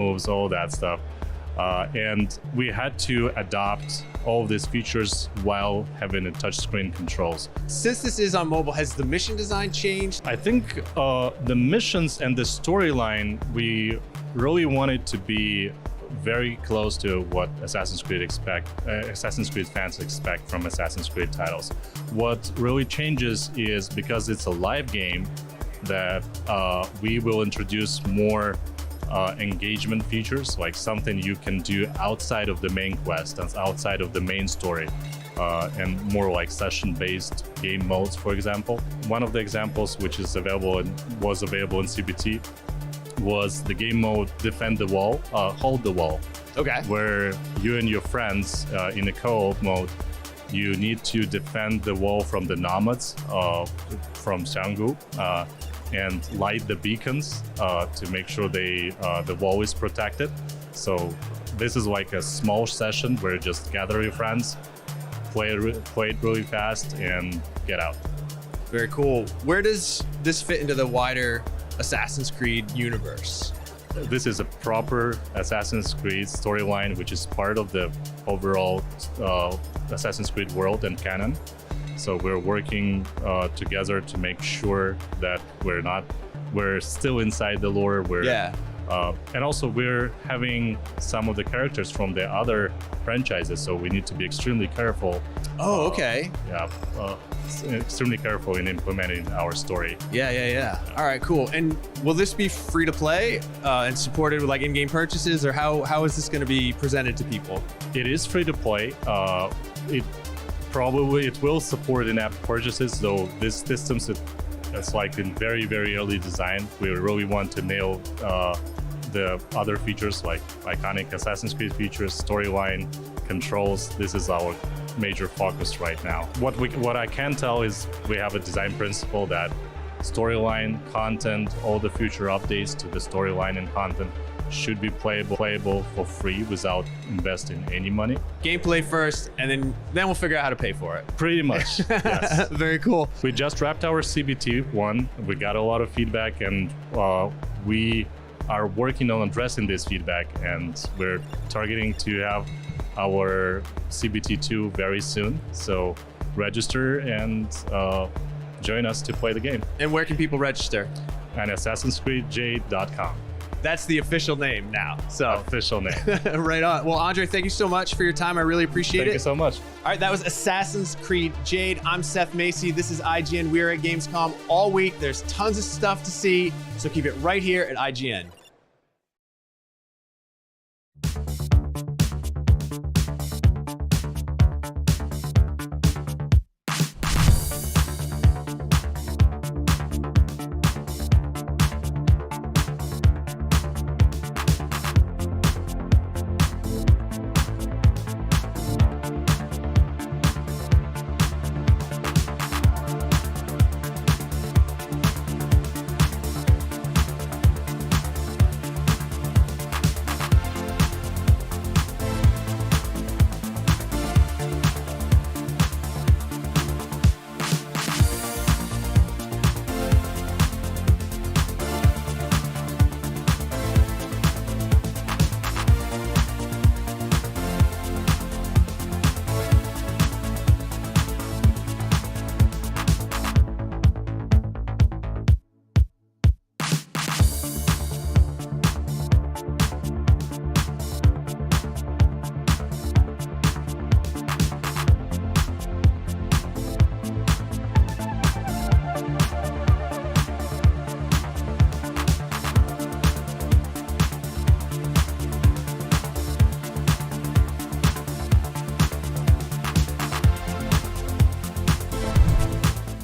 moves, all that stuff. And we had to adopt all of these features while having a touchscreen controls. Since this is on mobile, has the mission design changed? I think the missions and the storyline, we really wanted to be very close to what Assassin's Creed fans expect from Assassin's Creed titles. What really changes is because it's a live game that we will introduce more engagement features, like something you can do outside of the main quest and outside of the main story, and more like session-based game modes, for example. One of the examples which is was available in CBT was the game mode Defend the Wall, Hold the Wall. Okay. Where you and your friends in a co-op mode, you need to defend the wall from the nomads from Xianggu, and light the beacons to make sure the wall is protected. So this is like a small session where you just gather your friends, play it really fast, and get out. Very cool. Where does this fit into the wider Assassin's Creed universe? This is a proper Assassin's Creed storyline, which is part of the overall Assassin's Creed world and canon. So we're working together to make sure that we're still inside the lore. And also we're having some of the characters from the other franchises, so we need to be extremely careful. Oh, okay. Extremely careful in implementing our story. Yeah. All right, cool. And will this be free to play and supported with like in-game purchases, or how is this going to be presented to people? It is free to play. It will support in-app purchases, though this system it's like in very, very early design. We really want to nail the other features like iconic Assassin's Creed features, storyline, controls. This is our major focus right now. What I can tell is we have a design principle that storyline, content, all the future updates to the storyline and content should be playable for free without investing any money. Gameplay first, and then we'll figure out how to pay for it. Pretty much, yes. Very cool. We just wrapped our CBT 1. We got a lot of feedback, and we are working on addressing this feedback, and we're targeting to have our CBT 2 very soon. So register and join us to play the game. And where can people register? At Assassin'sCreedJade.com. That's the official name now. So official name. Right on. Well, Andre, thank you so much for your time. I really appreciate it. Thank you so much. All right, that was Assassin's Creed Jade. I'm Seth Macy. This is IGN. We're at Gamescom all week. There's tons of stuff to see, so keep it right here at IGN.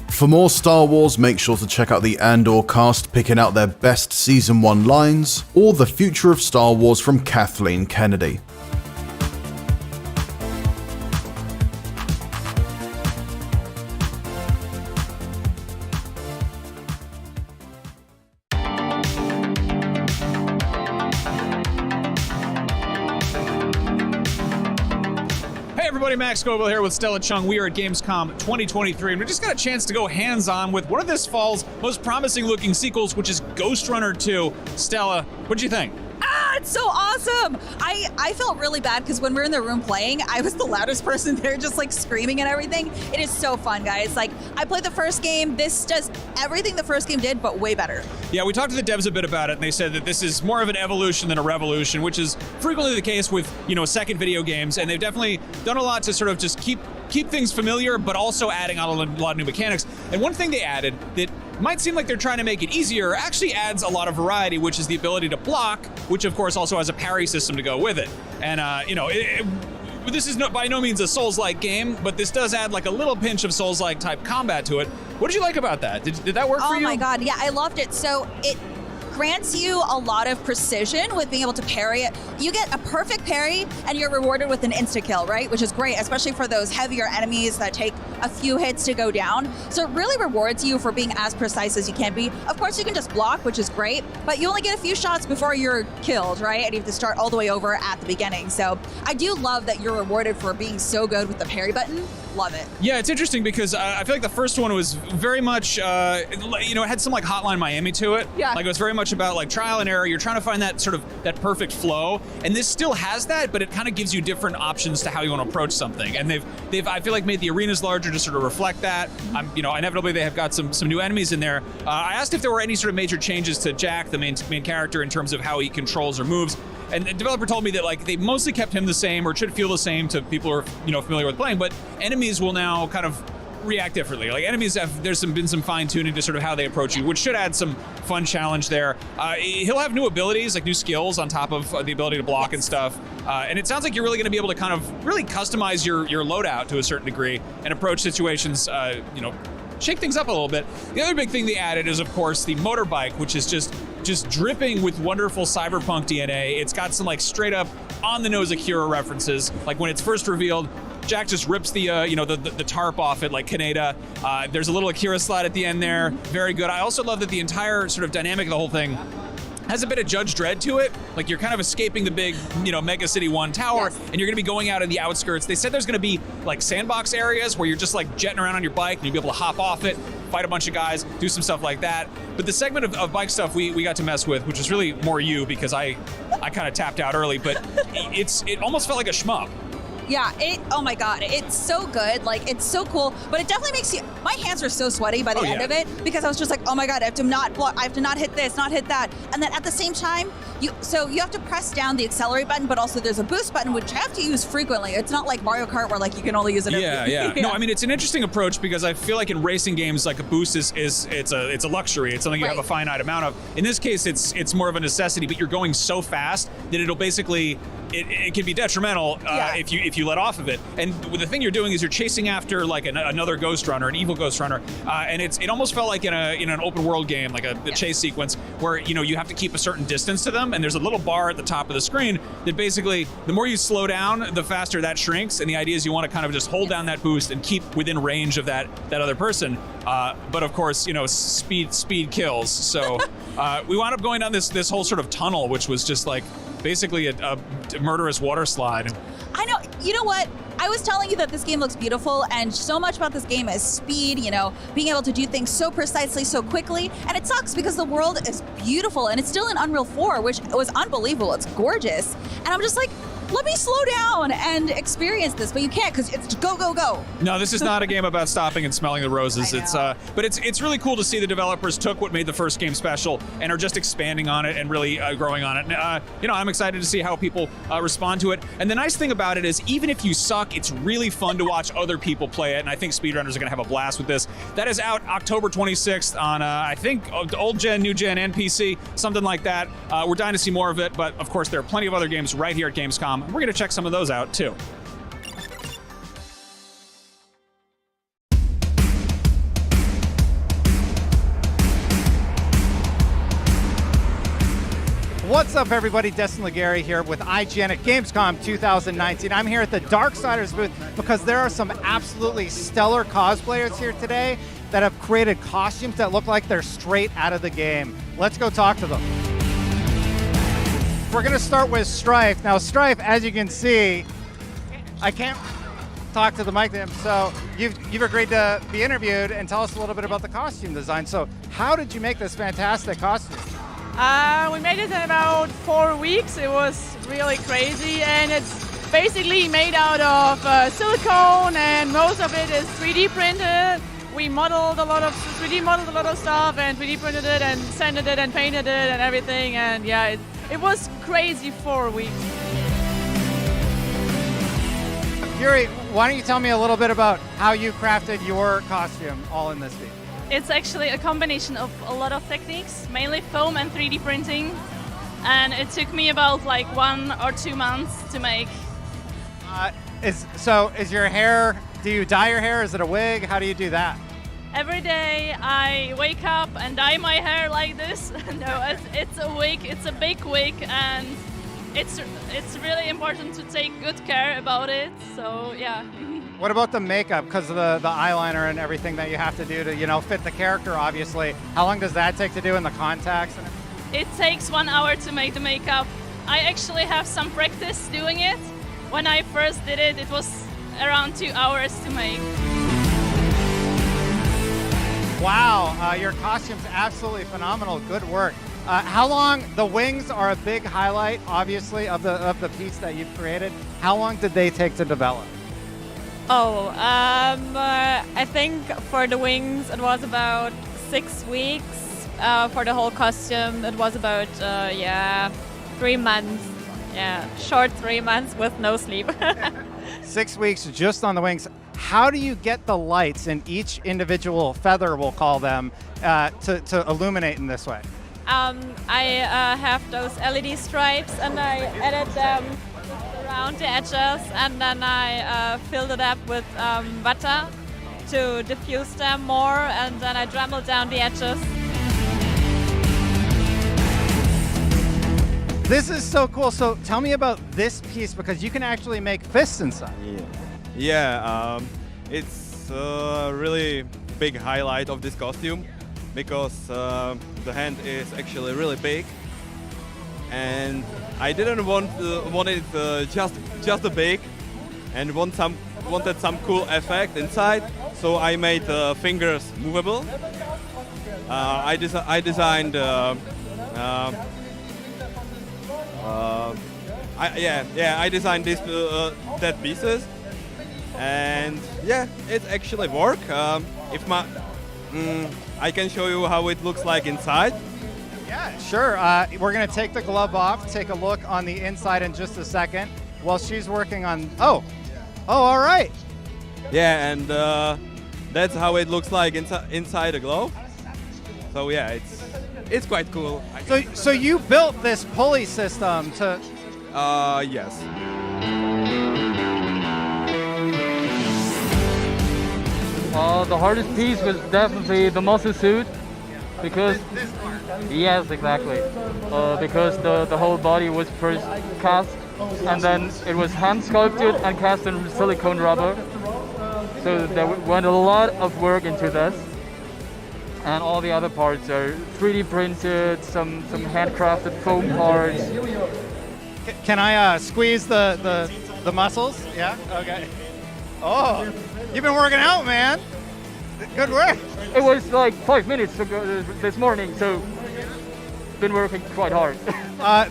For more Star Wars, make sure to check out the Andor cast picking out their best Season 1 lines, or The Future of Star Wars from Kathleen Kennedy. Max Scoville here with Stella Chung. We are at Gamescom 2023, and we just got a chance to go hands-on with one of this fall's most promising-looking sequels, which is Ghost Runner 2. Stella, what'd you think? god, it's so awesome! I felt really bad because when we were in the room playing, I was the loudest person there, just like screaming and everything. It is so fun, guys. Like, I played the first game. This does everything the first game did, but way better. Yeah, we talked to the devs a bit about it, and they said that this is more of an evolution than a revolution, which is frequently the case with, second video games, and they've definitely done a lot to sort of just keep things familiar, but also adding on a lot of new mechanics. And one thing they added that might seem like they're trying to make it easier actually adds a lot of variety, which is the ability to block, which of course also has a parry system to go with it. And this is by no means a Souls-like game, but this does add like a little pinch of Souls-like type combat to it. What did you like about that? Did that work for you? Oh my god, yeah, I loved it. So it grants you a lot of precision with being able to parry it. You get a perfect parry and you're rewarded with an insta-kill, right? Which is great, especially for those heavier enemies that take a few hits to go down. So it really rewards you for being as precise as you can be. Of course, you can just block, which is great, but you only get a few shots before you're killed, right? And you have to start all the way over at the beginning. So I do love that you're rewarded for being so good with the parry button. Love it. Yeah, it's interesting because I feel like the first one was very much, it had some like Hotline Miami to it. Yeah. Like it was very much about like trial and error. You're trying to find that sort of that perfect flow, and this still has that, but it kind of gives you different options to how you want to approach something. And they've I feel like made the arenas larger to sort of reflect that. Inevitably they have got some new enemies in there. I asked if there were any sort of major changes to Jack, the main character, in terms of how he controls or moves. And the developer told me that like they mostly kept him the same, or it should feel the same to people who are familiar with playing, but enemies will now kind of react differently. Like enemies there's been some fine tuning to sort of how they approach you, which should add some fun challenge there. He'll have new abilities, like new skills on top of the ability to block and stuff. And it sounds like you're really going to be able to kind of really customize your loadout to a certain degree and approach situations, shake things up a little bit. The other big thing they added is, of course, the motorbike, which is just dripping with wonderful cyberpunk DNA. It's got some like straight up on the nose Akira references. Like when it's first revealed, Jack just rips the the tarp off it like Kaneda. There's a little Akira slide at the end there. Very good. I also love that the entire sort of dynamic of the whole thing has a bit of Judge Dredd to it. Like you're kind of escaping the big, Mega City 1 tower, yes, and you're gonna be going out in the outskirts. They said there's gonna be like sandbox areas where you're just like jetting around on your bike and you'll be able to hop off it, fight a bunch of guys, do some stuff like that. But the segment of bike stuff we got to mess with, which was really more you because I kind of tapped out early, but it almost felt like a shmup. Yeah, oh my god, it's so good. Like, it's so cool, but it definitely makes you, my hands are so sweaty by the end of it because I was just like, oh my god, I have to not block, I have to not hit this, not hit that. And then at the same time, you have to press down the accelerate button, but also there's a boost button, which you have to use frequently. It's not like Mario Kart where like you can only use it Yeah. No, I mean, it's an interesting approach because I feel like in racing games, like a boost is it's a luxury. It's something you have a finite amount of. In this case, it's more of a necessity, but you're going so fast that it'll basically, it can be detrimental if you let off of it. And the thing you're doing is you're chasing after like another ghost runner, an evil ghost runner, and it almost felt like in an open world game, like a chase sequence where you have to keep a certain distance to them, and there's a little bar at the top of the screen that basically the more you slow down, the faster that shrinks. And the idea is you want to kind of just hold down that boost and keep within range of that other person. But of course, speed kills. So we wound up going down this whole sort of tunnel, which was just like basically a murderous water slide. I know. You know what? I was telling you that this game looks beautiful, and so much about this game is speed, being able to do things so precisely, so quickly. And it sucks because the world is beautiful, and it's still in Unreal 4, which was unbelievable. It's gorgeous. And I'm just like, let me slow down and experience this, but you can't because it's go, go, go. No, this is not a game about stopping and smelling the roses. But it's really cool to see the developers took what made the first game special and are just expanding on it and really growing on it. I'm excited to see how people respond to it. And the nice thing about it is, even if you suck, it's really fun to watch other people play it. And I think speedrunners are going to have a blast with this. That is out October 26th on I think old gen, new gen, and PC, something like that. We're dying to see more of it, but of course there are plenty of other games right here at Gamescom. We're going to check some of those out, too. What's up, everybody? Destin Legary here with IGN at Gamescom 2019. I'm here at the Darksiders booth because there are some absolutely stellar cosplayers here today that have created costumes that look like they're straight out of the game. Let's go talk to them. We're going to start with Strife. Now, Strife, as you can see, I can't talk to the mic to him, so you've agreed to be interviewed and tell us a little bit about the costume design. So how did you make this fantastic costume? We made it in about 4 weeks. It was really crazy, and it's basically made out of silicone, and most of it is 3D printed. We modeled a lot of 3D modeled a lot of stuff, and 3D printed it, and sanded it, and painted it, and everything. And yeah, it was crazy 4 weeks. Yuri, why don't you tell me a little bit about how you crafted your costume all in this week? It's actually a combination of a lot of techniques, mainly foam and 3D printing, and it took me about like 1 or 2 months to make. Is your hair, do you dye your hair? Is it a wig? How do you do that? Every day I wake up and dye my hair like this. No, it's a wig, it's a big wig, and it's really important to take good care about it, so yeah. What about the makeup? Because of the eyeliner and everything that you have to do to, fit the character, obviously. How long does that take to do, and the contacts? It takes 1 hour to make the makeup. I actually have some practice doing it. When I first did it, it was around 2 hours to make. Wow, your costume's absolutely phenomenal. Good work. How long? The wings are a big highlight, obviously, of the piece that you've created. How long did they take to develop? Oh, I think for the wings it was about 6 weeks. For the whole costume it was about 3 months. Yeah, short 3 months with no sleep. 6 weeks just on the wings. How do you get the lights in each individual feather, we'll call them, to illuminate in this way? I have those LED stripes, and I added them around the edges, and then I filled it up with butter to diffuse them more, and then I dremeled down the edges. This is so cool. So tell me about this piece, because you can actually make fists inside. Yeah, it's a really big highlight of this costume, because the hand is actually really big, and I didn't want it just a big, and wanted some cool effect inside, so I made the fingers movable. I designed I designed these dead pieces, and yeah, it actually worked. I can show you how it looks like inside. Yeah, sure. We're gonna take the glove off, take a look on the inside in just a second, while she's working on. Oh, all right. Yeah, and that's how it looks like inside a glove. So yeah, it's quite cool. So you built this pulley system to. Yes. The hardest piece was definitely the muscle suit, because yes, exactly, because the whole body was first cast, and then it was hand sculpted and cast in silicone rubber. So there went a lot of work into this, and all the other parts are 3D printed, some handcrafted foam parts. Can I squeeze the muscles? Yeah. Okay. Oh, you've been working out, man. Good work. It was like 5 minutes ago this morning, so been working quite hard.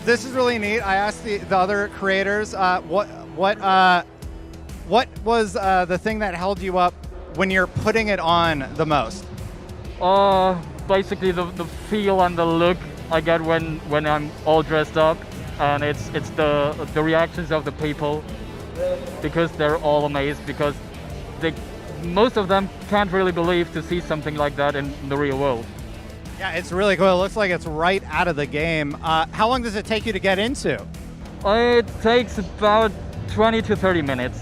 This is really neat. I asked the other creators what was the thing that held you up when you're putting it on the most? Basically the feel and the look I get when I'm all dressed up, and it's the reactions of the people, because they're all amazed, because most of them can't really believe to see something like that in the real world. Yeah, it's really cool. It looks like it's right out of the game. How long does it take you to get into? It takes about 20 to 30 minutes.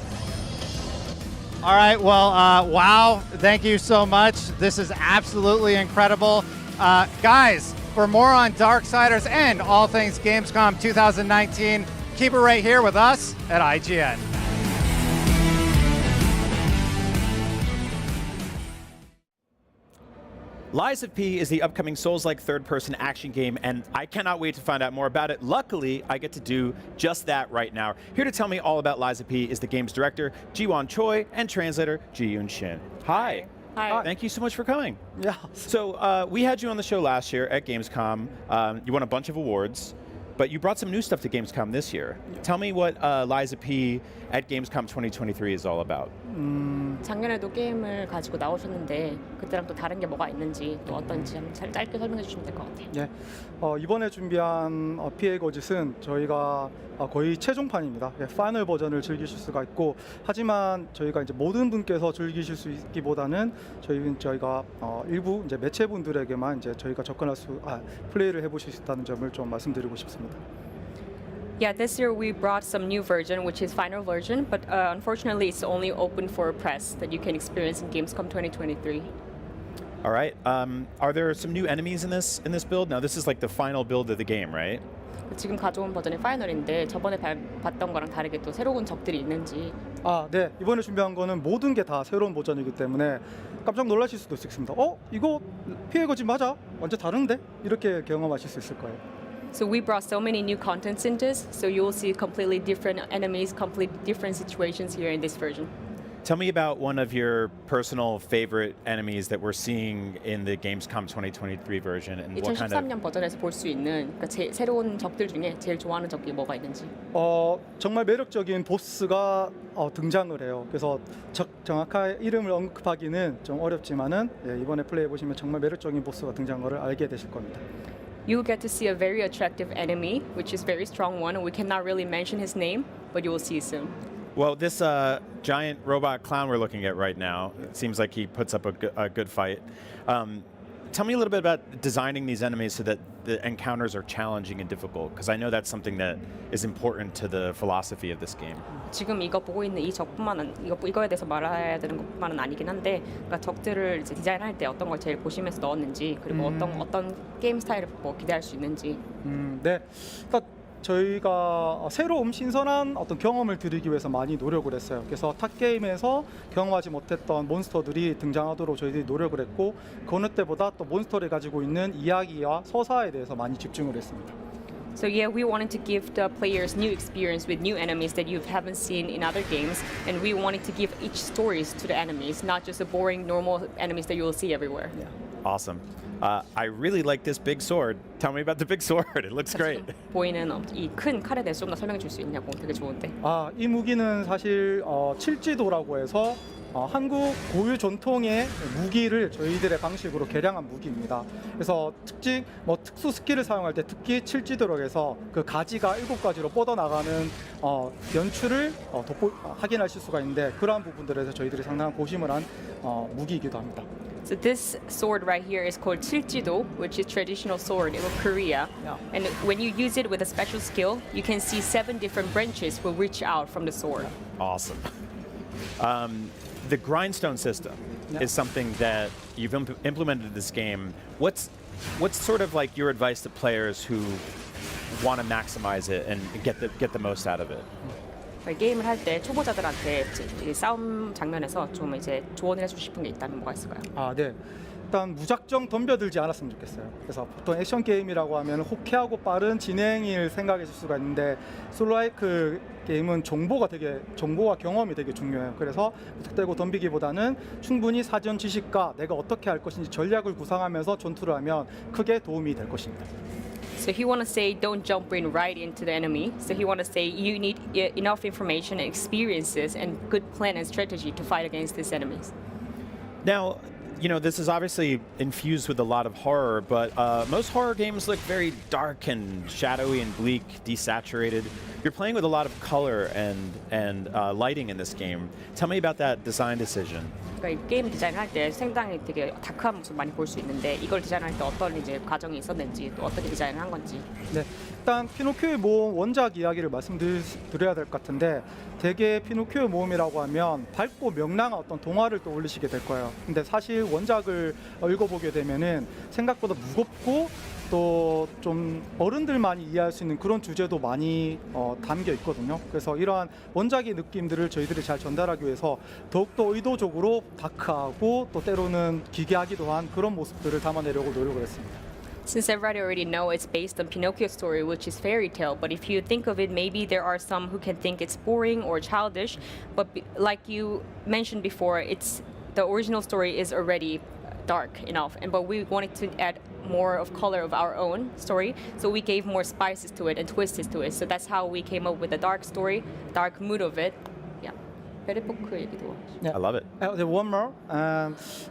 All right, well, wow, thank you so much. This is absolutely incredible. Guys, for more on Darksiders and all things Gamescom 2019, keep it right here with us at IGN. Lies of P is the upcoming Souls-like third-person action game, and I cannot wait to find out more about it. Luckily, I get to do just that right now. Here to tell me all about Lies of P is the game's director, Jiwon Choi, and translator, Ji-Yoon Shin. Hi. Hi. Thank you so much for coming. Yeah. So we had you on the show last year at Gamescom. You won a bunch of awards, but you brought some new stuff to Gamescom this year. Tell me what Liza P at Gamescom 2023 is all about. 작년에도 게임을 가지고 나오셨는데 그때랑 또 다른 게 뭐가 있는지 또 어떤지 한번 짧게 설명해 주시면 될 것 같아요. 예, 이번에 준비한 PA 거짓은 저희가 거의 최종판입니다. 예, 파이널 버전을 즐기실 수가 있고, 하지만 저희가 이제 모든 분께서 즐기실 수 있기보다는 저희가 일부 이제 매체분들에게만 이제 저희가 플레이를 해보실 수 있다는 점을 좀 말씀드리고 싶습니다. Yeah, this year we brought some new version, which is final version, but unfortunately it's only open for press that you can experience in Gamescom 2023. All right. Are there some new enemies in this build? Now this is like the final build of the game, right? 지금 가져온 버전이 파이널인데 저번에 봤던 거랑 다르게 또 새로운 적들이 있는지. 네. 이번에 준비한 거는 모든 게 다 새로운 버전이기 때문에 깜짝 놀라실 수도 있습니다. 이거 피해 거짓 맞아? 완전 다른데? 이렇게 경험하실 수 있을 거예요. So we brought so many new contents in this, so you'll see completely different enemies, completely different situations here in this version. Tell me about one of your personal favorite enemies that we're seeing in the Gamescom 2023 version, and what kind of. 2013년 버전에서 볼 수 있는 새로운 적들 중에 제일 좋아하는 적이 뭐가 있는지. 정말 매력적인 보스가 등장을 해요. 그래서 정확한 이름을 언급하기는 좀 어렵지만은 이번에 플레이해 보시면 정말 매력적인 보스가 등장한 것을 알게 되실 겁니다. You get to see a very attractive enemy, which is a very strong one, and we cannot really mention his name, but you will see soon. Well, this giant robot clown we're looking at right now, it seems like he puts up a good fight. Tell me a little bit about designing these enemies so that the encounters are challenging and difficult, because I know that's something that is important to the philosophy of this game. 지금 이거 보고 있는 이 이거에 대해서 말해야 되는 것뿐만은 아니긴 한데, 그러니까 적들을 이제 디자인할 때 어떤 걸 제일 보시면서 넣었는지, 그리고 어떤 게임 스타일을 기대할 수 있는지. 네. 그러니까 저희가 새로운 신선한 어떤 경험을 드리기 위해서 많이 노력을 했어요. 그래서 탑 게임에서 경험하지 못했던 몬스터들이 등장하도록 저희들이 노력을 했고, 그 어느 때보다 또 몬스터를 가지고 있는 이야기와 서사에 대해서 많이 집중을 했습니다. So yeah, we wanted to give the players new experience with new enemies that you haven't seen in other games, and we wanted to give each stories to the enemies, not just the boring normal enemies that you will see everywhere. Yeah. Awesome. I really like this big sword. Tell me about the big sword. It looks great. 보이는 이 큰 칼에 대해서 좀 더 설명해 줄 수 있냐고. 되게 좋은데. 이 무기는 사실 칠지도라고 해서 한국 고유 전통의 무기를 저희들의 방식으로 개량한 무기입니다. 그래서 특수 스킬을 사용할 때 특히 칠지도라고 해서 그 가지가 7가지로 뻗어나가는 연출을 확인하실 수가 있는데, 그러한 부분들에서 저희들이 상당한 고심을 한 무기이기도 합니다. So this sword right here is called 칠지도, which is traditional sword in Korea. Yeah. And when you use it with a special skill, you can see 7 different branches will reach out from the sword. Awesome. The grindstone system is something that you've implemented in this game. What's sort of like your advice to players who want to maximize it and get the most out of it? 게임을 할 때 초보자들한테 이 싸움 장면에서 좀 이제 조언을 해주고 싶은 게 있다면 뭐가 있을까요? 네. 일단 무작정 덤벼들지 않았으면 좋겠어요. 그래서 보통 액션 게임이라고 하면 호쾌하고 빠른 진행을 생각하실 수가 있는데, 솔로라이크 게임은 정보가 경험이 되게 중요해요. 그래서 무턱대고 덤비기보다는 충분히 사전 지식과 내가 어떻게 할 것인지 전략을 구상하면서 전투를 하면 크게 도움이 될 것입니다. So he want to say don't jump in right into the enemy. So he want to say you need enough information and experiences and good plan and strategy to fight against these enemies. Now, you know, this is obviously infused with a lot of horror, but most horror games look very dark and shadowy and bleak, desaturated. You're playing with a lot of color and lighting in this game. Tell me about that design decision. 그러니까 게임 디자인할 때 상당히 되게 다크한 모습 많이 볼 수 있는데, 이걸 디자인할 때 어떤 이제 과정이 있었는지, 또 어떻게 디자인을 한 건지. 네, 일단 피노키오의 모험 원작 이야기를 말씀드려야 될 것 같은데, 대개 피노키오의 모험이라고 하면 밝고 명랑한 어떤 동화를 떠올리시게 될 거예요. 근데 사실 원작을 읽어보게 되면은 생각보다 무겁고 또 좀 어른들만이 이해할 수 있는 그런 주제도 많이 담겨 있거든요. 그래서 이러한 원작의 느낌들을 저희들이 잘 전달하기 위해서 더욱더 의도적으로 다크하고 또 때로는 기괴하기도 한 그런 모습들을 담아내려고 노력을 했습니다. Since everybody already know it's based on Pinocchio's story, which is fairy tale, but if you think of it, maybe there are some who can think it's boring or childish, but like you mentioned before, it's the original story is already dark enough, but we wanted to add more of color of our own story, so we gave more spices to it and twists to it. So that's how we came up with the dark story, dark mood of it. Yeah. 베르포크 얘기도. I love it. One more.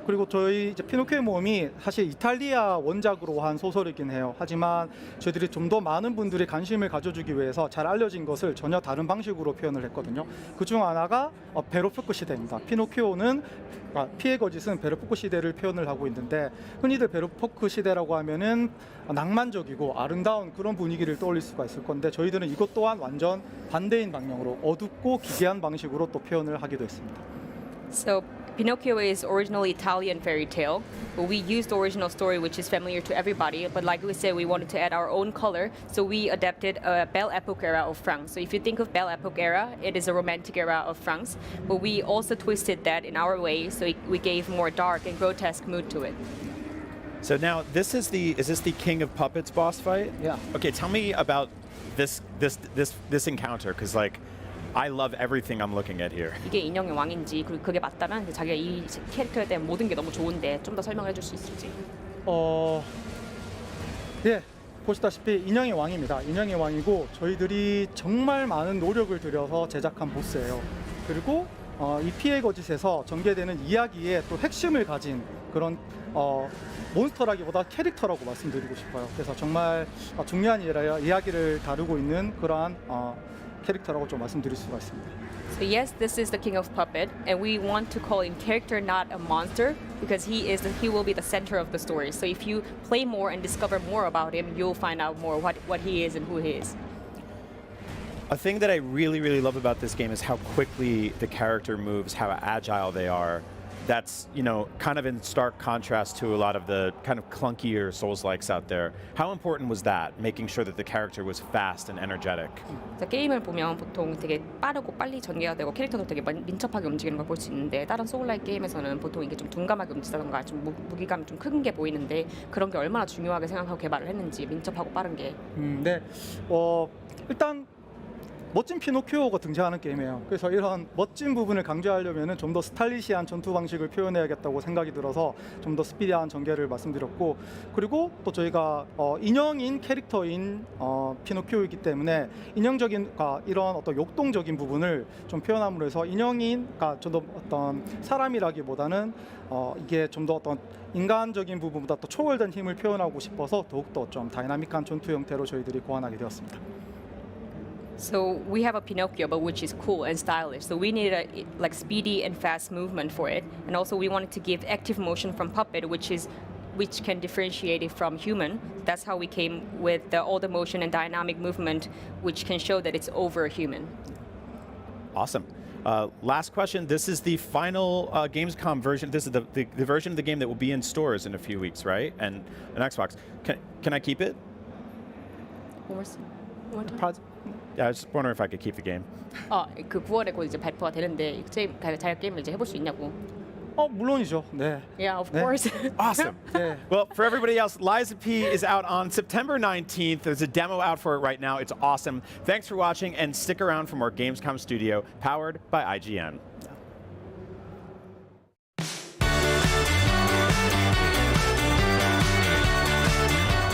그리고 저희 이제 피노키오의 모험이 사실 이탈리아 원작으로 한 소설이긴 해요. 하지만 저희들이 좀 더 많은 분들이 관심을 가져주기 위해서 잘 알려진 것을 전혀 다른 방식으로 표현을 했거든요. 그중 하나가 베르포크 시대입니다. 피노키오는 피해 거짓은 베르포크 시대를 표현을 하고 있는데 흔히들 베르포크 시대라고 하면은 낭만적이고 아름다운 그런 분위기를 떠올릴 수가 있을 건데 저희들은 이것 또한 완전 반대인 방향으로 어둡고 기괴한 방식으로 또 표현을 하기도 했습니다. So Pinocchio is originally Italian fairy tale, but we used the original story, which is familiar to everybody. But like we said, we wanted to add our own color, so we adapted a Belle Epoque era of France. So if you think of Belle Epoque era, it is a romantic era of France, but we also twisted that in our way, so we gave more dark and grotesque mood to it. So now is this the King of Puppets boss fight? Yeah. Okay, tell me about this encounter, because like I love everything I'm looking at here. 이게 인형의 왕인지 그리고 그게 맞다면 자기가 이 캐릭터에 대한 모든 게 너무 좋은데 좀 더 설명을 해줄 수 있을지. 예, 보시다시피 인형의 왕입니다. 인형의 왕이고 저희들이 정말 많은 노력을 들여서 제작한 보스예요. 그리고 이 피해 거짓에서 전개되는 이야기의 또 핵심을 가진 그런 몬스터라기보다 캐릭터라고 말씀드리고 싶어요. 그래서 정말 중요한 이야기를 다루고 있는 그러한 캐릭터라고 좀 말씀드릴 수가 있습니다. So yes, this is the King of Puppet, and we want to call him character, not a monster, because he will be the center of the story. So if you play more and discover more about him, you'll find out more what he is and who he is. A thing that I really, really love about this game is how quickly the character moves, how agile they are. That's, kind of in stark contrast to a lot of the kind of clunkier Souls-likes out there. How important was that, making sure that the character was fast and energetic? 게임을 보면 보통 되게 빠르고 빨리 전개가 되고 캐릭터도 되게 민첩하게 움직이는 걸 볼 수 있는데 다른 소울라이크 게임에서는 보통 이게 좀 둔감하게 움직이다던가 좀 무기감이 좀 큰 게 보이는데 그런 게 얼마나 중요하게 생각하고 개발을 했는지 민첩하고 빠른 게. 네. 일단 멋진 피노키오가 등장하는 게임이에요. 그래서 이런 멋진 부분을 강조하려면 좀 더 스타일리시한 전투 방식을 표현해야겠다고 생각이 들어서 좀 더 스피디한 전개를 말씀드렸고 그리고 또 저희가 인형인 캐릭터인 피노키오이기 때문에 인형적인 이런 어떤 역동적인 부분을 좀 표현함으로 해서 인형인 좀 더 어떤 사람이라기보다는 이게 좀 더 어떤 인간적인 부분보다 또 초월된 힘을 표현하고 싶어서 더욱더 좀 다이나믹한 전투 형태로 저희들이 고안하게 되었습니다. So we have a Pinocchio, but which is cool and stylish. So we needed a like speedy and fast movement for it, and also we wanted to give active motion from puppet, which can differentiate it from human. That's how we came with all the motion and dynamic movement, which can show that it's over human. Awesome. Last question. This is the final Gamescom version. This is the version of the game that will be in stores in a few weeks, right? And an Xbox. Can I keep it? One more time. Yeah, I was just wondering if I could keep the game. 그 9월에 곧 이제 발표가 되는데 자기 게임을 이제 해볼 수 있냐고. 물론이죠. 네. Yeah, of course. Awesome. 네. Well, for everybody else, Liza P is out on September 19th. There's a demo out for it right now. It's awesome. Thanks for watching, and stick around for more Gamescom Studio, powered by IGN.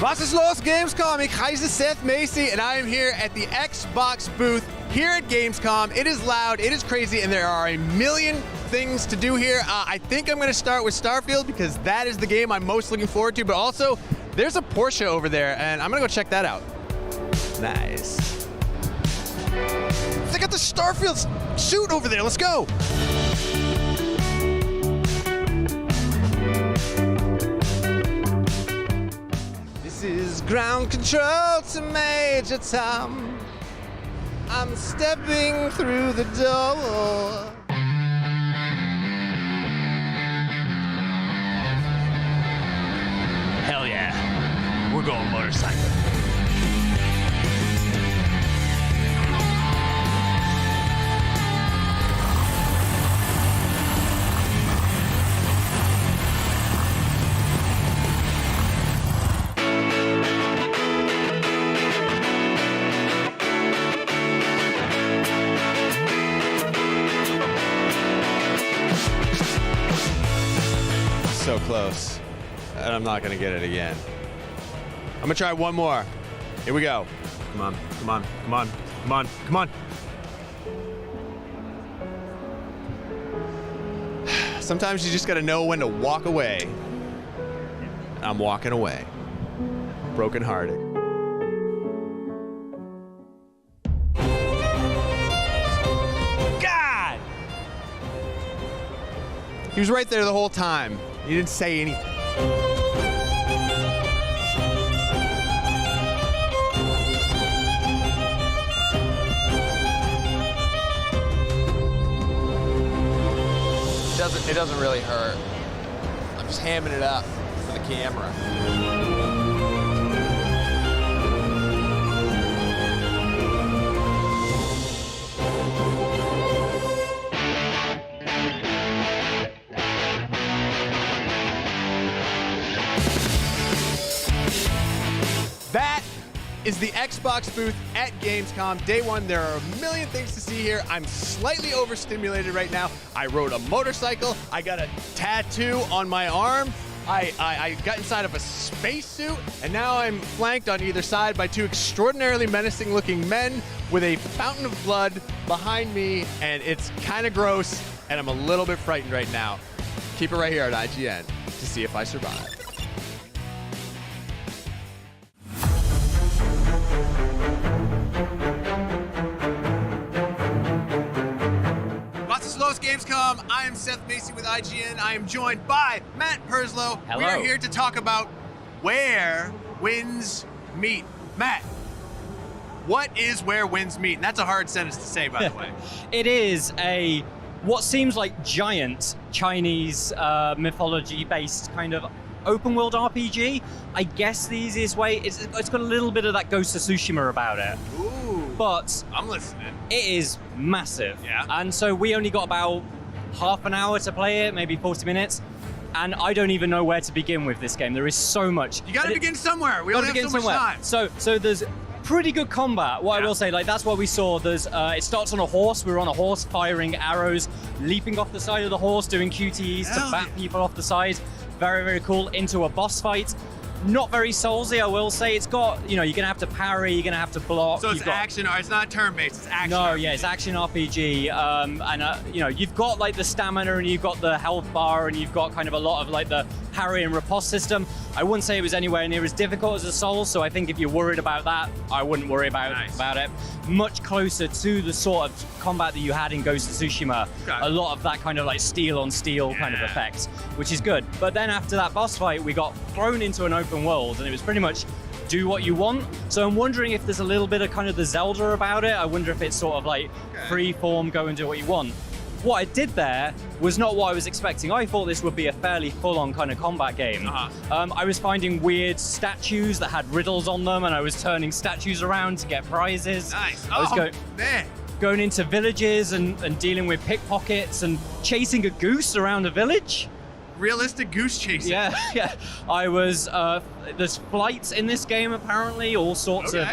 Was ist los, Gamescom? Ich heiße Seth Macy, and I am here at the Xbox booth here at Gamescom. It is loud, it is crazy, and there are a million things to do here. I think I'm going to start with Starfield because that is the game I'm most looking forward to, but also there's a Porsche over there, and I'm going to go check that out. Nice. They got the Starfield suit over there. Let's go. This is ground control to Major Tom. I'm stepping through the door. Hell yeah. We're going motorcycle. close, and I'm not gonna get it again. I'm gonna try one more. Here we go. Come on, come on, come on, come on, come on. Sometimes you just gotta know when to walk away. I'm walking away. Brokenhearted. God! He was right there the whole time. He didn't say anything. It doesn't really hurt. I'm just hamming it up for the camera. That is the Xbox booth at Gamescom. Day one, there are a million things to see here. I'm slightly overstimulated right now. I rode a motorcycle. I got a tattoo on my arm. I got inside of a spacesuit, and now I'm flanked on either side by two extraordinarily menacing looking men with a fountain of blood behind me, and it's kind of gross, and I'm a little bit frightened right now. Keep it right here at IGN to see if I survive. Gamescom. I am Seth Macy with IGN. I am joined by Matt Perslow. Hello. We are here to talk about where winds meet. Matt, what is where winds meet? And that's a hard sentence to say, by the way. It is a what seems like giant Chinese mythology-based kind of open world RPG. I guess the easiest way is it's got a little bit of that Ghost of Tsushima about it. Ooh. But I'm listening. It is massive. Yeah. And so we only got about half an hour to play it, maybe 40 minutes. And I don't even know where to begin with this game. There is so much. You gotta begin somewhere. We only have so much time. So there's pretty good combat. What I will say, like that's what we saw. There's it starts on a horse. We were on a horse firing arrows, leaping off the side of the horse, doing QTEs to bat people off the side. Very, very cool. Into a boss fight. Not very Soulsy, I will say. It's got, you're gonna have to parry, you're gonna have to block. So it's action, it's not turn-based, it's action. No, RPG. yeah, it's action RPG. You've got like the stamina and you've got the health bar and you've got kind of a lot of like the parry and riposte system. I wouldn't say it was anywhere near as difficult as a Souls, so I think if you're worried about that, I wouldn't worry about it. Much closer to the sort of combat that you had in Ghost of Tsushima. Okay. A lot of that kind of like steel on steel kind of effect, which is good. But then after that boss fight, we got thrown into an open world and it was pretty much do what you want. So I'm wondering if there's a little bit of kind of the Zelda about it. I wonder if it's sort of like free form, go and do what you want. What I did there was not what I was expecting. I thought this would be a fairly full-on kind of combat game. I was finding weird statues that had riddles on them, and I was turning statues around to get prizes. Nice. I was going into villages and dealing with pickpockets and chasing a goose around a village. Realistic goose chasing. Yeah. I was, there's flights in this game apparently, all sorts of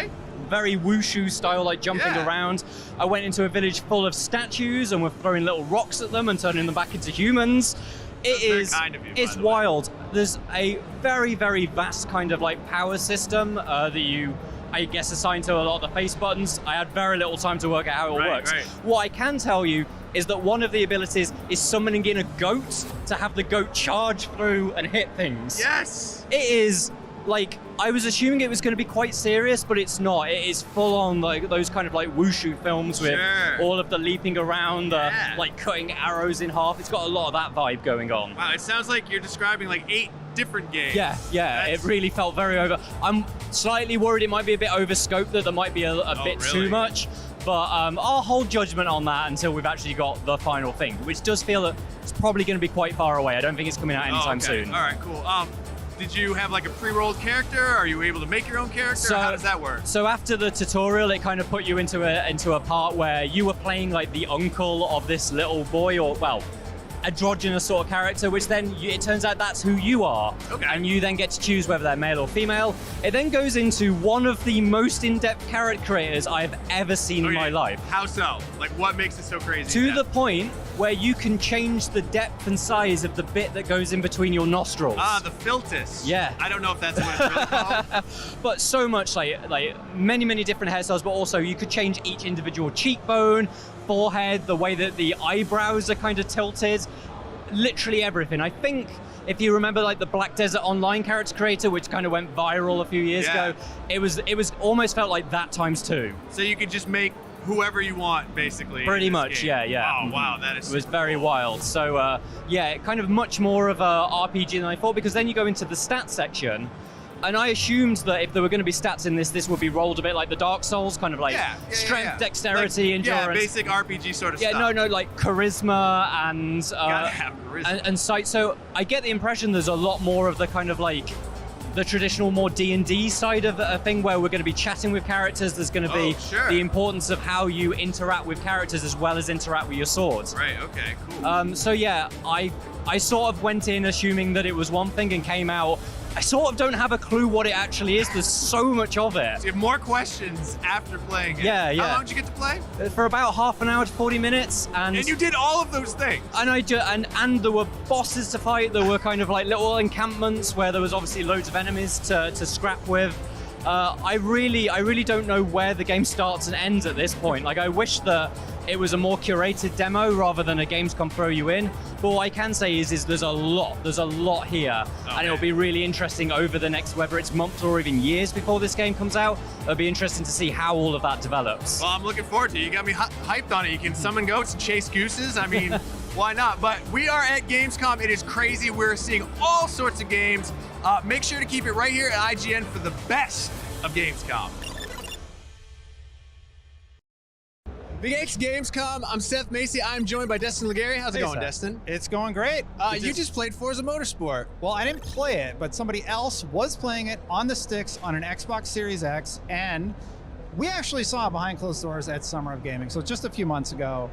very wushu style, like jumping around. I went into a village full of statues and we're throwing little rocks at them and turning them back into humans. It's wild. There's a very, very vast kind of like power system that you, I guess, assign to a lot of the face buttons. I had very little time to work out how it works. What I can tell you is that one of the abilities is summoning in a goat to have the goat charge through and hit things. Yes! It is, like, I was assuming it was going to be quite serious, but it's not. It is full on, like, those kind of, like, wushu films with all of the leaping around, like, cutting arrows in half. It's got a lot of that vibe going on. Wow, it sounds like you're describing, like, 8 different games. Yeah, it really felt very over. I'm slightly worried it might be a bit over-scoped, that there might be a bit too much. But I'll hold judgment on that until we've actually got the final thing, which does feel that it's probably going to be quite far away. I don't think it's coming out anytime soon. All right, cool. Did you have like a pre-rolled character? Are you able to make your own character? How does that work? So after the tutorial, it kind of put you into a part where you were playing like the uncle of this little boy, or well, androgynous sort of character, which then it turns out that's who you are. Okay. And you then get to choose whether they're male or female. It then goes into one of the most in-depth character creators I've ever seen in my life. How so? Like, what makes it so crazy? To the point where you can change the depth and size of the bit that goes in between your nostrils. Ah, the filtus. Yeah. I don't know if that's what it's really called. But so much, like many different hairstyles, but also you could change each individual cheekbone, forehead, the way that the eyebrows are kind of tilted, literally everything. I think if you remember like the Black Desert Online character creator, which kind of went viral a few years ago, it was almost felt like that times 2. So you could just make whoever you want, basically. Pretty much, game. yeah. Oh, wow, that is It was very wild. So, yeah, kind of much more of a RPG than I thought, because then you go into the stats section, and I assumed that if there were going to be stats in this, this would be rolled a bit like the Dark Souls, kind of like strength, dexterity, like, endurance. Yeah, basic RPG sort of yeah, stuff. no, like charisma and Gotta have charisma. and sight. So I get the impression there's a lot more of the kind of like the traditional more D&D side of a thing where we're going to be chatting with characters. There's going to be the importance of how you interact with characters as well as interact with your swords. Right, okay, cool. So yeah, I sort of went in assuming that it was one thing and came out. I sort of don't have a clue what it actually is. There's so much of it. So you have more questions after playing it. Yeah. How long did you get to play? For about half an hour to 40 minutes. And you did all of those things? And there were bosses to fight. There were kind of like little encampments where there was obviously loads of enemies to scrap with. I really don't know where the game starts and ends at this point. Like, I wish that it was a more curated demo rather than a Gamescom throw you in. But what I can say is there's a lot here, and it'll be really interesting over the next, whether it's months or even years before this game comes out. It'll be interesting to see how all of that develops. Well, I'm looking forward to it. You got me hyped on it. You can summon goats and chase gooses. I mean, why not? But we are at Gamescom. It is crazy. We're seeing all sorts of games. Make sure to keep it right here at IGN for the best of Gamescom. Big X Gamescom. I'm Seth Macy. I'm joined by Destin Legary. How's it going, Seth. Destin? It's going great. You just played Forza Motorsport. Well, I didn't play it, but somebody else was playing it on the sticks on an Xbox Series X, and we actually saw it behind closed doors at Summer of Gaming, so just a few months ago.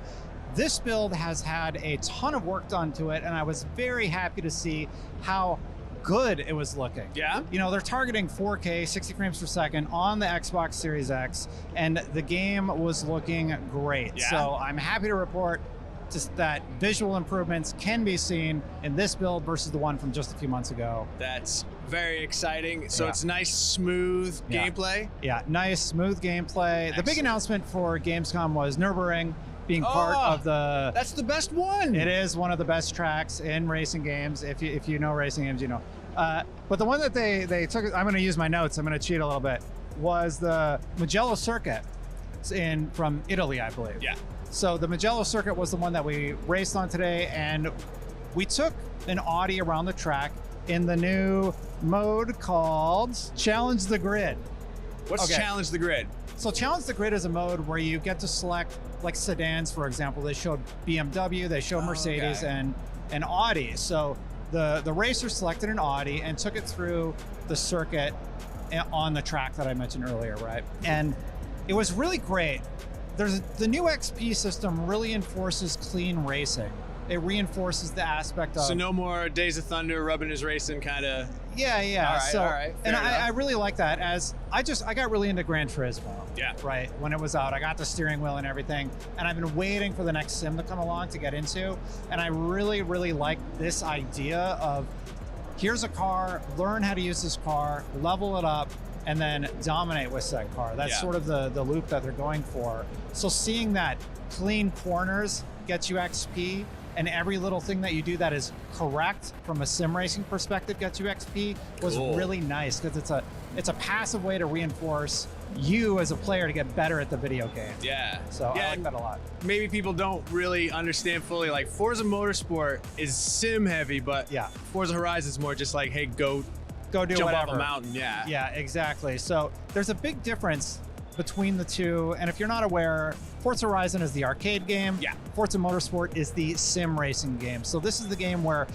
This build has had a ton of work done to it, and I was very happy to see how good it was looking. Yeah? You know, they're targeting 4K, 60 frames per second on the Xbox Series X, and the game was looking great. Yeah? So I'm happy to report just that visual improvements can be seen in this build versus the one from just a few months ago. That's very exciting. So it's nice, smooth gameplay. Yeah, nice, smooth gameplay. Excellent. The big announcement for Gamescom was Nürburgring being part of the... That's the best one. It is one of the best tracks in racing games. If you know racing games, you know. But the one that they took, I'm going to use my notes, I'm going to cheat a little bit, was the Mugello circuit from Italy, I believe. Yeah. So the Mugello circuit was the one that we raced on today, and we took an Audi around the track in the new mode called Challenge the Grid. What's Challenge the Grid? So Challenge the Grid is a mode where you get to select like sedans, for example. They showed BMW, they showed Mercedes and Audi. So the racer selected an Audi and took it through the circuit on the track that I mentioned earlier, right? And it was really great. The new XP system really enforces clean racing. It reinforces the aspect of... So no more Days of Thunder, rubbing his racing kind of... Yeah. All right. And I really like that. As I got really into Gran Turismo. Yeah. Right. When it was out, I got the steering wheel and everything, and I've been waiting for the next sim to come along to get into. And I really, really like this idea of here's a car, learn how to use this car, level it up, and then dominate with said car. That's sort of the loop that they're going for. So seeing that clean corners gets you XP, and every little thing that you do that is correct from a sim racing perspective gets you XP was really nice, because it's a passive way to reinforce you as a player to get better at the video game. Yeah. So I like that a lot. Maybe people don't really understand fully, like Forza Motorsport is sim heavy, but Forza Horizon is more just like, hey, go do jump whatever. off a mountain. Yeah, exactly. So there's a big difference between the two, and if you're not aware, Forza Horizon is the arcade game. Yeah. Forza Motorsport is the sim racing game. So this is the game where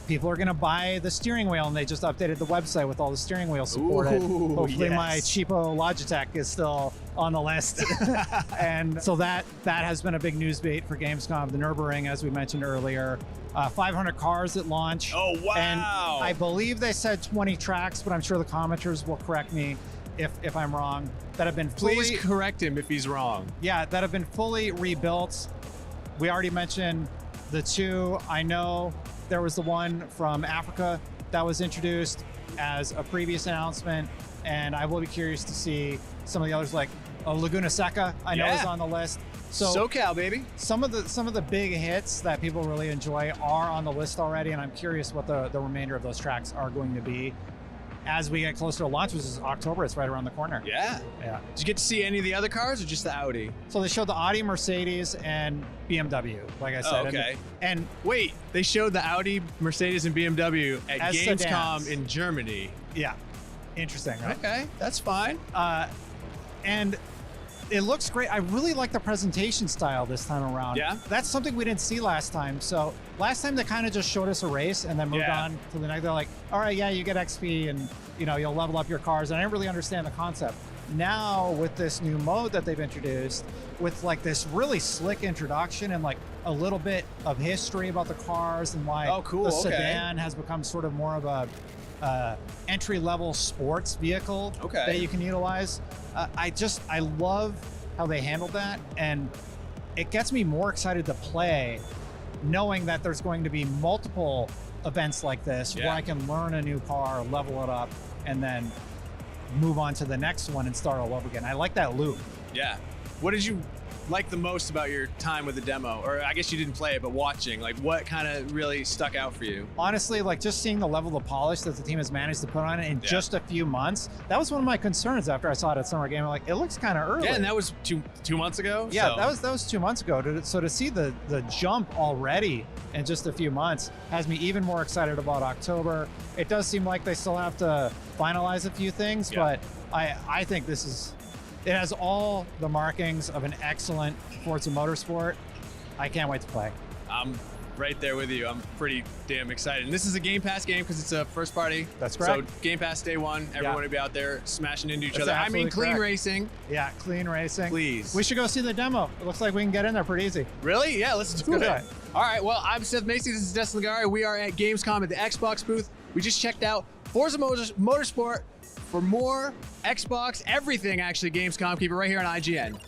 people are going to buy the steering wheel, and they just updated the website with all the steering wheel supported. Hopefully my cheapo Logitech is still on the list. And so that has been a big news bait for Gamescom. The Nürburgring, as we mentioned earlier, 500 cars at launch. Oh, wow. And I believe they said 20 tracks, but I'm sure the commenters will correct me if I'm wrong, that have been fully... Please correct him if he's wrong. Yeah, that have been fully rebuilt. We already mentioned the two. I know there was the one from Africa that was introduced as a previous announcement, and I will be curious to see some of the others, like Laguna Seca, I know is on the list. So SoCal, baby. Some of the big hits that people really enjoy are on the list already, and I'm curious what the remainder of those tracks are going to be as we get closer to launch, which is October. It's right around the corner. Yeah. Did you get to see any of the other cars or just the Audi? So they showed the Audi, Mercedes, and BMW, like I said. Oh, okay. And wait, they showed the Audi, Mercedes, and BMW at As Gamescom sedans. in Germany. Yeah. Interesting, right? Okay, that's fine. And it looks great. I really like the presentation style this time around. Yeah? That's something we didn't see last time. So last time they kind of just showed us a race and then moved on to the next. They're like, all right, yeah, you get XP and you'll level up your cars. And I didn't really understand the concept. Now with this new mode that they've introduced, with like this really slick introduction and like a little bit of history about the cars and why the sedan has become sort of more of a entry-level sports vehicle that you can utilize. I love how they handled that, and it gets me more excited to play knowing that there's going to be multiple events like this where I can learn a new car, level it up, and then move on to the next one and start all over again. I like that loop. Yeah. What did you like the most about your time with the demo? Or I guess you didn't play it, but watching, like what kind of really stuck out for you? Honestly, like just seeing the level of polish that the team has managed to put on it in just a few months, that was one of my concerns after I saw it at Summer Game. I'm like, it looks kind of early. Yeah, and that was two months ago? Yeah, so. that was 2 months ago. So to see the jump already in just a few months has me even more excited about October. It does seem like they still have to finalize a few things, but I think it has all the markings of an excellent Forza Motorsport. I can't wait to play. I'm right there with you. I'm pretty damn excited. And this is a Game Pass game because it's a first party. That's correct. So Game Pass day one, everyone will be out there smashing into each That's other. I mean, absolutely clean correct. racing. Yeah, clean racing. Please. We should go see the demo. It looks like we can get in there pretty easy. Really? Yeah, let's do go it. do it. All right, well, I'm Seth Macy. This is Destin Ligari. We are at Gamescom at the Xbox booth. We just checked out Forza Motorsport. For more Xbox, everything actually, Gamescom, keep it right here on IGN.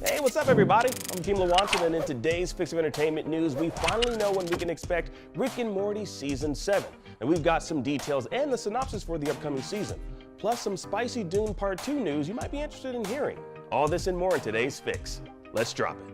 Hey, what's up everybody? I'm Team Lewanson, and in today's Fix of Entertainment news, we finally know when we can expect Rick and Morty Season 7. And we've got some details and the synopsis for the upcoming season, plus some spicy Dune Part 2 news you might be interested in hearing. All this and more in today's Fix. Let's drop it.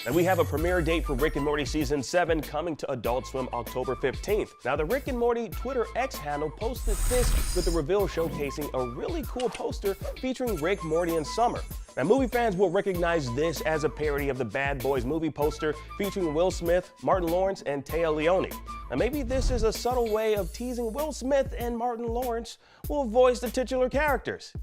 And we have a premiere date for Rick and Morty Season 7 coming to Adult Swim October 15th. Now, the Rick and Morty Twitter X handle posted this with the reveal showcasing a really cool poster featuring Rick, Morty, and Summer. Now, movie fans will recognize this as a parody of the Bad Boys movie poster featuring Will Smith, Martin Lawrence, and Téa Leoni. Now, maybe this is a subtle way of teasing Will Smith and Martin Lawrence will voice the titular characters.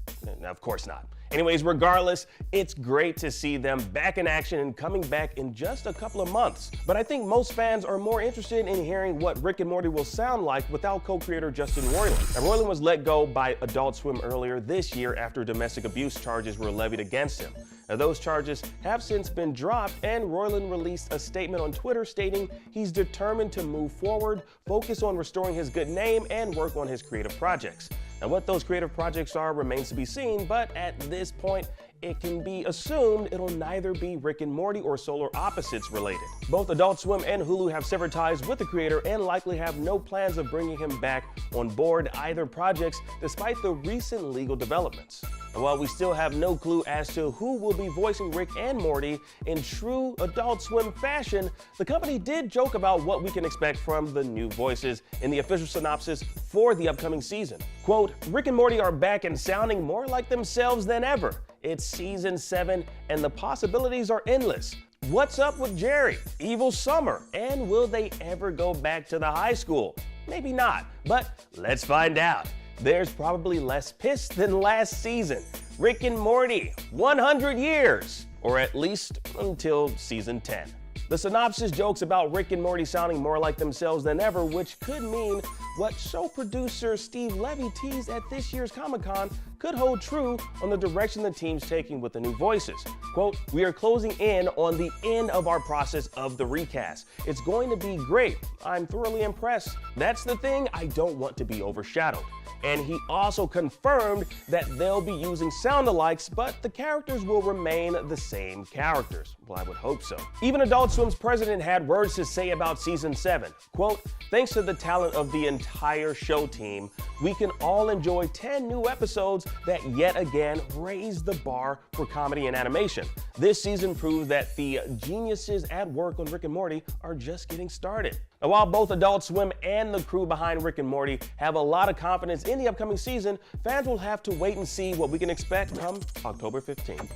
Now, of course not. Anyways, regardless, it's great to see them back in action and coming back in just a couple of months. But I think most fans are more interested in hearing what Rick and Morty will sound like without co-creator Justin Roiland. Now, Roiland was let go by Adult Swim earlier this year after domestic abuse charges were levied against him. Now, those charges have since been dropped, and Roiland released a statement on Twitter stating he's determined to move forward, focus on restoring his good name, and work on his creative projects. Now, what those creative projects are remains to be seen, but at this point, it can be assumed it'll neither be Rick and Morty or Solar Opposites related. Both Adult Swim and Hulu have severed ties with the creator and likely have no plans of bringing him back on board either projects despite the recent legal developments. And while we still have no clue as to who will be voicing Rick and Morty in true Adult Swim fashion, the company did joke about what we can expect from the new voices in the official synopsis for the upcoming season. Quote, Rick and Morty are back and sounding more like themselves than ever. It's Season 7 and the possibilities are endless. What's up with Jerry, Evil Summer, and will they ever go back to the high school? Maybe not, but let's find out. There's probably less piss than last season. Rick and Morty, 100 years. or at least until season 10. The synopsis jokes about Rick and Morty sounding more like themselves than ever, which could mean what show producer Steve Levy teased at this year's Comic-Con could hold true on the direction the team's taking with the new voices. Quote, "We are closing in on the end of our process of the recast. It's going to be great. I'm thoroughly impressed. That's the thing, I don't want to be overshadowed." And he also confirmed that they'll be using sound-alikes, but the characters will remain the same characters. Well, I would hope so. Even Adult Swim's president had words to say about season 7. Quote, "Thanks to the talent of the entire show team, we can all enjoy 10 new episodes that yet again raise the bar for comedy and animation. This season proves that the geniuses at work on Rick and Morty are just getting started." Now, while both Adult Swim and the crew behind Rick and Morty have a lot of confidence in the upcoming season, fans will have to wait and see what we can expect come October 15th.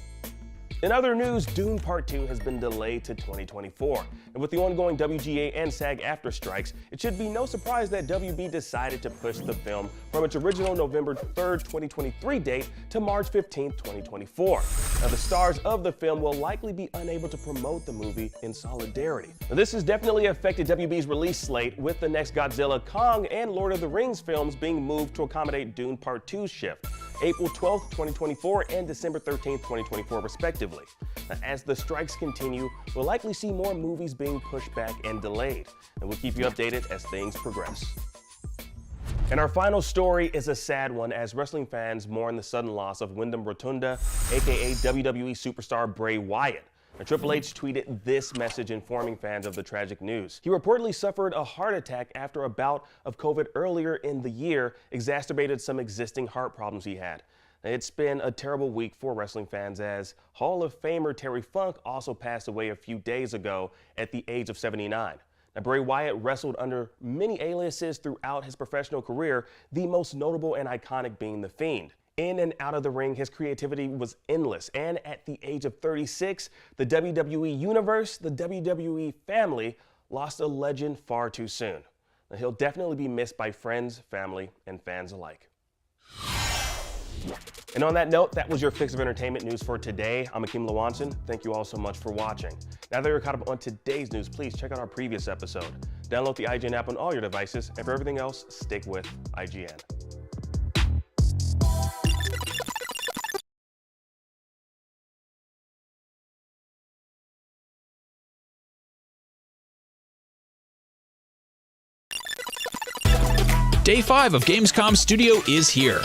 In other news, Dune Part 2 has been delayed to 2024. And with the ongoing WGA and SAG-AFTRA strikes, it should be no surprise that WB decided to push the film from its original November 3rd, 2023 date to March 15th, 2024. Now, the stars of the film will likely be unable to promote the movie in solidarity. Now, this has definitely affected WB's release slate, with the next Godzilla, Kong, and Lord of the Rings films being moved to accommodate Dune Part 2's shift, April 12th, 2024 and December 13th, 2024 respectively. Now, as the strikes continue, we'll likely see more movies being pushed back and delayed, and we'll keep you updated as things progress. And our final story is a sad one, as wrestling fans mourn the sudden loss of Wyndham Rotunda, aka WWE superstar Bray Wyatt. Now, Triple H tweeted this message informing fans of the tragic news. He reportedly suffered a heart attack after a bout of COVID earlier in the year exacerbated some existing heart problems he had. Now, it's been a terrible week for wrestling fans, as Hall of Famer Terry Funk also passed away a few days ago at the age of 79. Now, Bray Wyatt wrestled under many aliases throughout his professional career, the most notable and iconic being The Fiend. In and out of the ring, his creativity was endless, and at the age of 36, the WWE Universe, the WWE family, lost a legend far too soon. Now, he'll definitely be missed by friends, family, and fans alike. And on that note, that was your fix of entertainment news for today. I'm Akeem Lawanson. Thank you all so much for watching. Now that you're caught up on today's news, please check out our previous episode. Download the IGN app on all your devices, and for everything else, stick with IGN. Day 5 of Gamescom Studio is here.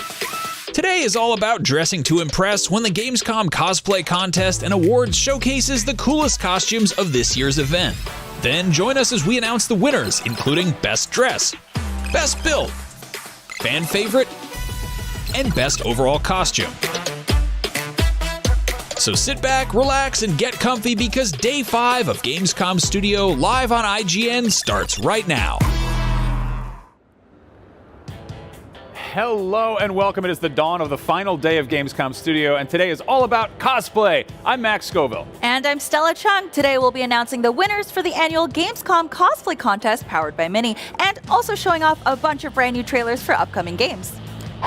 Today is all about dressing to impress when the Gamescom Cosplay Contest and Awards showcases the coolest costumes of this year's event. Then join us as we announce the winners, including Best Dress, Best Build, Fan Favorite, and Best Overall Costume. So sit back, relax, and get comfy, because Day 5 of Gamescom Studio live on IGN starts right now. Hello and welcome. It is the dawn of the final day of Gamescom Studio, and today is all about cosplay. I'm Max Scoville. And I'm Stella Chung. Today we'll be announcing the winners for the annual Gamescom Cosplay Contest powered by Mini, and also showing off a bunch of brand new trailers for upcoming games.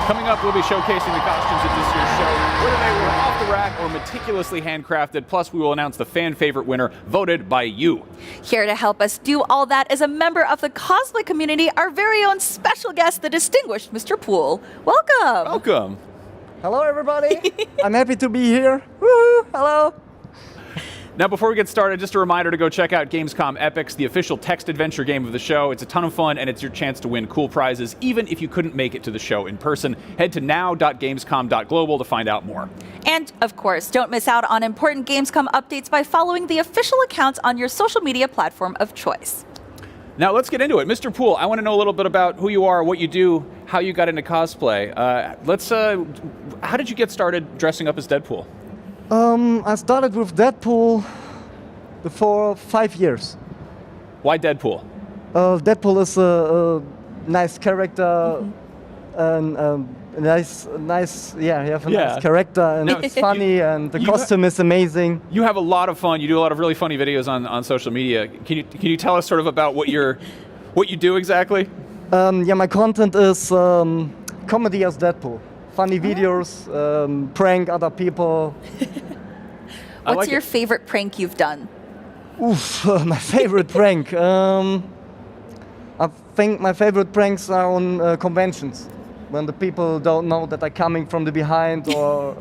Coming up, we'll be showcasing the costumes of this year's show, whether they were off the rack or meticulously handcrafted. Plus, we will announce the fan favorite winner voted by you. Here to help us do all that is a member of the cosplay community, our very own special guest, the distinguished Mr. Poole. Welcome. Welcome. Hello, everybody. I'm happy to be here. Woo! Hello. Now, before we get started, just a reminder to go check out Gamescom Epics, the official text adventure game of the show. It's a ton of fun, and it's your chance to win cool prizes, even if you couldn't make it to the show in person. Head to now.gamescom.global to find out more. And, of course, don't miss out on important Gamescom updates by following the official accounts on your social media platform of choice. Now, let's get into it. Mr. Poole, I want to know a little bit about who you are, what you do, how you got into cosplay. How did you get started dressing up as Deadpool? I started with Deadpool before 5 years. Why Deadpool? Deadpool is a nice character, and nice, you have a nice character, and it's funny, and the costume is amazing. You have a lot of fun. You do a lot of really funny videos on social media. Can you tell us sort of about what you do exactly? My content is comedy as Deadpool. Funny videos, prank other people. What's your favorite prank you've done? Oof, my favorite prank. I think my favorite pranks are on conventions, when the people don't know that I'm coming from the behind or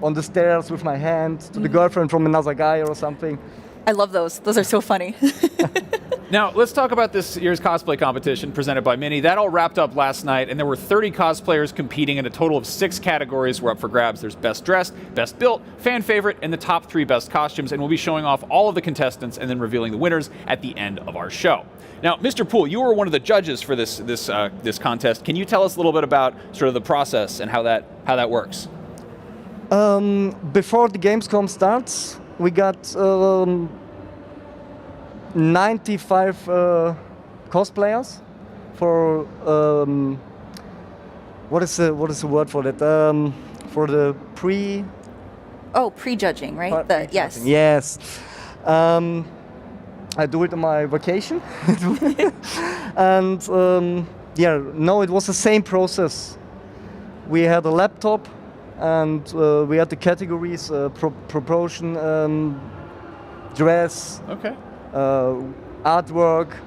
on the stairs with my hand to the girlfriend from another guy or something. I love those. Those are so funny. Now, let's talk about this year's cosplay competition presented by Mini. That all wrapped up last night, and there were 30 cosplayers competing, and a total of 6 categories were up for grabs. There's Best Dressed, Best Built, Fan Favorite, and the top 3 Best Costumes, and we'll be showing off all of the contestants and then revealing the winners at the end of our show. Now, Mr. Poole, you were one of the judges for this contest. Can you tell us a little bit about sort of the process and how that works? Before the Gamescom starts, we got 95 cosplayers for what is the word for that? For the prejudging, right? Yes. Yes. I do it on my vacation, and it was the same process. We had a laptop, and we had the categories: proportion, dress. Okay. Artwork,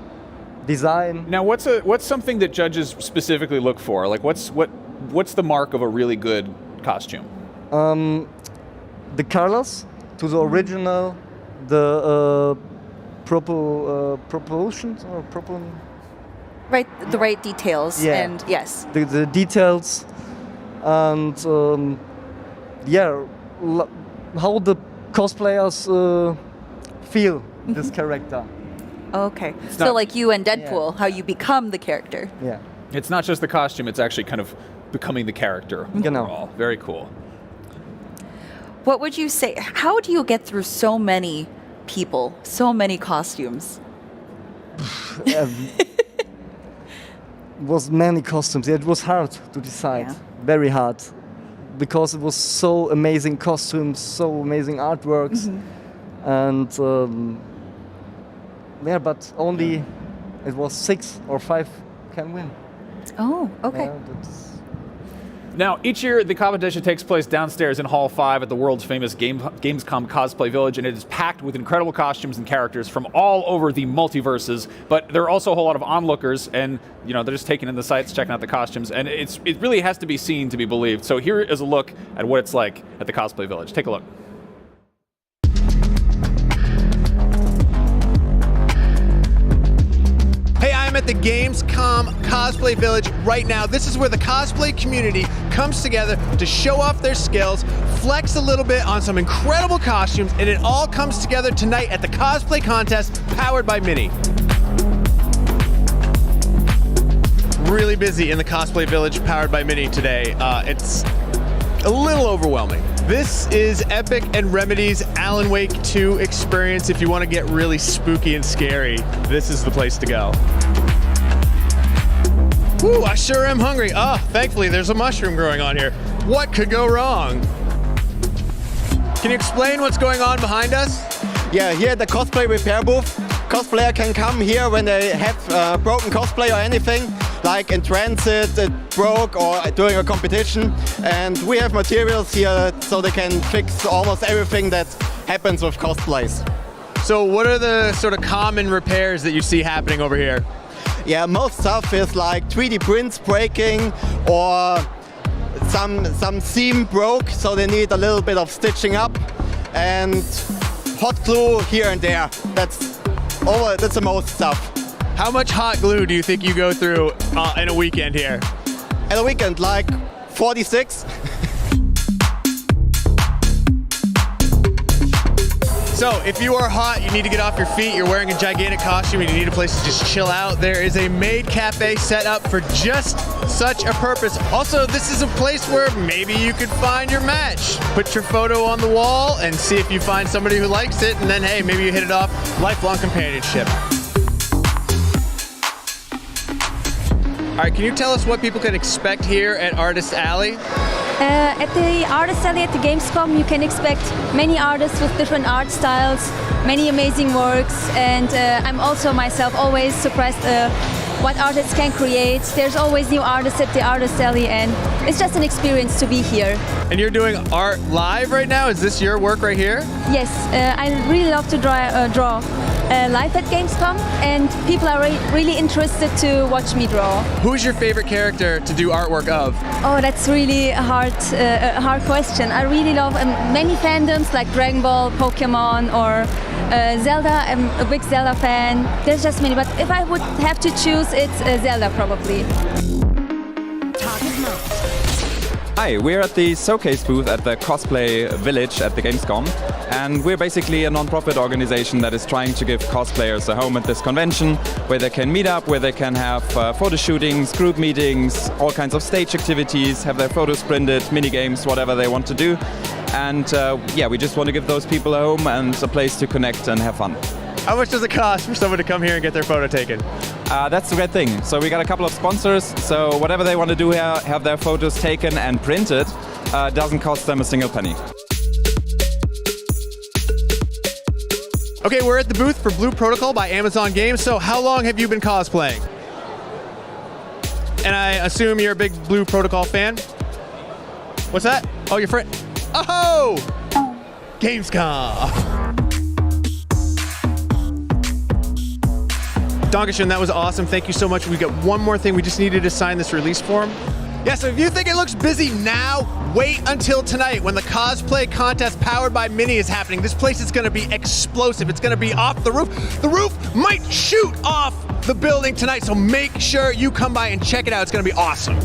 design. Now, what's something that judges specifically look for? Like, what's the mark of a really good costume? The colors to the original, the proportions or right, the right details. Yeah. And yes, the details, and how the cosplayers feel this character. Okay. So like you and Deadpool, how you become the character. Yeah. It's not just the costume, it's actually kind of becoming the character overall. Very cool. What would you say, how do you get through so many people, so many costumes? Was many costumes. It was hard to decide. Yeah. Very hard. Because it was so amazing costumes, so amazing artworks. And but only it was 6 or 5 can win. Oh, okay. Now, each year the competition takes place downstairs in Hall 5 at the world's famous Gamescom Cosplay Village, and it is packed with incredible costumes and characters from all over the multiverses. But there are also a whole lot of onlookers, and they're just taking in the sights, checking out the costumes, and it really has to be seen to be believed. So here is a look at what it's like at the Cosplay Village. Take a look. I'm at the Gamescom Cosplay Village right now. This is where the cosplay community comes together to show off their skills, flex a little bit on some incredible costumes, and it all comes together tonight at the cosplay contest powered by Mini. Really busy in the Cosplay Village powered by Mini today. It's a little overwhelming. This is Epic and Remedy's Alan Wake 2 experience. If you want to get really spooky and scary, this is the place to go. Ooh, I sure am hungry. Oh, thankfully there's a mushroom growing on here. What could go wrong? Can you explain what's going on behind us? Yeah, here at the cosplay repair booth, cosplayer can come here when they have broken cosplay or anything, like in transit, it broke, or during a competition. And we have materials here so they can fix almost everything that happens with cosplays. So what are the sort of common repairs that you see happening over here? Yeah, most stuff is like 3D prints breaking, or some seam broke, so they need a little bit of stitching up, and hot glue here and there. That's the most stuff. How much hot glue do you think you go through in a weekend here? In a weekend, like 46. So if you are hot, you need to get off your feet, you're wearing a gigantic costume, and you need a place to just chill out, there is a maid cafe set up for just such a purpose. Also, this is a place where maybe you could find your match. Put your photo on the wall and see if you find somebody who likes it, and then hey, maybe you hit it off. Lifelong companionship. All right, can you tell us what people can expect here at Artist Alley? At the Artist Alley at the Gamescom, you can expect many artists with different art styles, many amazing works, and I'm also myself always surprised what artists can create. There's always new artists at the Artist Alley, and it's just an experience to be here. And you're doing art live right now? Is this your work right here? Yes, I really love to draw live at Gamescom, and people are really interested to watch me draw. Who's your favorite character to do artwork of? Oh, that's really a hard question. I really love many fandoms like Dragon Ball, Pokemon, or Zelda. I'm a big Zelda fan. There's just many, but if I would have to choose, it's Zelda probably. Hi, we're at the showcase booth at the Cosplay Village at the Gamescom, and we're basically a non-profit organization that is trying to give cosplayers a home at this convention where they can meet up, where they can have photo shootings, group meetings, all kinds of stage activities, have their photos printed, mini games, whatever they want to do. And yeah, we just want to give those people a home and a place to connect and have fun. How much does it cost for someone to come here and get their photo taken? That's the great thing. So we got a couple of sponsors, so whatever they want to do here, have their photos taken and printed, doesn't cost them a single penny. Okay, we're at the booth for Blue Protocol by Amazon Games. So how long have you been cosplaying? And I assume you're a big Blue Protocol fan? What's that? Oh, your friend. Oh! Gamescom! Dankeschön, that was awesome. Thank you so much. We got one more thing. We just needed to sign this release form. Yeah, so if you think it looks busy now, wait until tonight when the cosplay contest powered by Mini is happening. This place is gonna be explosive. It's gonna be off the roof. The roof might shoot off the building tonight, so make sure you come by and check it out. It's gonna be awesome.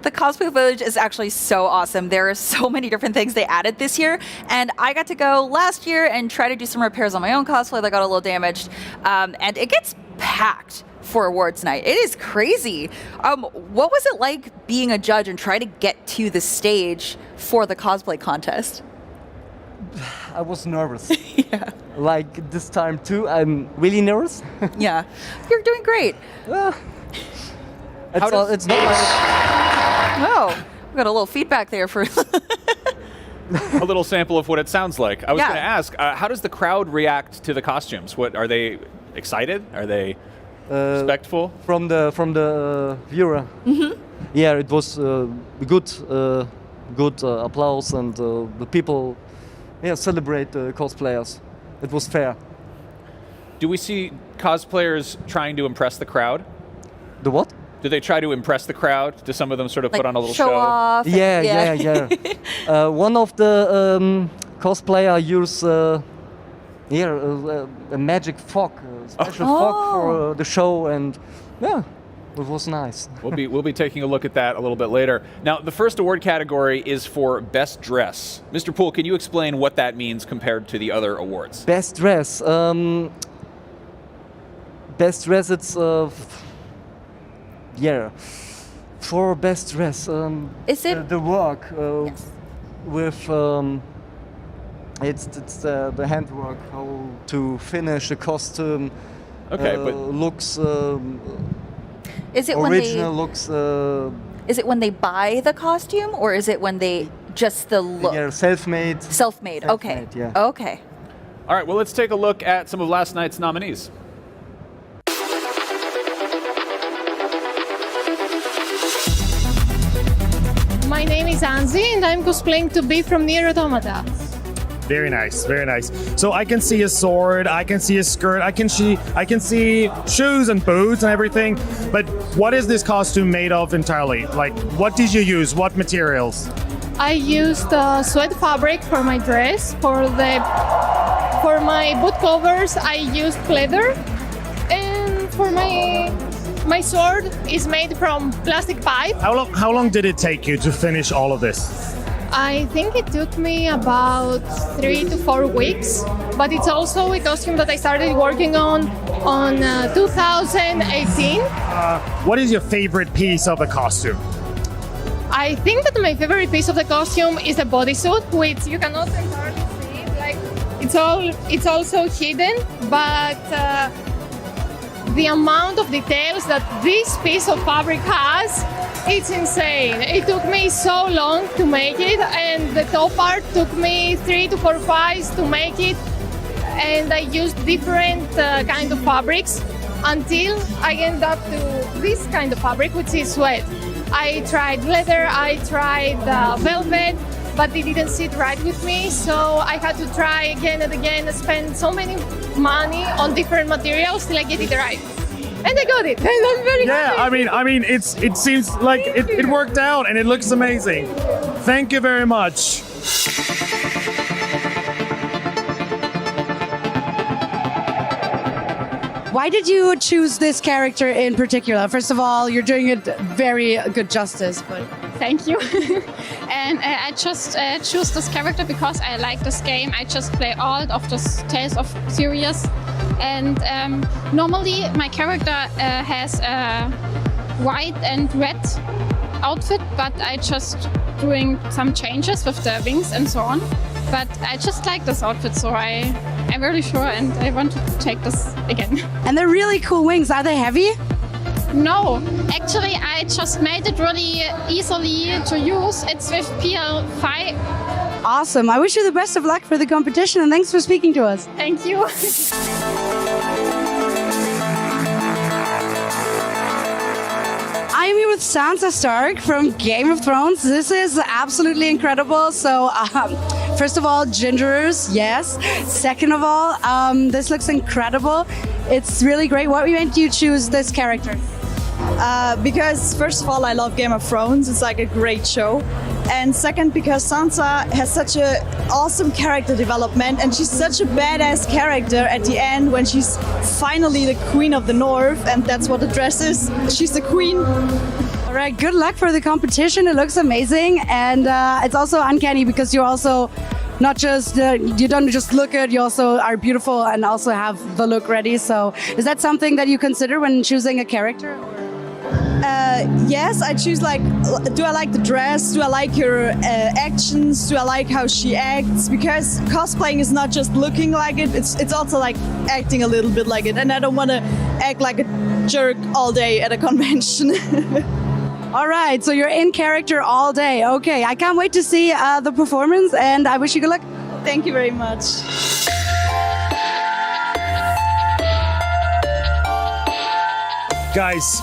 The Cosplay Village is actually so awesome. There are so many different things they added this year, and I got to go last year and try to do some repairs on my own cosplay that got a little damaged, and it gets packed for awards night. It is crazy. What was it like being a judge and trying to get to the stage for the cosplay contest? I was nervous. Yeah. Like this time too, I'm really nervous. Yeah, you're doing great. It's not like... Oh, we got a little feedback there for a little sample of what it sounds like. I was Yeah. going to ask, how does the crowd react to the costumes? What are they excited? Are they respectful? From the viewer. Mm-hmm. Yeah, it was good applause, and the people celebrate the cosplayers. It was fair. Do we see cosplayers trying to impress the crowd? The what? Do they try to impress the crowd? Do some of them sort of put on a little show? Off? Yeah. One of the cosplayer used a magic fog, a special fog for the show, and yeah, it was nice. We'll be taking a look at that a little bit later. Now, the first award category is for Best Dress. Mr. Poole, can you explain what that means compared to the other awards? Best dress. Best dress. It's for best dress. Is it the work with? It's the handwork, how to finish a costume. Okay, but looks. Is it original when looks? Is it when they buy the costume, or is it when they just the look? Yeah, self-made. Self-made. Okay. Yeah. Okay. All right. Well, let's take a look at some of last night's nominees. My name is Anzi, and I'm cosplaying to be from Nier Automata. Very nice, very nice. So I can see a sword, I can see a skirt, I can see shoes and boots and everything. But what is this costume made of entirely? Like, what did you use? What materials? I used sweat fabric for my dress. For my boot covers, I used leather, and for my sword is made from plastic pipe. How long did it take you to finish all of this? I think it took me about 3 to 4 weeks, but it's also a costume that I started working on 2018. What is your favorite piece of the costume? I think that my favorite piece of the costume is the bodysuit, which you cannot entirely see. Like it's also hidden, but the amount of details that this piece of fabric has, it's insane. It took me so long to make it, and the top part took me 3 to 4 tries to make it. and I used different kind of fabrics until I end up to this kind of fabric, which is sweat. I tried leather, I tried velvet, but it didn't sit right with me, so I had to try again and again, spend so many money on different materials till I get it right. And I got it, and I'm very happy. Yeah, I mean, it seems like it worked out, and it looks amazing. Thank you very much. Why did you choose this character in particular? First of all, you're doing it very good justice. But thank you. And I just choose this character because I like this game. I just play all of the Tales of Series. And normally my character has a white and red outfit, but I just doing some changes with the wings and so on. But I just like this outfit, so I'm really sure, and I want to take this again. And they're really cool wings. Are they heavy? No, actually I just made it really easily to use. It's with PL5. Awesome. I wish you the best of luck for the competition, and thanks for speaking to us. Thank you. I'm here with Sansa Stark from Game of Thrones. This is absolutely incredible. So, first of all, gingers, yes. Second of all, this looks incredible. It's really great. What made you choose this character? Because first of all, I love Game of Thrones. It's like a great show. And second, because Sansa has such an awesome character development, and she's such a badass character at the end when she's finally the Queen of the North, and that's what the dress is. She's the queen. All right, good luck for the competition. It looks amazing, and it's also uncanny because you're also not just, you don't just look good, you also are beautiful and also have the look ready. So is that something that you consider when choosing a character? Yes, I choose like, do I like the dress? Do I like her actions? Do I like how she acts? Because cosplaying is not just looking like it, it's also like acting a little bit like it. And I don't want to act like a jerk all day at a convention. All right, so you're in character all day. Okay, I can't wait to see the performance, and I wish you good luck. Thank you very much. Guys,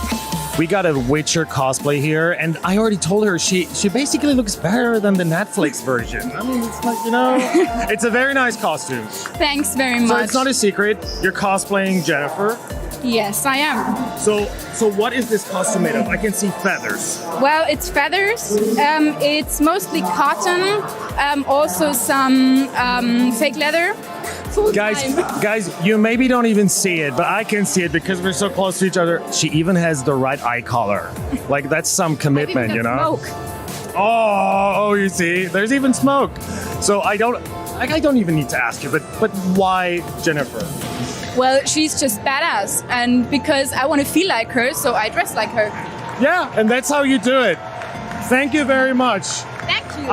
we got a Witcher cosplay here, and I already told her she basically looks better than the Netflix version. I mean, it's like, you know, it's a very nice costume. Thanks very much. So it's not a secret, you're cosplaying Jennifer. Yes, I am. So what is this costume made of? I can see feathers. Well, it's feathers. It's mostly cotton. Also some fake leather. Guys, you maybe don't even see it, but I can see it because we're so close to each other. She even has the right eye color. Like, that's some commitment, you know? Smoke. Oh, you see, there's even smoke. So I don't even need to ask you, but why Jennifer? Well, she's just badass, and because I want to feel like her, so I dress like her. Yeah, and that's how you do it. Thank you very much. Thank you.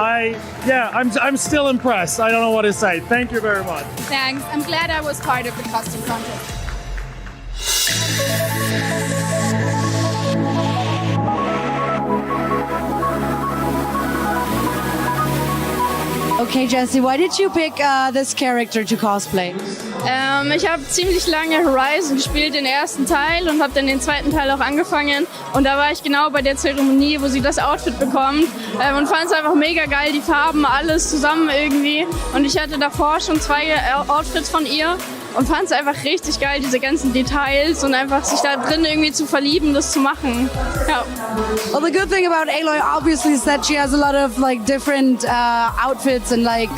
I'm still impressed. I don't know what to say. Thank you very much. Thanks. I'm glad I was part of the costume contest. Okay, Jessie, why did you pick this character to cosplay? Ich habe ziemlich lange Horizon gespielt, den ersten Teil, und habe dann den zweiten Teil auch angefangen. Und da war ich genau bei der Zeremonie, wo sie das Outfit bekommt, und fand es einfach mega geil, die Farben, alles zusammen irgendwie. Und ich hatte davor schon 2 Outfits von ihr und fand es einfach richtig geil, diese ganzen Details und einfach sich da drin irgendwie zu verlieben, das zu machen. Ja. Well, the good thing about Aloy obviously is that she has a lot of like different outfits and like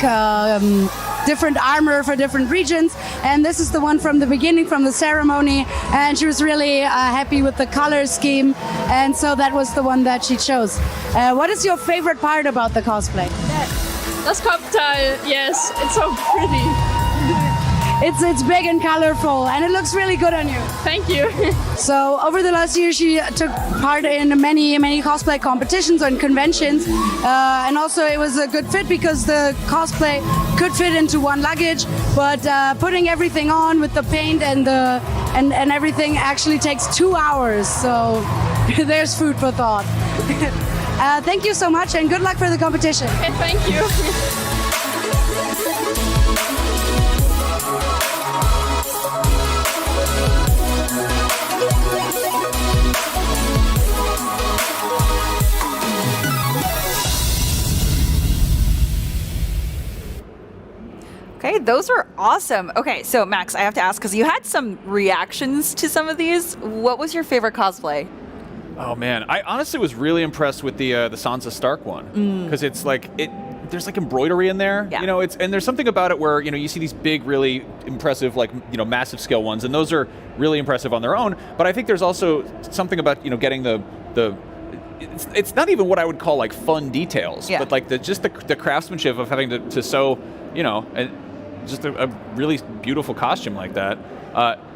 different armor for different regions, and this is the one from the beginning, from the ceremony, and she was really happy with the color scheme, and so that was the one that she chose. What is your favorite part about the cosplay? Das Kopfteil, yes, it's so pretty. It's big and colorful, and it looks really good on you. Thank you. So over the last year, she took part in many cosplay competitions and conventions, and also it was a good fit because the cosplay could fit into one luggage, but putting everything on with the paint and everything actually takes 2 hours. So there's food for thought. Thank you so much, and good luck for the competition. Okay, thank you. Those were awesome. Okay, so Max, I have to ask, because you had some reactions to some of these. What was your favorite cosplay? Oh man, I honestly was really impressed with the Sansa Stark one because it's like there's like embroidery in there, you know. And there's something about it where you see these big, really impressive, like massive scale ones, and those are really impressive on their own. But I think there's also something about getting the it's not even what I would call like fun details, but like the craftsmanship of having to sew, just a really beautiful costume like that.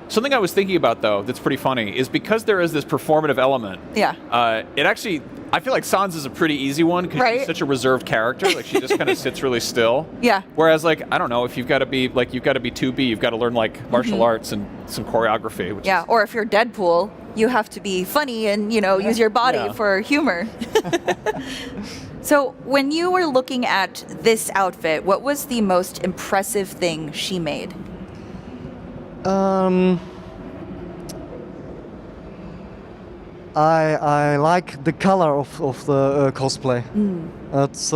Something I was thinking about, though, that's pretty funny, is because there is this performative element. Yeah. It actually, I feel like Sansa's a pretty easy one because she's such a reserved character. Like she just kind of sits really still. Yeah. Whereas, like, I don't know, if you've got to be 2B, you've got to learn like martial arts and some choreography. Which or if you're Deadpool, you have to be funny and use your body for humor. So when you were looking at this outfit, what was the most impressive thing she made? I like the color of the cosplay. It's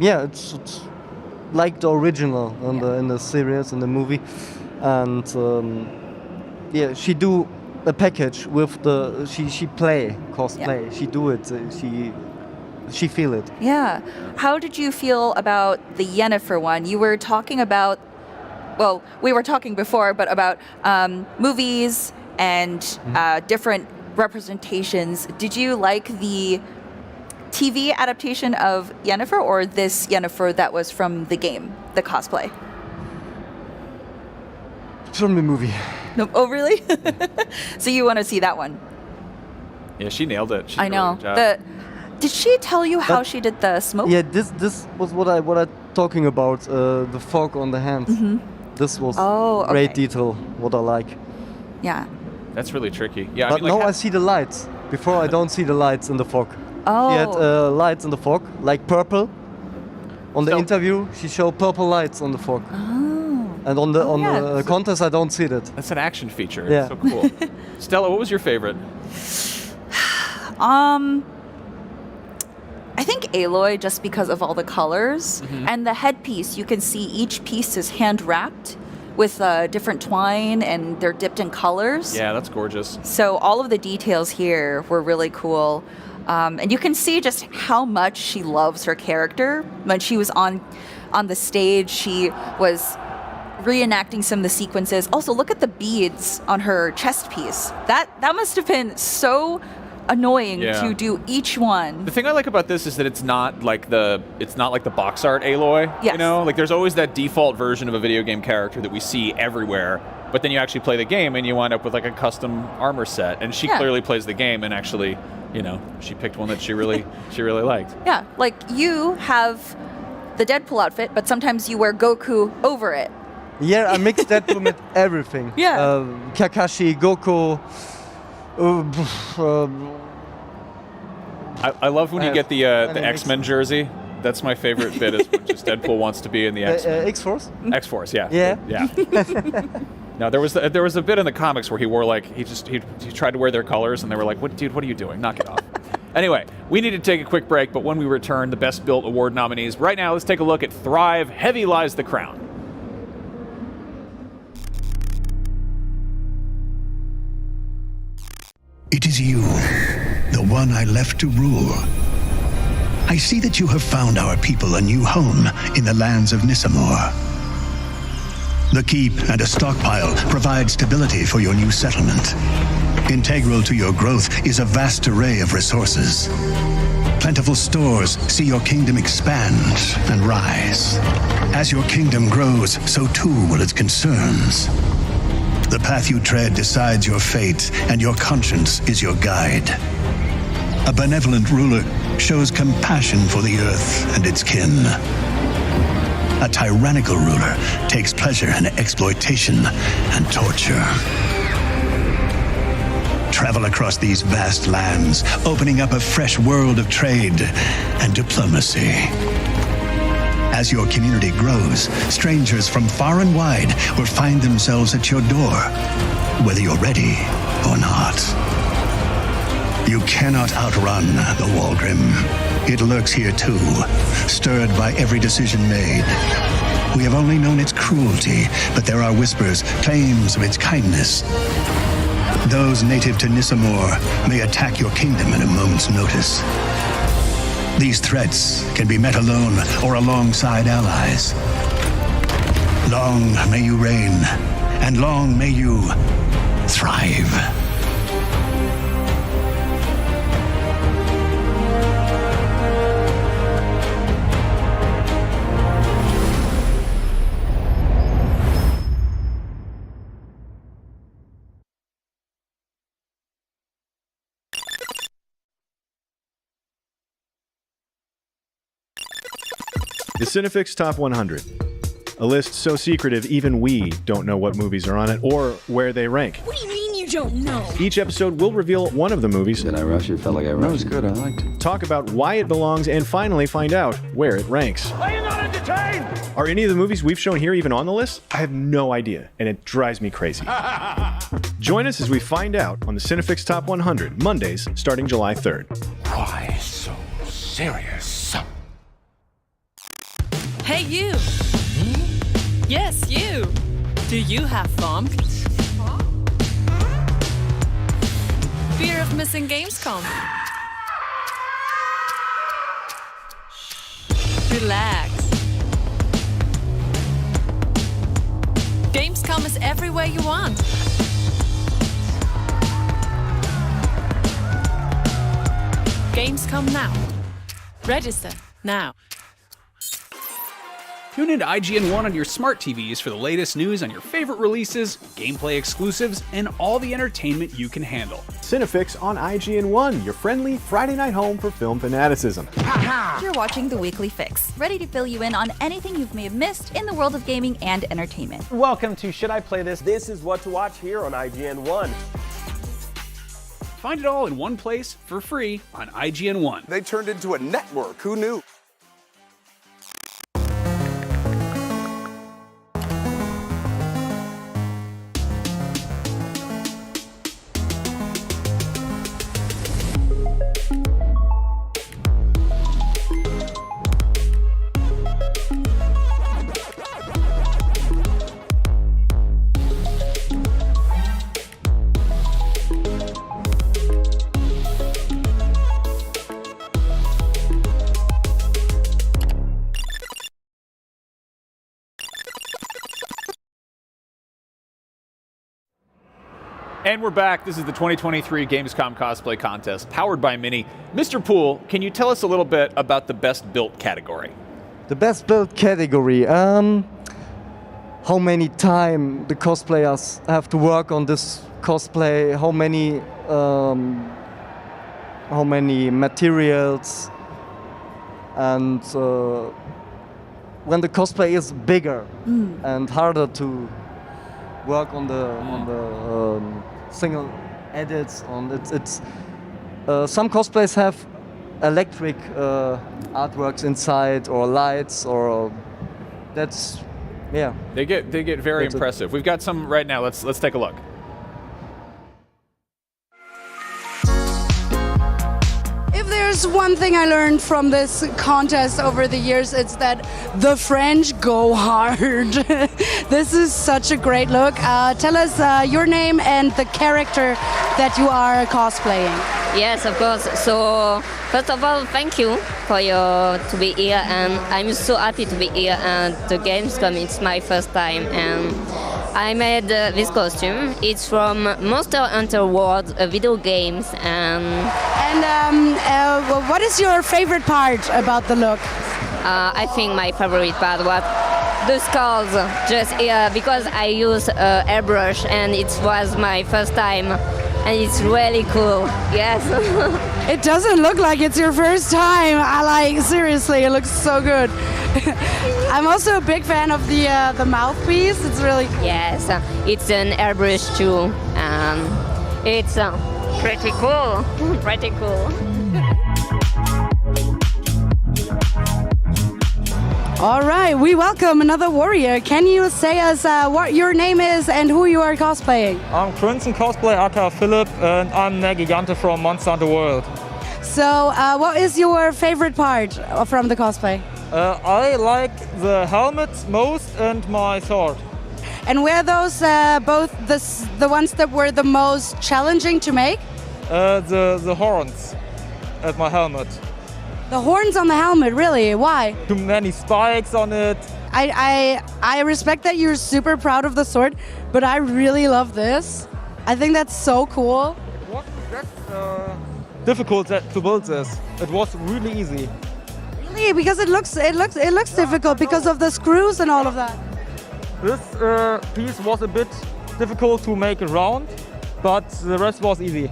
it's like the original in the series, in the movie, and she do a package with the she play cosplay. She do it. She feel it. Yeah. How did you feel about the Yennefer one? You were talking about. Well, we were talking before, but about movies and different representations. Did you like the TV adaptation of Yennefer or this Yennefer that was from the game, the cosplay? From the movie. No, oh, really? So you want to see that one? Yeah, she nailed it. She I did a know. really good job. Did she tell you how she did the smoke? Yeah, this was what I talking about. The fog on the hands. This was great detail. What I like. Yeah. That's really tricky. Yeah. But now I see the lights. Before I don't see the lights in the fog. Oh. She had lights in the fog, like purple. On the interview, she showed purple lights on the fog. Oh. And on the contest, I don't see that. That's an action feature. Yeah. It's so cool. Stella, what was your favorite? I think Aloy, just because of all the colors and the headpiece. You can see each piece is hand wrapped with different twine, and they're dipped in colors. Yeah, that's gorgeous. So all of the details here were really cool. And you can see just how much she loves her character. When she was on the stage, she was reenacting some of the sequences. Also, look at the beads on her chest piece. That must have been so annoying to do each one. The thing I like about this is that it's not like the box art Aloy. Yes. Like there's always that default version of a video game character that we see everywhere. But then you actually play the game and you wind up with like a custom armor set. And she clearly plays the game and actually, she picked one that she really liked. Yeah, like you have the Deadpool outfit, but sometimes you wear Goku over it. Yeah, I mixed that with everything. Yeah. Kakashi, Goku. I love when you get the X-Men jersey. That's my favorite bit. Is when just Deadpool wants to be in the X-Men. X-Force. X-Force, yeah. Yeah. No, there was a bit in the comics where he wore like he tried to wear their colors, and they were like, "What, dude? What are you doing? Knock it off." Anyway, we need to take a quick break, but when we return, the Best Built Award nominees. Right now, let's take a look at Thrive. Heavy Lies the Crown. It is you, the one I left to rule. I see that you have found our people a new home in the lands of Nissamor. The keep and a stockpile provide stability for your new settlement. Integral to your growth is a vast array of resources. Plentiful stores see your kingdom expand and rise. As your kingdom grows, so too will its concerns. The path you tread decides your fate, and your conscience is your guide. A benevolent ruler shows compassion for the earth and its kin. A tyrannical ruler takes pleasure in exploitation and torture. Travel across these vast lands, opening up a fresh world of trade and diplomacy. As your community grows, strangers from far and wide will find themselves at your door, whether you're ready or not. You cannot outrun the Waldrim. It lurks here too, stirred by every decision made. We have only known its cruelty, but there are whispers, claims of its kindness. Those native to Nissamor may attack your kingdom at a moment's notice. These threats can be met alone or alongside allies. Long may you reign, and long may you thrive. The Cinefix Top 100. A list so secretive even we don't know what movies are on it or where they rank. What do you mean you don't know? Each episode will reveal one of the movies. Did I rush it? Felt like I rushed it. That was good. I liked it. Talk about why it belongs and finally find out where it ranks. Are you not entertained? Are any of the movies we've shown here even on the list? I have no idea, and it drives me crazy. Join us as we find out on the Cinefix Top 100, Mondays starting July 3rd. Why so serious? Hey, you! Yes, you! Do you have FOMC? Fear of missing Gamescom? Relax. Gamescom is everywhere you want. Gamescom now. Register now. Tune into IGN 1 on your smart TVs for the latest news on your favorite releases, gameplay exclusives, and all the entertainment you can handle. Cinefix on IGN 1, your friendly Friday night home for film fanaticism. You're watching The Weekly Fix, ready to fill you in on anything you may have missed in the world of gaming and entertainment. Welcome to Should I Play This? This is what to watch here on IGN 1. Find it all in one place for free on IGN 1. They turned into a network. Who knew? And we're back. This is the 2023 Gamescom Cosplay Contest, powered by Mini. Mr. Poole, can you tell us a little bit about the best built category? The best built category. How many time the cosplayers have to work on this cosplay? How many materials? And when the cosplay is bigger and harder to work on the single edits on it's some cosplays have electric artworks inside or lights or that's yeah. They get very impressive. We've got some right now. Let's take a look. If there's one thing I learned from this contest over the years, it's that the French go hard. This is such a great look. Tell us your name and the character that you are cosplaying. Yes, of course. So first of all, thank you for to be here, and I'm so happy to be here at the Gamescom. It's my first time, and I made this costume. It's from Monster Hunter World, a video games, and what is your favorite part about the look? I think my favorite part was the skulls, just here, because I use airbrush, and it was my first time. And it's really cool, yes. It doesn't look like it's your first time. Seriously, it looks so good. I'm also a big fan of the mouthpiece. It's really cool. Yes, it's an airbrush too. It's pretty cool, pretty cool. All right, we welcome another warrior. Can you say us what your name is and who you are cosplaying? I'm Crimson Cosplay Aka Philip, and I'm Negigante from Monster Hunter World. So, what is your favorite part from the cosplay? I like the helmet most and my sword. And were those both the ones that were the most challenging to make? The horns at my helmet. The horns on the helmet, really? Why? Too many spikes on it. I respect that you're super proud of the sword, but I really love this. I think that's so cool. It wasn't that difficult to build this. It was really easy. Really? Because it looks difficult because of the screws and all of that. This piece was a bit difficult to make around, but the rest was easy.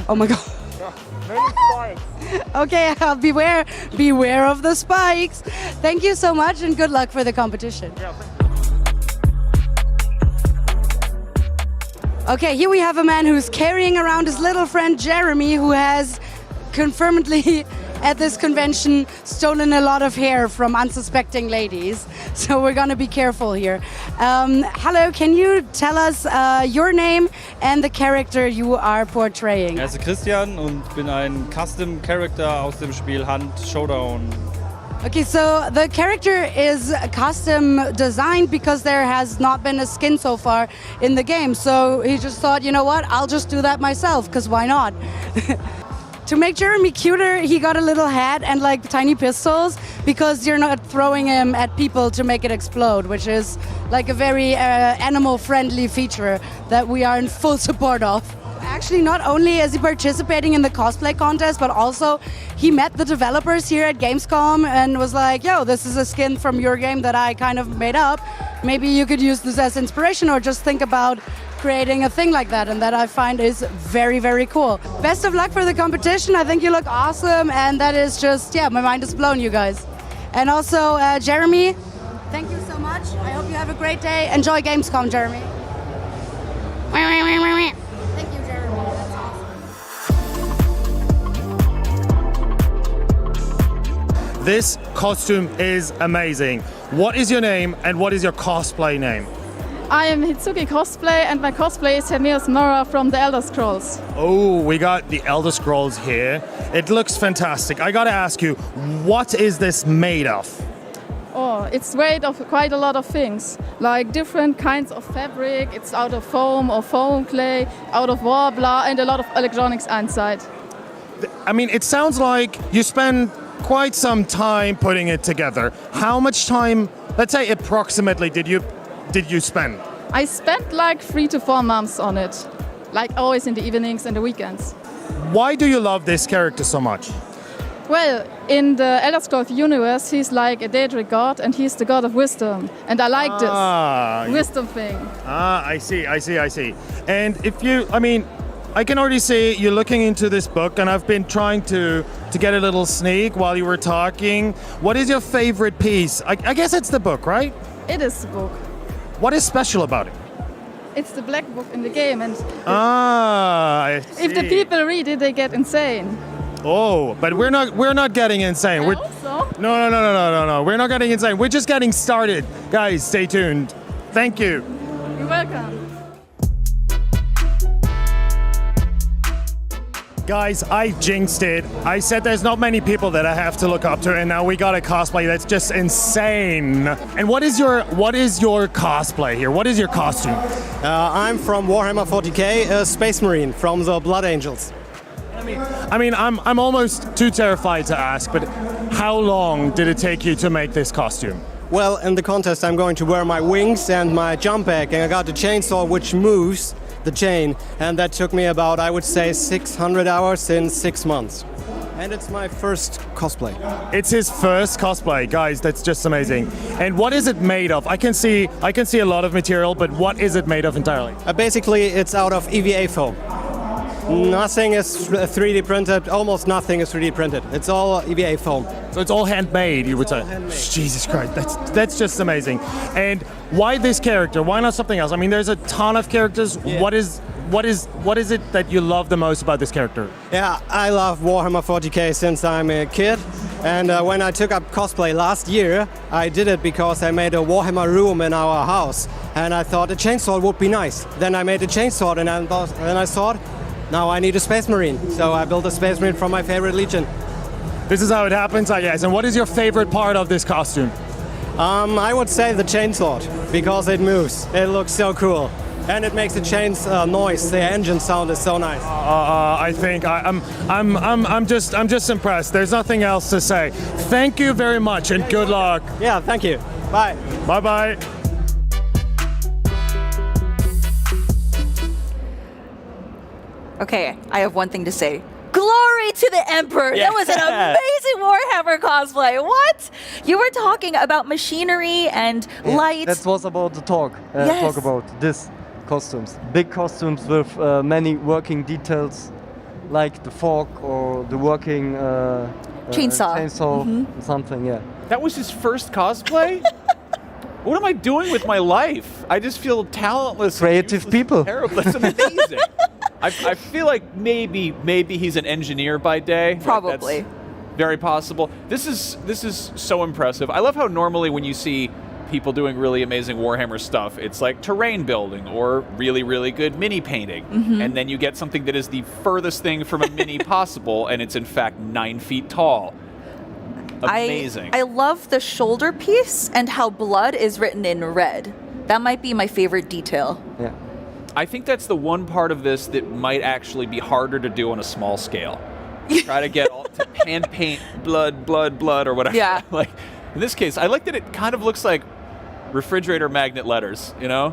Oh my god. Many spikes. Okay, I'll beware of the spikes. Thank you so much and good luck for the competition. Yeah, okay, here we have a man who's carrying around his little friend Jeremy, who has confirmedly at this convention stolen a lot of hair from unsuspecting ladies. So we're gonna be careful here. Hello, can you tell us your name and the character you are portraying? Ich heiße Christian und bin ein Custom Character aus dem Spiel Hand Showdown. Okay, so the character is custom designed because there has not been a skin so far in the game. So he just thought, you know what, I'll just do that myself, because why not? To make Jeremy cuter, he got a little hat and like tiny pistols because you're not throwing him at people to make it explode, which is like a very animal-friendly feature that we are in full support of. Actually, not only is he participating in the cosplay contest, but also he met the developers here at Gamescom and was like, yo, this is a skin from your game that I kind of made up. Maybe you could use this as inspiration or just think about creating a thing like that, and that I find is very, very cool. Best of luck for the competition. I think you look awesome, and that is just, yeah, my mind is blown, you guys. And also, Jeremy, thank you so much. I hope you have a great day. Enjoy Gamescom, Jeremy. Thank you, Jeremy. That's awesome. This costume is amazing. What is your name and what is your cosplay name? I am Hitsuki Cosplay, and my cosplay is Hermias Mora from the Elder Scrolls. Oh, we got the Elder Scrolls here. It looks fantastic. I gotta ask you, what is this made of? Oh, it's made of quite a lot of things, like different kinds of fabric. It's out of foam or foam clay, out of warbler, and a lot of electronics inside. I mean, it sounds like you spend quite some time putting it together. How much time, let's say approximately, did you spend? I spent like 3 to 4 months on it, like always in the evenings and the weekends. Why do you love this character so much? Well, in the Elder Scrolls universe, he's like a Daedric god, and he's the god of wisdom. And I like this wisdom thing. I see. And if you, I mean, I can already see you're looking into this book, and I've been trying to get a little sneak while you were talking. What is your favorite piece? I guess it's the book, right? It is the book. What is special about it? It's the black book in the game, and I see. If the people read it, they get insane. Oh, but we're not getting insane. I hope so. No. We're not getting insane. We're just getting started. Guys, stay tuned. Thank you. You're welcome. Guys, I jinxed it. I said there's not many people that I have to look up to, and now we got a cosplay that's just insane. And what is your cosplay here? What is your costume? I'm from Warhammer 40k, a Space Marine from the Blood Angels. I mean, I'm almost too terrified to ask, but how long did it take you to make this costume? Well, in the contest I'm going to wear my wings and my jump pack, and I got the chainsaw which moves the chain, and that took me about, I would say, 600 hours in 6 months. And it's my first cosplay. It's his first cosplay, guys. That's just amazing. And what is it made of? I can see a lot of material, but what is it made of entirely? Basically, it's out of EVA foam. Nothing is 3D printed. Almost nothing is 3D printed. It's all EVA foam. So it's all handmade, you would say? Jesus Christ, that's just amazing. And why this character? Why not something else? I mean, there's a ton of characters. Yeah. What is it that you love the most about this character? Yeah, I love Warhammer 40k since I'm a kid. And when I took up cosplay last year, I did it because I made a Warhammer room in our house. And I thought a chainsaw would be nice. Then I made a chainsaw, and then I thought, now I need a Space Marine. So I built a Space Marine from my favorite legion. This is how it happens, I guess. And what is your favorite part of this costume? I would say the chainsword, because it moves. It looks so cool. And it makes the chains noise. The engine sound is so nice. I think I'm just impressed. There's nothing else to say. Thank you very much and good luck. Yeah, thank you. Bye. Bye bye. Okay, I have one thing to say. Glory to the Emperor! Yeah. That was an amazing Warhammer cosplay. What? You were talking about machinery and lights. That was about the talk. Yes. Talk about this costumes. Big costumes with many working details, like the fork or the working Chainsaw. Something. Yeah. That was his first cosplay? What am I doing with my life? I just feel talentless. Creative people. Terrible. That's amazing. I feel like maybe he's an engineer by day. Probably. Like that's very possible. This is so impressive. I love how normally when you see people doing really amazing Warhammer stuff, it's like terrain building or really, really good mini painting. And then you get something that is the furthest thing from a mini possible, and it's in fact 9 feet tall. Amazing. I love the shoulder piece and how blood is written in red. That might be my favorite detail. Yeah. I think that's the one part of this that might actually be harder to do on a small scale. Try to get all to hand paint blood or whatever. Yeah. Like in this case, I like that it kind of looks like refrigerator magnet letters, you know?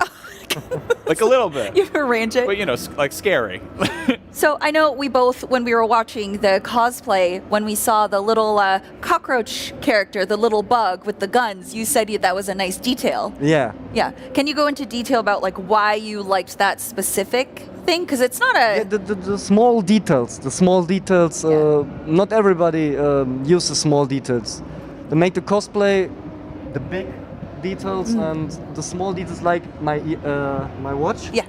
Like a little bit. You arrange it. But you know, like scary. So I know we both, when we were watching the cosplay, when we saw the little cockroach character, the little bug with the guns, you said that was a nice detail. Yeah. Yeah. Can you go into detail about like why you liked that specific thing? Because it's not a... Yeah, the small details. The small details. Not everybody uses small details. They make the cosplay the big details and the small details, like my my watch. Yeah.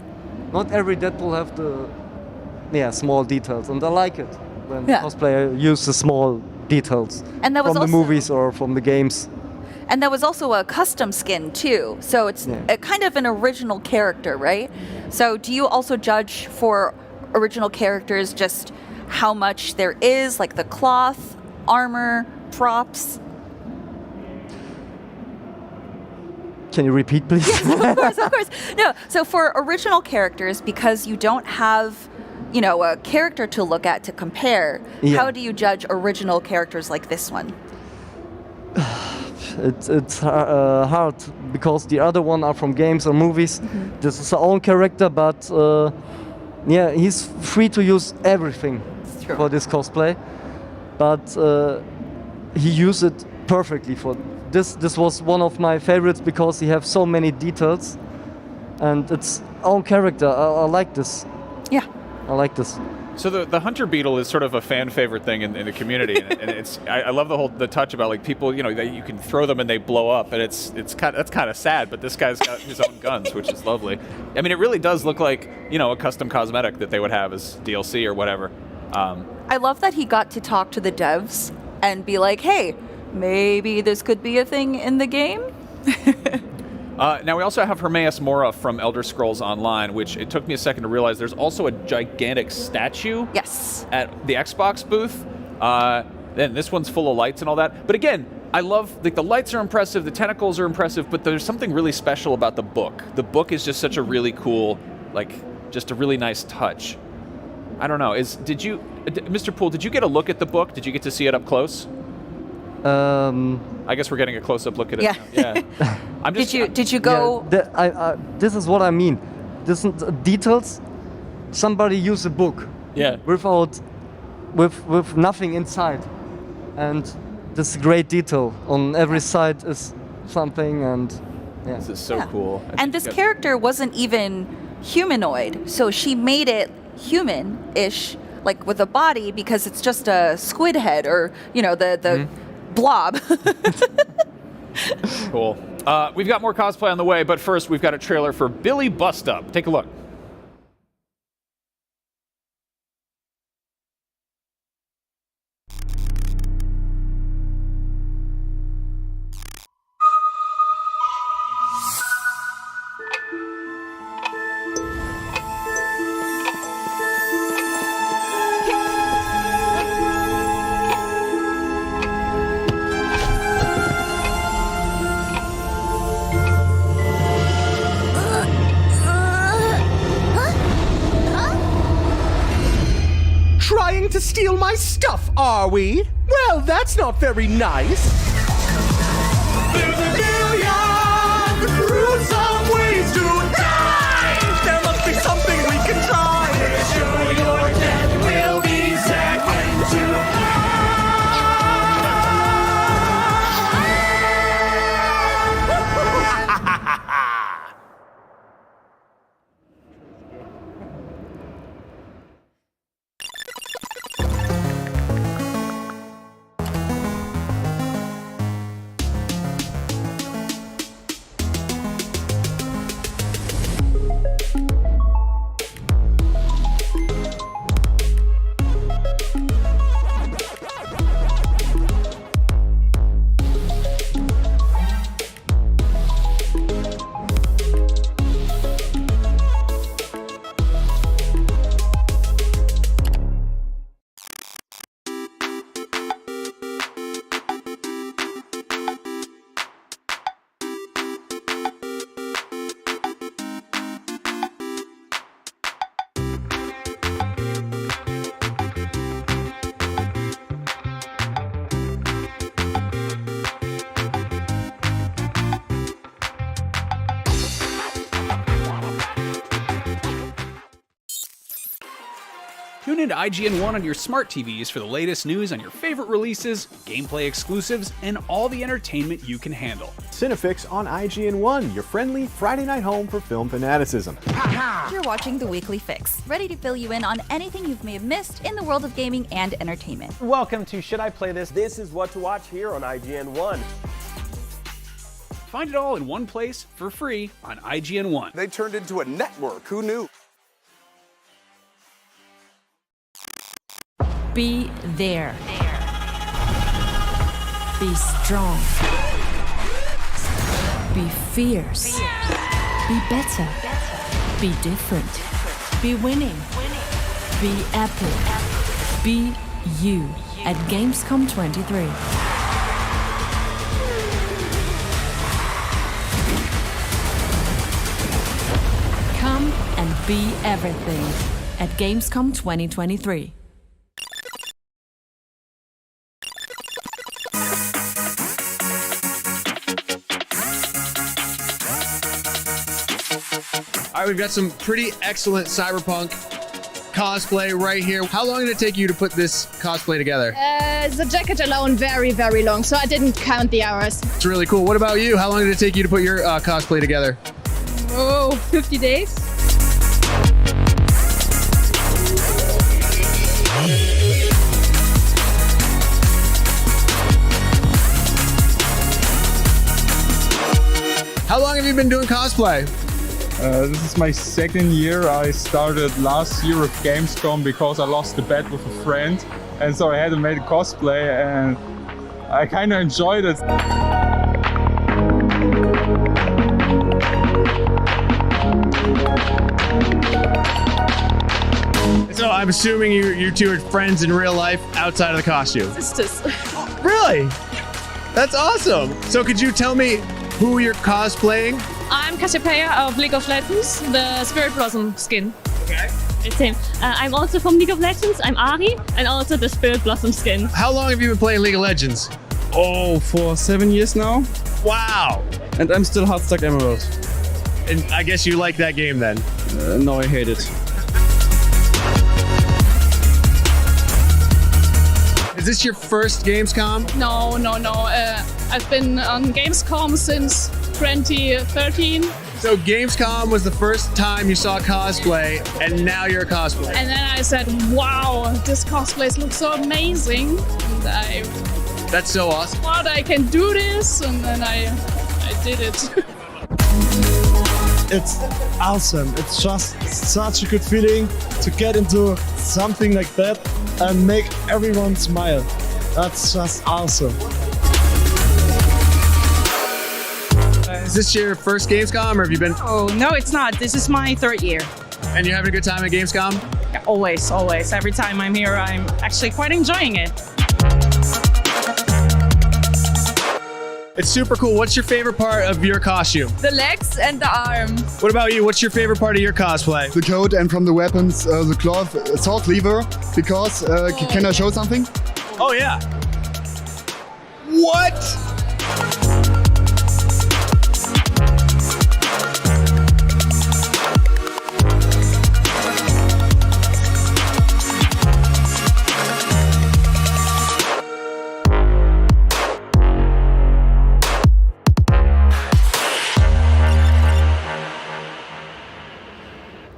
Not every Deadpool have the small details, and I like it when Yeah. cosplayer use the small details And that was from the also- movies or from the games. And that was also a custom skin too. So it's a kind of an original character, right? So do you also judge for original characters just how much there is, like the cloth, armor, props? Can you repeat, please? Yes, of course. No, so for original characters, because you don't have, you know, a character to look at to compare, how do you judge original characters like this one? It's hard because the other one are from games or movies. This is our own character, but he's free to use everything for this cosplay. But he used it perfectly for this. This was one of my favorites because he has so many details, and it's own character. I like this. Yeah, I like this. So the hunter beetle is sort of a fan favorite thing in the community, and it's I love the touch about like people, you know, that you can throw them and they blow up, and that's kind of sad. But this guy's got his own guns, which is lovely. I mean, it really does look like, you know, a custom cosmetic that they would have as DLC or whatever. I love that he got to talk to the devs and be like, hey, maybe this could be a thing in the game. Now we also have Hermaeus Mora from Elder Scrolls Online, which it took me a second to realize there's also a gigantic statue at the Xbox booth. Then this one's full of lights and all that. But again, I love, like, the lights are impressive, the tentacles are impressive, but there's something really special about the book. The book is just such a really cool, like, just a really nice touch. I don't know. Mr. Poole, did you get a look at the book? Did you get to see it up close? I guess we're getting a close-up look at it. Yeah. Did you go? Yeah, this is what I mean. This details. Somebody use a book. Yeah. With nothing inside, and this great detail on every side is something, and yeah. This is so cool. And this character wasn't even humanoid, so she made it human-ish, like with a body, because it's just a squid head, or you know, the blob. Cool. We've got more cosplay on the way, but first we've got a trailer for Billy Bust Up. Take a look. to steal my stuff, are we? Well, that's not very nice. There's a million routes of ways to die. There must be something we can try. We're sure your death will be second to Tune into IGN 1 on your smart TVs for the latest news on your favorite releases, gameplay exclusives, and all the entertainment you can handle. Cinefix on IGN 1, your friendly Friday night home for film fanaticism. You're watching The Weekly Fix, ready to fill you in on anything you may have missed in the world of gaming and entertainment. Welcome to Should I Play This? This is what to watch here on IGN 1. Find it all in one place for free on IGN 1. They turned into a network. Who knew? Be there. Be strong. Be fierce. Be better. Be different. Be winning. Be epic. Be you at Gamescom 23. Come and be everything at Gamescom 2023. All right, we've got some pretty excellent cyberpunk cosplay right here. How long did it take you to put this cosplay together? The jacket alone, very, very long, so I didn't count the hours. It's really cool. What about you? How long did it take you to put your cosplay together? Oh, 50 days. How long have you been doing cosplay? This is my second year. I started last year with Gamescom because I lost the bet with a friend, and so I had to make a cosplay, and I kind of enjoyed it. So I'm assuming you two are friends in real life outside of the costume. Sisters. Really? That's awesome. So could you tell me who you're cosplaying? I'm Cassiopeia of League of Legends, the Spirit Blossom skin. Okay. It's him. I'm also from League of Legends. I'm Ari, and also the Spirit Blossom skin. How long have you been playing League of Legends? Oh, for 7 years now. Wow. And I'm still hard stuck Emerald. And I guess you like that game then? No, I hate it. Is this your first Gamescom? No. I've been on Gamescom since 2013. So Gamescom was the first time you saw cosplay, and now you're a cosplayer. And then I said, wow, this cosplays look so amazing. And That's so awesome. thought I can do this, and then I did it. It's awesome. It's just such a good feeling to get into something like that and make everyone smile. That's just awesome. Is this your first Gamescom, or have you been? Oh, no, it's not. This is my third year. And you're having a good time at Gamescom? Yeah, always. Every time I'm here, I'm actually quite enjoying it. It's super cool. What's your favorite part of your costume? The legs and the arm. What about you? What's your favorite part of your cosplay? The coat, and from the weapons, the cloth, sword lever, because can I show something? Oh yeah. What?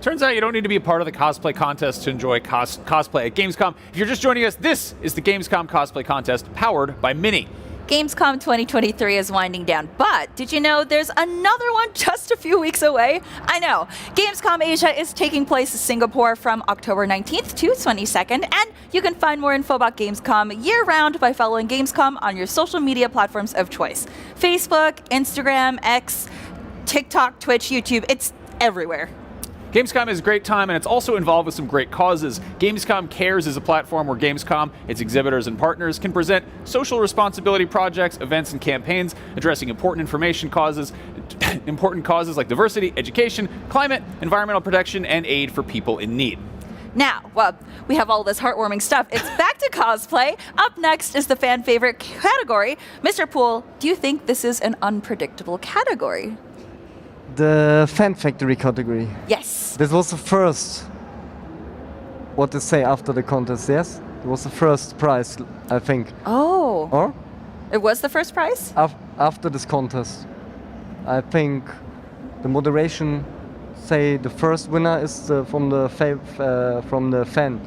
Turns out you don't need to be a part of the cosplay contest to enjoy cosplay at Gamescom. If you're just joining us, this is the Gamescom Cosplay Contest powered by Mini. Gamescom 2023 is winding down, but did you know there's another one just a few weeks away? I know. Gamescom Asia is taking place in Singapore from October 19th to 22nd, and you can find more info about Gamescom year-round by following Gamescom on your social media platforms of choice. Facebook, Instagram, X, TikTok, Twitch, YouTube, it's everywhere. Gamescom is a great time, and it's also involved with some great causes. Gamescom Cares is a platform where Gamescom, its exhibitors and partners, can present social responsibility projects, events, and campaigns addressing important causes like diversity, education, climate, environmental protection, and aid for people in need. Now, well, we have all this heartwarming stuff. It's back to cosplay. Up next is the fan favorite category. Mr. Poole, do you think this is an unpredictable category? The Fan Factory category. Yes. This was the first, what to say, after the contest, yes? It was the first prize, I think. Oh. Or? It was the first prize? After this contest. I think the moderation say the first winner is from the fan.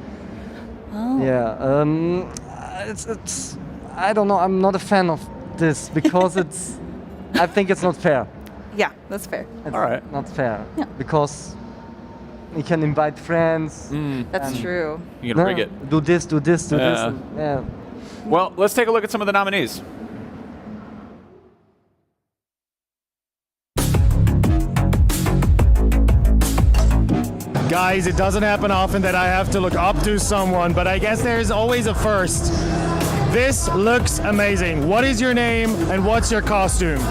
Oh. Yeah. It's I don't know, I'm not a fan of this because I think it's not fair. Yeah, that's fair. It's all right. Not fair. Yeah. Because you can invite friends. That's true. You can rig it. Do this. Yeah. Yeah. Well, let's take a look at some of the nominees. Guys, it doesn't happen often that I have to look up to someone, but I guess there's always a first. This looks amazing. What is your name and what's your costume?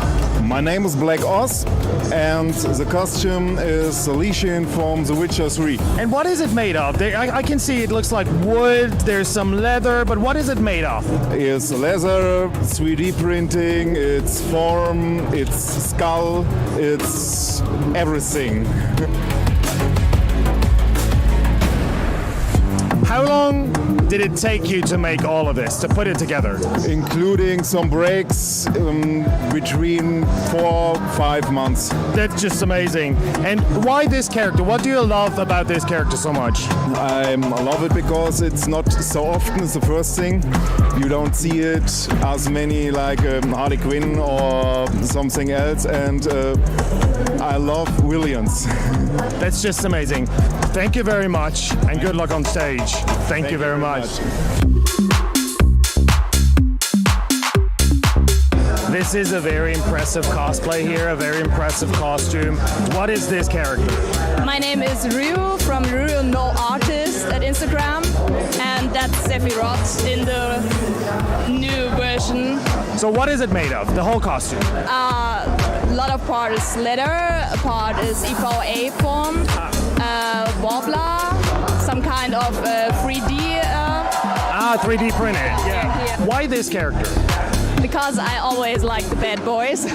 My name is Black Oz, and the costume is Elysian from The Witcher 3. And what is it made of? I can see it looks like wood, there's some leather, but what is it made of? It's leather, 3D printing, it's form, it's skull, it's everything. How long did it take you to make all of this, to put it together? Including some breaks between 4-5 months. That's just amazing. And why this character? What do you love about this character so much? I love it because it's not so often, it's the first thing. You don't see it as many like Harley Quinn or something else, and I love villains. That's just amazing. Thank you very much, and good luck on stage. Thank you very much. This is a very impressive cosplay here, a very impressive costume. What is this character? My name is Ryu from Ryu No Artist at Instagram, and that's Sephiroth in the new version. So what is it made of, the whole costume? A lot of part is leather, a part is EVA form, Wobbler, some kind of 3D. 3D printed. Yeah. Why this character? Because I always like the bad boys.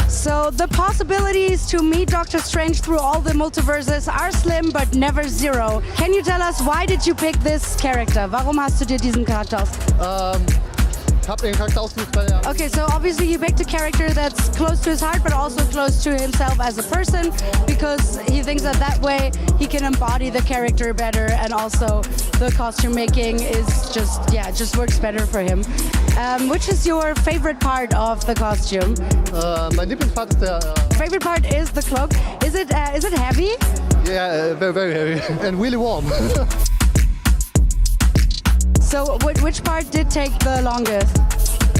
So the possibilities to meet Doctor Strange through all the multiverses are slim, but never zero. Can you tell us, why did you pick this character? Warum hast du dir diesen Charakter ausgesucht? Okay, so obviously you picked a character that's close to his heart, but also close to himself as a person, because he thinks that way he can embody the character better, and also the costume making is just works better for him. Which is your favorite part of the costume? Mein Lieblingspart ist der... Favorite part is the cloak. Is it heavy? Yeah, very, very heavy and really warm. So which part did take the longest?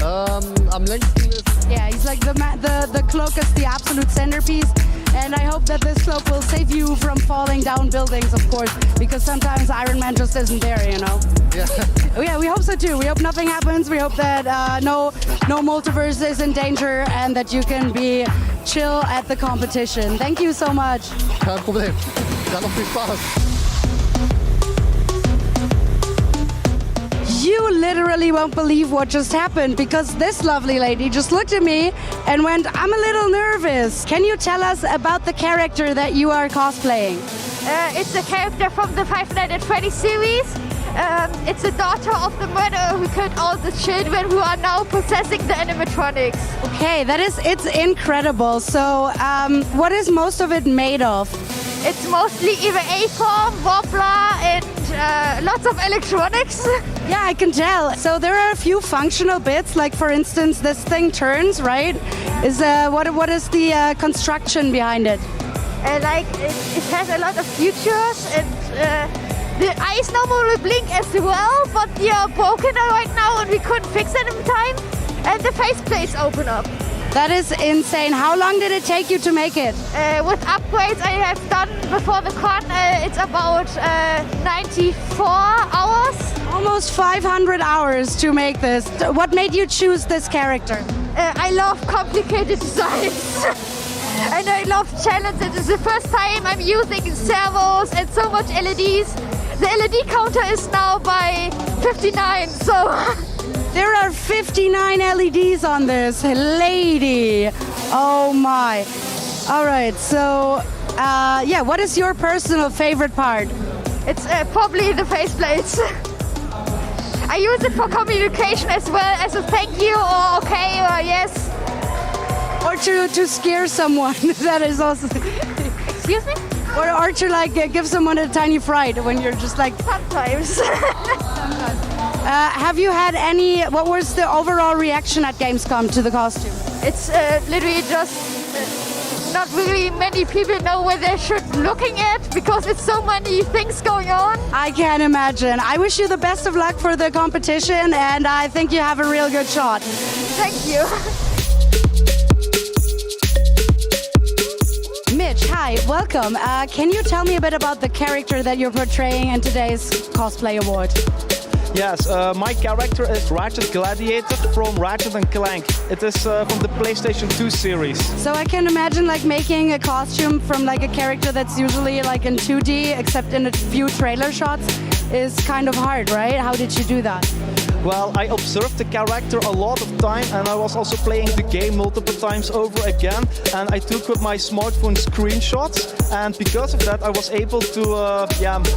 Am längsten ist Yeah, he's like the cloak is the absolute centerpiece. And I hope that this cloak will save you from falling down buildings, of course, because sometimes Iron Man just isn't there, you know? Yeah. Yeah, we hope so too. We hope nothing happens. We hope that no multiverse is in danger and that you can be chill at the competition. Thank you so much. Kein Problem. Dann noch viel Spaß. You literally won't believe what just happened because this lovely lady just looked at me and went, I'm a little nervous. Can you tell us about the character that you are cosplaying? It's a character from the Five Nights at Freddy's series. It's the daughter of the murderer who killed all the children who are now possessing the animatronics. Okay, it's incredible. So what is most of it made of? It's mostly either A-form, Wobbler, and lots of electronics. Yeah, I can tell. So there are a few functional bits, like for instance, this thing turns, right? What is the construction behind it? It has a lot of features, and the eyes normally blink as well, but they are broken right now, and we couldn't fix it in time. And the faceplates open up. That is insane. How long did it take you to make it? With upgrades I have done before the con, it's about 94 hours. Almost 500 hours to make this. What made you choose this character? I love complicated designs. And I love challenges. It's the first time I'm using servos and so much LEDs. The LED counter is now by 59, so... There are 59 LEDs on this, lady. Oh my. All right, so yeah, what is your personal favorite part? It's probably the faceplates. I use it for communication as well as a thank you or okay or yes. Or to scare someone, that is also... Excuse me? Or to like give someone a tiny fright when you're just like... Sometimes. Have you had what was the overall reaction at Gamescom to the costume? It's literally just not really many people know where they should looking at because it's so many things going on. I can imagine. I wish you the best of luck for the competition and I think you have a real good shot. Thank you. Mitch, hi, welcome. Can you tell me a bit about the character that you're portraying in today's cosplay award? Yes, my character is Ratchet Gladiator from Ratchet & Clank. It is from the PlayStation 2 series. So I can imagine like making a costume from like a character that's usually like in 2D, except in a few trailer shots, is kind of hard, right? How did you do that? Well, I observed the character a lot of time and I was also playing the game multiple times over again and I took with my smartphone screenshots and because of that I was able to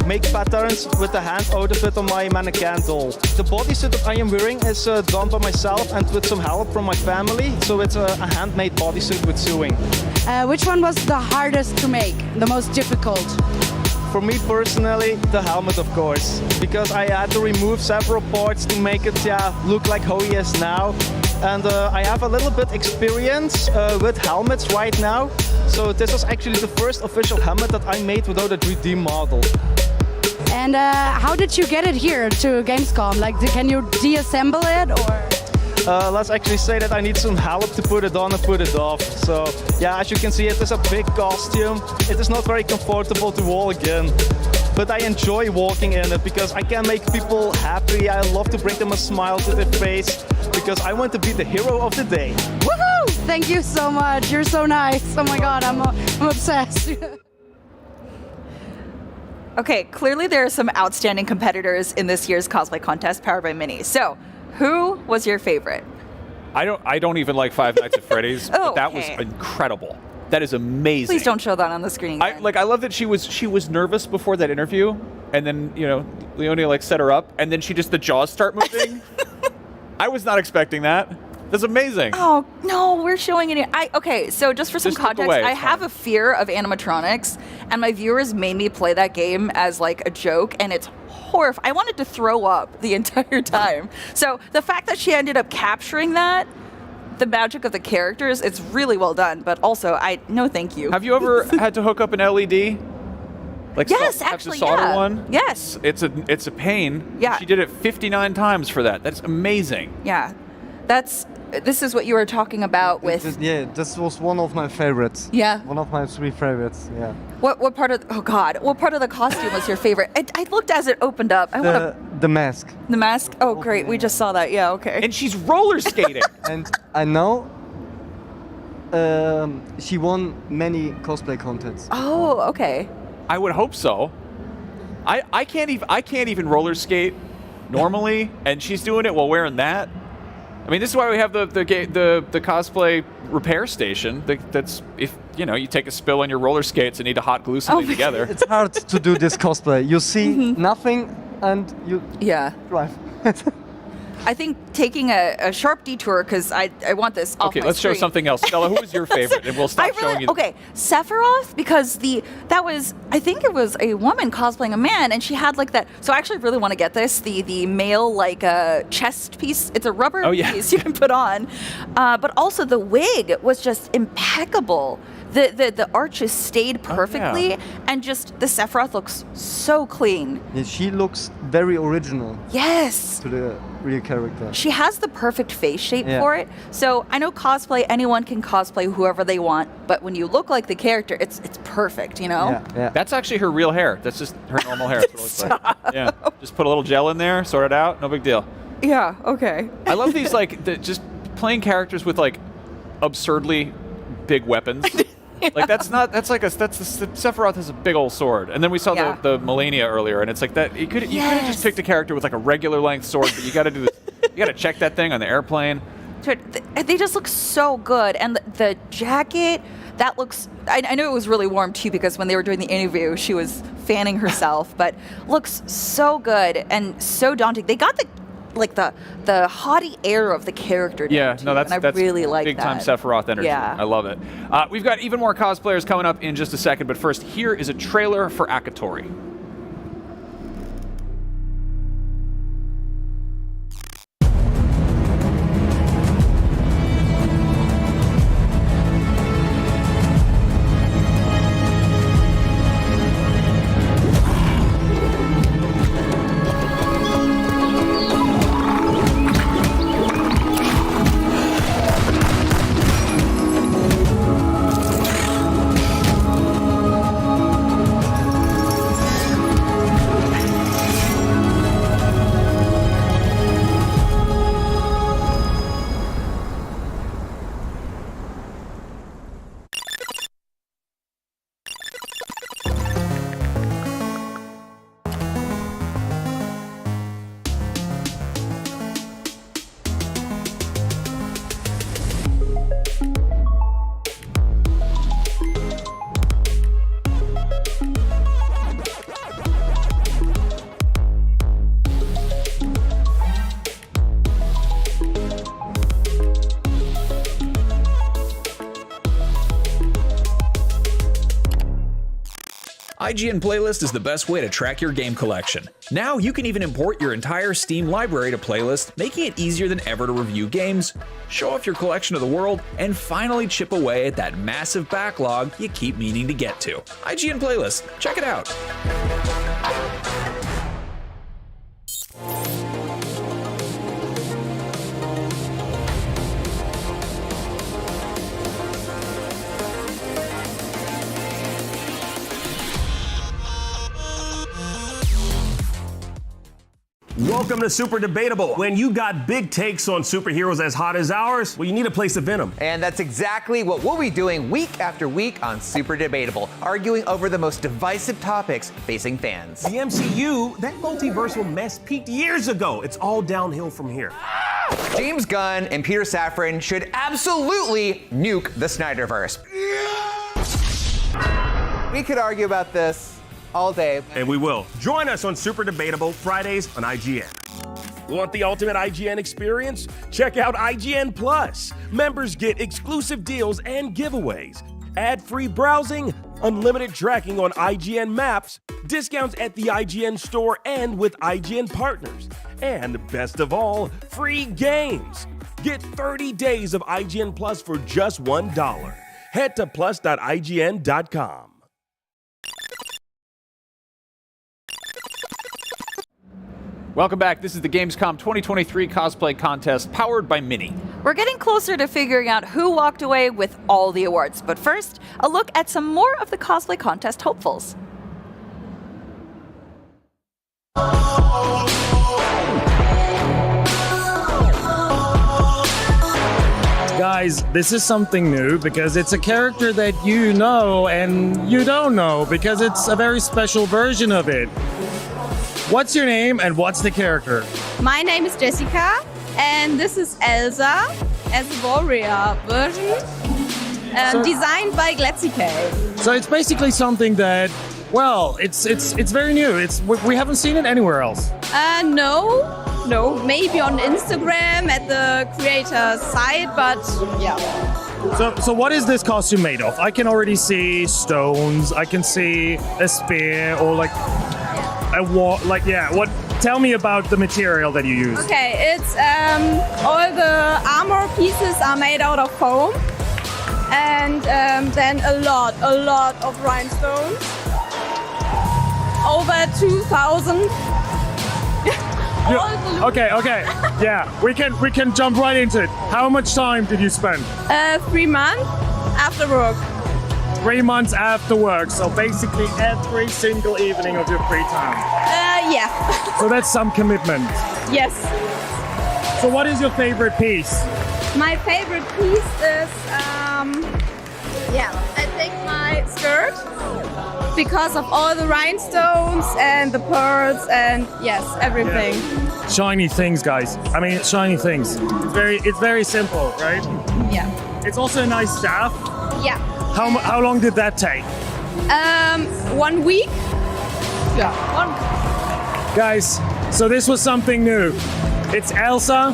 make patterns with the hand out of it on my mannequin doll. The bodysuit that I am wearing is done by myself and with some help from my family, so it's a handmade bodysuit with sewing. Which one was the hardest to make, the most difficult? For me personally, the helmet of course, because I had to remove several parts to make it look like how he is now. And I have a little bit experience with helmets right now, so this was actually the first official helmet that I made without a 3D model. And how did you get it here to Gamescom? Like, can you deassemble it or? Let's actually say that I need some help to put it on and put it off. So yeah, as you can see, it is a big costume. It is not very comfortable to walk in, but I enjoy walking in it because I can make people happy. I love to bring them a smile to their face because I want to be the hero of the day. Woohoo! Thank you so much. You're so nice. Oh my God, I'm obsessed. Okay, clearly there are some outstanding competitors in this year's cosplay contest powered by Mini. So, who was your favorite? I don't even like Five Nights at Freddy's, but that was okay. incredible. That is amazing. Please don't show that on the screen. I love that she was nervous before that interview, and then Leonie like set her up, and then the jaws start moving. I was not expecting that. That's amazing. Oh no, we're showing it. Okay, so just for some context, I have a fear of animatronics, and my viewers made me play that game as like a joke, and it's horrifying. I wanted to throw up the entire time. So the fact that she ended up capturing that, the magic of the characters, it's really well done. But also, no, thank you. Have you ever had to hook up an LED? Like yes, have actually, to solder yeah. one? Yes. It's a pain. Yeah. She did it 59 times for that. That's amazing. Yeah, that's this is what you were talking about with. Yeah, this was one of my favorites. Yeah. One of my 3 favorites. Yeah. What part of? Oh God! What part of the costume was your favorite? I looked as it opened up. The mask. The mask. Oh, great! We just saw that. Yeah. Okay. And she's roller skating. And I know. She won many cosplay contests. Oh, okay. I would hope so. I can't even roller skate normally, and she's doing it while wearing that. I mean, this is why we have the cosplay repair station. That's if you take a spill on your roller skates and need to hot glue something together. It's hard to do this cosplay. You see nothing and you drive. I think taking a sharp detour because I want this off Okay, my let's show screen. something else. Stella, who was your favorite? And we'll stop showing you. Okay, Sephiroth, because I think it was a woman cosplaying a man, and she had like that. So I actually really want to get this, the male chest piece. It's a rubber piece you can put on, but also the wig was just impeccable. The arches stayed perfectly, and just the Sephiroth looks so clean. Yeah, she looks very original. Yes. To the real character. She has the perfect face shape Yeah. for it. So I know cosplay, anyone can cosplay whoever they want, but when you look like the character, it's perfect, you know? Yeah. That's actually her real hair. That's just her normal hair. That's what it looks like. Yeah. Just put a little gel in there, sort it out, no big deal. Yeah, okay. I love these just playing characters with absurdly big weapons. Sephiroth has a big old sword, and then we saw the Melania earlier, and it's like that. You could have just picked a character with a regular length sword, but you got to do this. You got to check that thing on the airplane. They just look so good, and the jacket that looks. I know it was really warm too because when they were doing the interview, she was fanning herself, but looks so good and so daunting. They got the haughty air of the character. Yeah, too, no, that's and I really like big that. time Sephiroth energy. Yeah. I love it. We've got even more cosplayers coming up in just a second, but first, here is a trailer for Akatori. IGN Playlist is the best way to track your game collection. Now you can even import your entire Steam library to Playlist, making it easier than ever to review games, show off your collection of the world, and finally chip away at that massive backlog you keep meaning to get to. IGN Playlist, check it out. Welcome to Super Debatable. When you got big takes on superheroes as hot as ours, well, you need a place to vent them. And that's exactly what we'll be doing week after week on Super Debatable, arguing over the most divisive topics facing fans. The MCU, that multiversal mess peaked years ago. It's all downhill from here. James Gunn and Peter Safran should absolutely nuke the Snyderverse. We could argue about this all day. And we will. Join us on Super Debatable Fridays on IGN. Want the ultimate IGN experience? Check out IGN Plus. Members get exclusive deals and giveaways, ad-free browsing, unlimited tracking on IGN Maps, discounts at the IGN store and with IGN partners, and best of all, free games. Get 30 days of IGN Plus for just $1. Head to plus.ign.com. Welcome back. This is the Gamescom 2023 cosplay contest powered by Mini. We're getting closer to figuring out who walked away with all the awards, but first, a look at some more of the cosplay contest hopefuls. Guys, this is something new because it's a character that you know and you don't know because it's a very special version of it. What's your name and what's the character? My name is Jessica, and this is Elsa as a warrior version, designed by Glatzicade. So it's basically something that, well, it's very new. We haven't seen it anywhere else. No, maybe on Instagram at the creator site, but yeah. So what is this costume made of? I can already see stones. I can see a spear or like a wall. Like, yeah. What? Tell me about the material that you use. Okay, it's all the armor pieces are made out of foam, and then a lot of rhinestones. Over 2,000. Okay. Yeah, we can jump right into it. How much time did you spend? 3 months after work. 3 months after work, so basically every single evening of your free time. Yeah. So that's some commitment. Yes. So what is your favorite piece? My favorite piece is, I think my skirt. Because of all the rhinestones and the pearls and yes, everything. Yeah. Shiny things, guys. I mean, shiny things. It's very simple, right? Yeah. It's also a nice staff. Yeah. How long did that take? 1 week. Yeah. Guys, so this was something new. It's Elsa,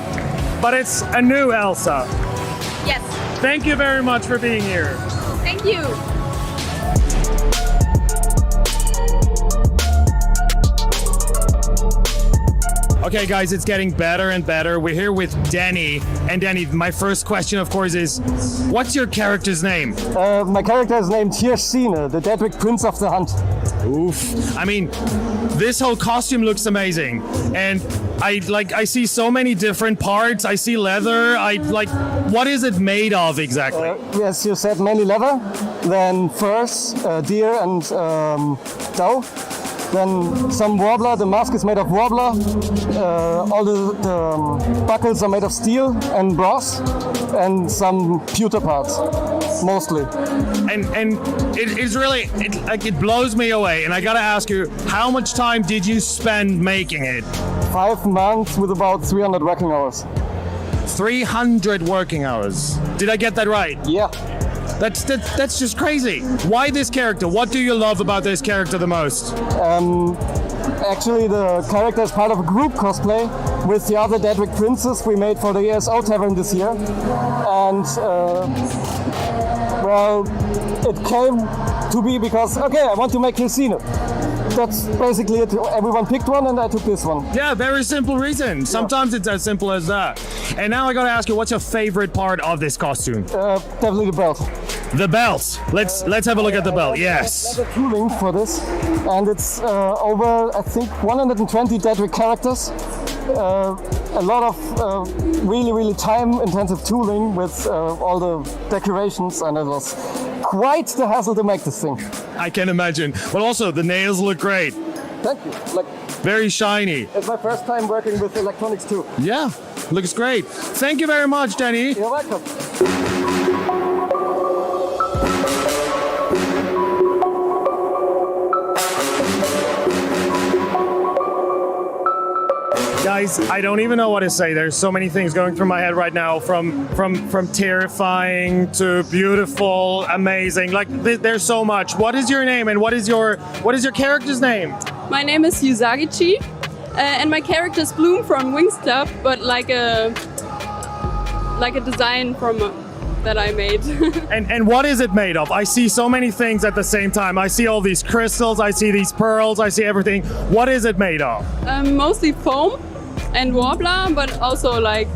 but it's a new Elsa. Yes. Thank you very much for being here. Thank you. Okay, guys, it's getting better and better. We're here with Danny. And Danny, my first question, of course, is what's your character's name? My character is named Hirschine, the Dedrick Prince of the Hunt. Oof. I mean, this whole costume looks amazing. And I see so many different parts. I see leather. What is it made of exactly? Yes, you said many leather, then furs, deer and doe. Then some warbler, the mask is made of warbler, all the buckles are made of steel and brass, and some pewter parts, mostly. And it is really, it blows me away, and I gotta ask you, how much time did you spend making it? 5 months with about 300 working hours. 300 working hours. Did I get that right? Yeah. That's just crazy. Why this character? What do you love about this character the most? Actually, the character is part of a group cosplay with the other Dedrick Princes we made for the ESO Tavern this year. And, well, it came to be because, okay, I want to make Hirschine. That's basically it. Everyone picked one and I took this one. Yeah, very simple reason. Sometimes it's as simple as that. And now I gotta ask you, what's your favorite part of this costume? Definitely the belt. The belt. Let's have a look at the belt. Yes. There's a tooling for this, and it's over I think 120 Dedrick characters. A lot of really time-intensive tooling with all the decorations, and it was quite the hassle to make this thing. I can imagine. But also, the nails look great. Thank you. Very shiny. It's my first time working with electronics too. Yeah, looks great. Thank you very much, Danny. You're welcome. Guys, I don't even know what to say. There's so many things going through my head right now, from terrifying to beautiful, amazing. There's so much. What is your name and what is your character's name? My name is Yuzagichi, and my character is Bloom from Wings Club, but like a design from that I made. And what is it made of? I see so many things at the same time. I see all these crystals, I see these pearls, I see everything. What is it made of? Mostly foam and warbler, but also like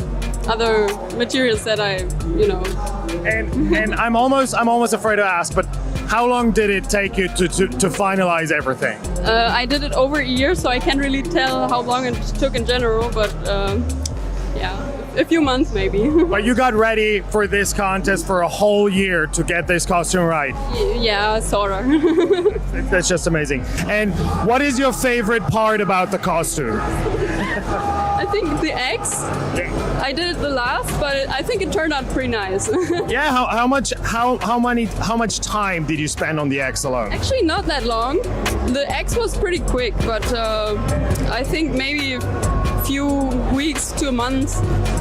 other materials that And I'm almost afraid to ask, but how long did it take you to finalize everything? I did it over a year, so I can't really tell how long it took in general, but yeah, a few months maybe. But you got ready for this contest for a whole year to get this costume right. Yeah, sorta. That's just amazing. And what is your favorite part about the costume? I think the eggs. I did it the last, but I think it turned out pretty nice. Yeah, how much time did you spend on the X alone? Actually, not that long. The X was pretty quick, but I think maybe a few weeks to a month,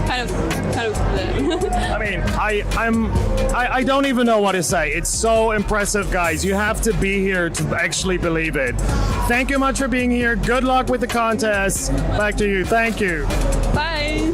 kind of. I mean, I don't even know what to say. It's so impressive, guys. You have to be here to actually believe it. Thank you much for being here. Good luck with the contest. Back to you. Thank you. Bye.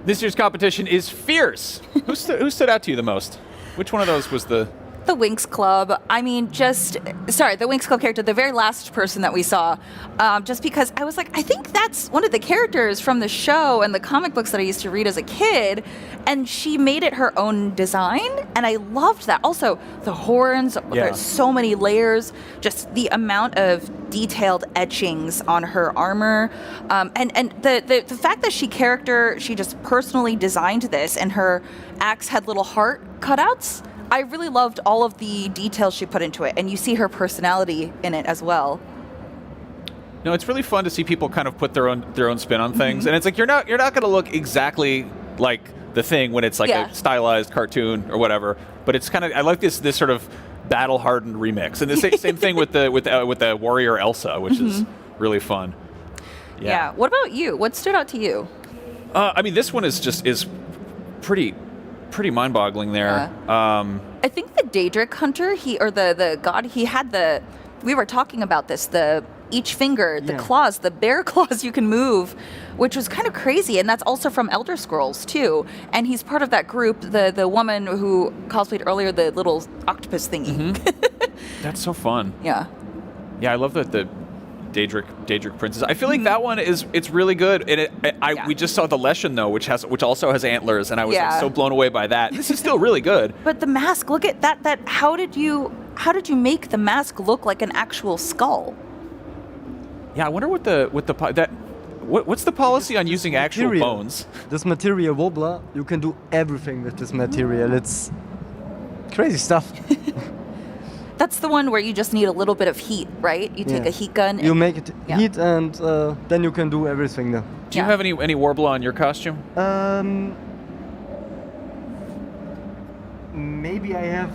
This year's competition is fierce. Who stood out to you the most? Which one of those was the Winx Club. I mean, the Winx Club character, the very last person that we saw, just because I was like, I think that's one of the characters from the show and the comic books that I used to read as a kid, and she made it her own design, and I loved that. Also, the horns, there's so many layers, just the amount of detailed etchings on her armor, and the fact that she just personally designed this, and her axe had little heart cutouts. I really loved all of the details she put into it, and you see her personality in it as well. No, it's really fun to see people kind of put their own spin on things, and it's like you're not going to look exactly like the thing when it's like a stylized cartoon or whatever. But it's kind of, I like this sort of battle hardened remix, and the same thing with the warrior Elsa, which is really fun. Yeah. What about you? What stood out to you? I mean, this one is pretty mind-boggling there. I think the Daedric Hunter, the god, he had we were talking about this, each finger, the claws, the bear claws you can move, which was kind of crazy, and that's also from Elder Scrolls too. And he's part of that group, the woman who cosplayed earlier, the little octopus thingy. That's so fun. Yeah. Yeah, I love that the Daedric Princess. I feel like that one it's really good. And we just saw the Leshen though, which also has antlers, and I was like, so blown away by that. This is still really good. But the mask, look at that. How did you make the mask look like an actual skull? Yeah, I wonder what's the policy on using actual bones? This material wobbler, you can do everything with this material. It's crazy stuff. That's the one where you just need a little bit of heat, right? You take a heat gun. You make it heat, and then you can do everything there. Do you have any Warbler on your costume? Maybe I have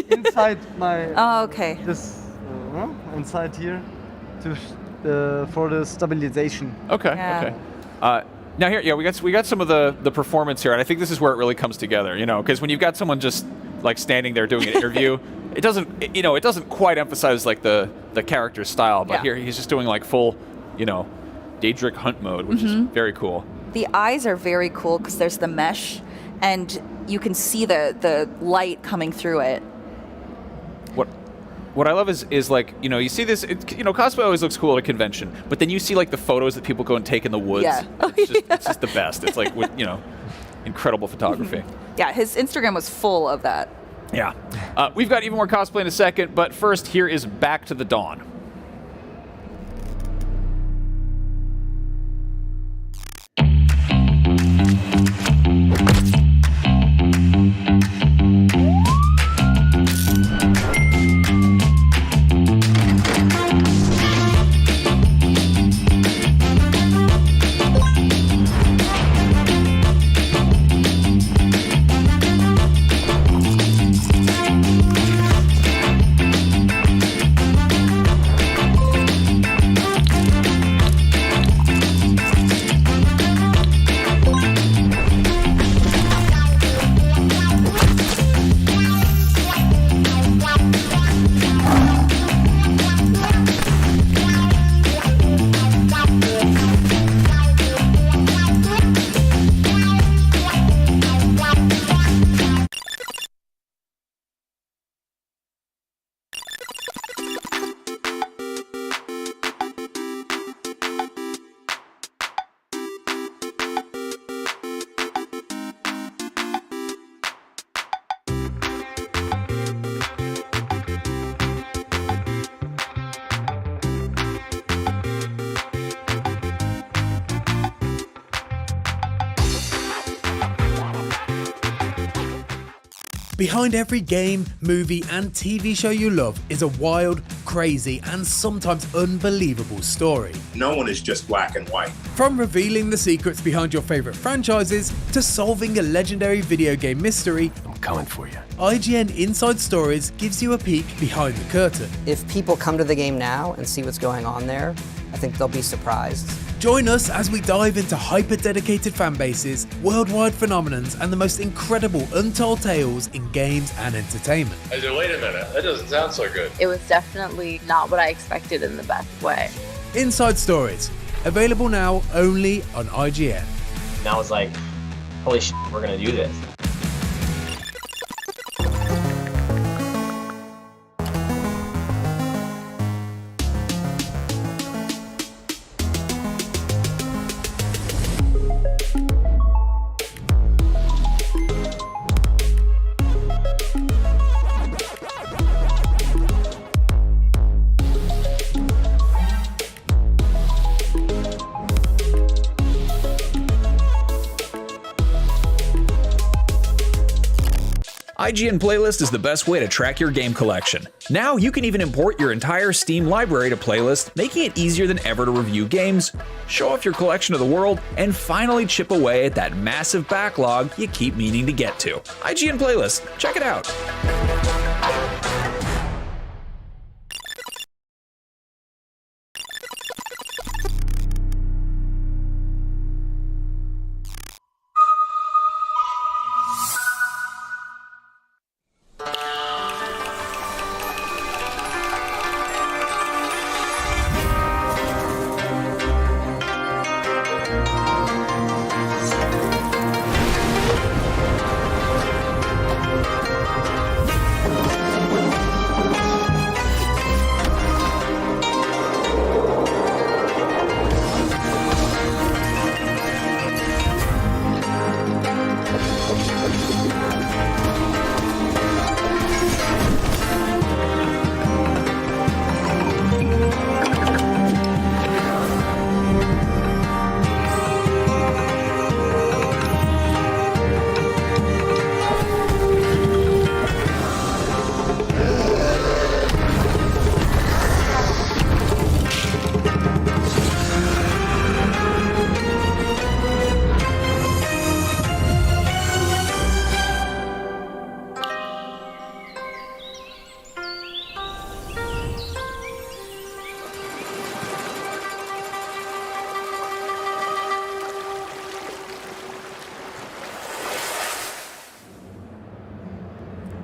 inside my. Oh, okay. This inside here, for the stabilization. Okay. Okay. Now here, we got some of the performance here, and I think this is where it really comes together. Because when you've got someone just like standing there doing an interview. It doesn't quite emphasize like the character's style, but here he's just doing like full, Daedric hunt mode, which is very cool. The eyes are very cool because there's the mesh, and you can see the light coming through it. What I love is like, you see this, cosplay always looks cool at a convention, but then you see like the photos that people go and take in the woods. Yeah. It's just the best. It's like, incredible photography. Yeah, his Instagram was full of that. Yeah. We've got even more cosplay in a second, but first, here is Back to the Dawn. Behind every game, movie and TV show you love is a wild, crazy and sometimes unbelievable story. No one is just black and white. From revealing the secrets behind your favourite franchises to solving a legendary video game mystery, I'm coming for you. IGN Inside Stories gives you a peek behind the curtain. If people come to the game now and see what's going on there, I think they'll be surprised. Join us as we dive into hyper-dedicated fan bases, worldwide phenomenons, and the most incredible untold tales in games and entertainment. I said, wait a minute, that doesn't sound so good. It was definitely not what I expected in the best way. Inside Stories, available now only on IGN. And I was like, holy shit, we're gonna do this. IGN Playlist is the best way to track your game collection. Now you can even import your entire Steam library to Playlist, making it easier than ever to review games, show off your collection of the world, and finally chip away at that massive backlog you keep meaning to get to. IGN Playlist, check it out.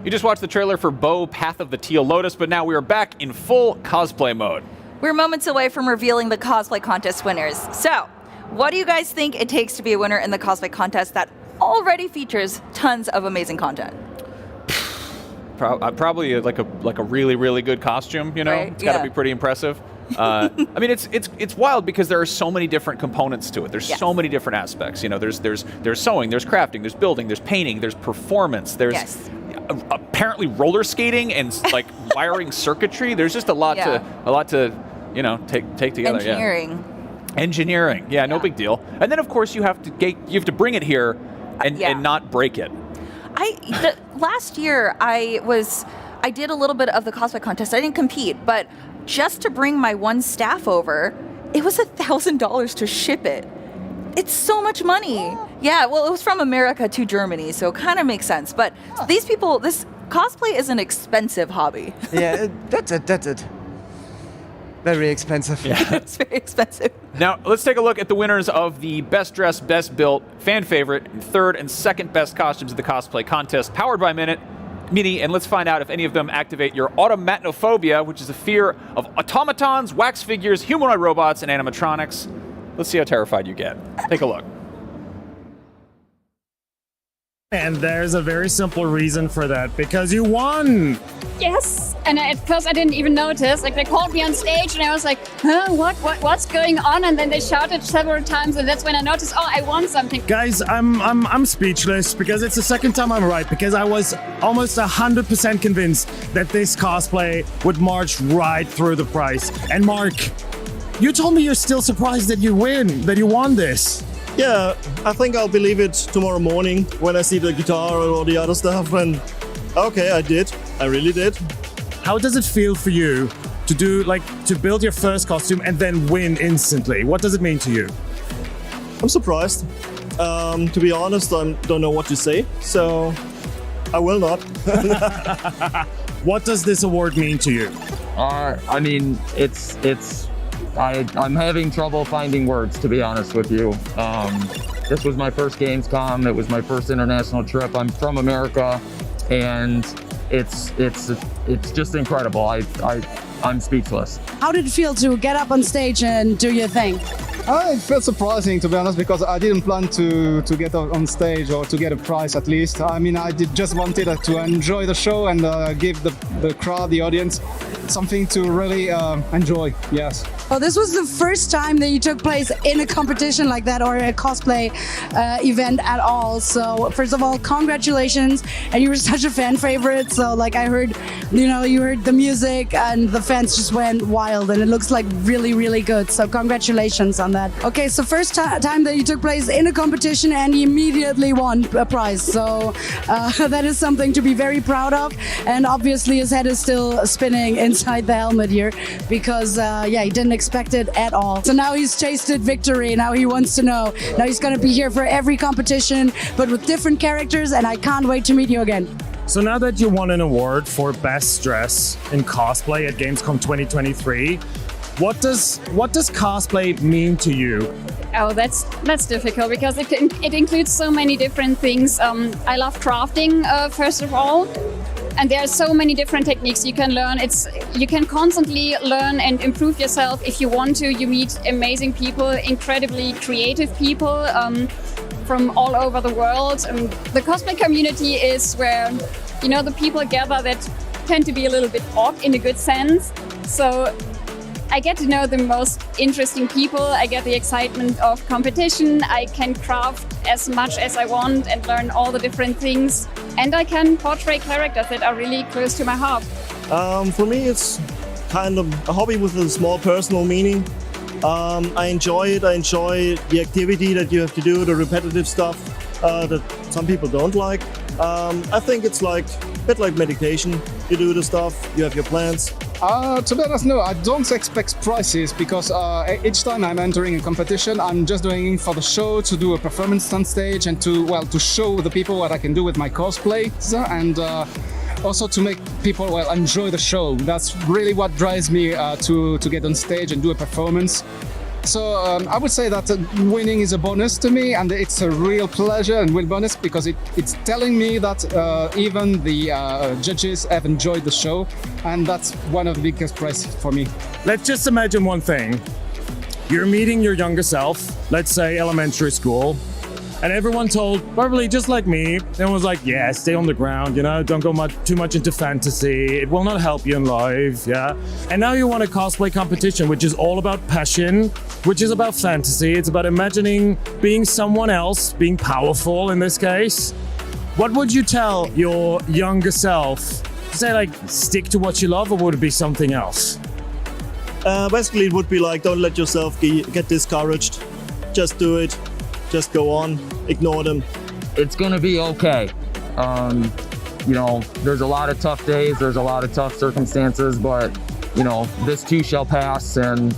You just watched the trailer for Bow Path of the Teal Lotus, but now we are back in full cosplay mode. We're moments away from revealing the cosplay contest winners. So, what do you guys think it takes to be a winner in the cosplay contest that already features tons of amazing content? Probably like a really, really good costume, you know? Right, it's got to yeah. be pretty impressive. I mean, it's wild because there are so many different components to it. There's so many different aspects. You know, there's sewing, there's crafting, there's building, there's painting, there's performance, there's apparently roller skating and like wiring circuitry. There's just a lot to you know take together. Engineering. Yeah, no big deal. And then of course you have to bring it here and not break it. Last year I did a little bit of the cosplay contest. I didn't compete, but just to bring my one staff over, it was $1,000 to ship it. It's so much money. Yeah, well, it was from America to Germany, so it kind of makes sense. But these people, this cosplay is an expensive hobby. Yeah, that's it. Very expensive. Yeah. It's very expensive. Now, let's take a look at the winners of the Best Dressed, Best Built, Fan Favorite, and third and second best costumes of the cosplay contest, powered by Mini, and let's find out if any of them activate your automatnophobia, which is a fear of automatons, wax figures, humanoid robots, and animatronics. Let's see how terrified you get. Take a look. And there's a very simple reason for that, because you won! Yes, and at first I didn't even notice. Like, they called me on stage and I was like, huh, what's going on? And then they shouted several times, and that's when I noticed, oh, I won something. Guys, I'm speechless, because it's the second time I'm right, because I was almost 100% convinced that this cosplay would march right through the prize. And Mark, you told me you're still surprised that you won this. Yeah, I think I'll believe it tomorrow morning when I see the guitar or all the other stuff, and Okay, I did. I really did. How does it feel for you to do to build your first costume and then win instantly? What does it mean to you? I'm surprised. To be honest, I don't know what to say, so I will not. What does this award mean to you? I mean, I'm having trouble finding words, to be honest with you. This was my first Gamescom. It was my first international trip. I'm from America, and it's just incredible. I'm speechless. How did it feel to get up on stage and do your thing? It felt surprising, to be honest, because I didn't plan to get on stage or to get a prize at least. I mean, I just wanted to enjoy the show and give the crowd, the audience, something to really enjoy, yes. Well, this was the first time that you took place in a competition like that or a cosplay event at all. So first of all, congratulations. And you were such a fan favorite. So like I heard, you heard the music and the fans just went wild and it looks like really, really good. So congratulations on that. Okay, so first time that you took place in a competition and you immediately won a prize. So that is something to be very proud of. And obviously his head is still spinning inside the helmet here because he didn't expect it at all. So now he's tasted victory. Now he wants to know. Now he's going to be here for every competition, but with different characters, and I can't wait to meet you again. So now that you won an award for Best Dress in Cosplay at Gamescom 2023, what does cosplay mean to you? Oh, that's difficult because it includes so many different things. I love crafting, first of all. And there are so many different techniques you can learn. You can constantly learn and improve yourself if you want to. You meet amazing people, incredibly creative people from all over the world. The cosplay community is where, the people gather that tend to be a little bit odd in a good sense. So I get to know the most interesting people. I get the excitement of competition. I can craft as much as I want and learn all the different things. And I can portray characters that are really close to my heart. For me, it's kind of a hobby with a small personal meaning. I enjoy it. I enjoy the activity that you have to do, the repetitive stuff that some people don't like. I think it's a bit like meditation. You do the stuff, you have your plans. To be honest, no, I don't expect prizes because each time I'm entering a competition, I'm just doing it for the show, to do a performance on stage and to show the people what I can do with my cosplay and also to make people enjoy the show. That's really what drives me to get on stage and do a performance. So I would say that winning is a bonus to me, and it's a real pleasure and real bonus because it's telling me that even the judges have enjoyed the show, and that's one of the biggest prizes for me. Let's just imagine one thing. You're meeting your younger self, let's say elementary school, and everyone told, probably just like me, everyone was like, yeah, stay on the ground, don't go too much into fantasy, it will not help you in life, yeah? And now you want a cosplay competition, which is all about passion, which is about fantasy, it's about imagining being someone else, being powerful in this case. What would you tell your younger self? Say stick to what you love, or would it be something else? Basically, it would be don't let yourself get discouraged, just do it. Just go on, ignore them. It's gonna be okay. There's a lot of tough days, there's a lot of tough circumstances, but this too shall pass, and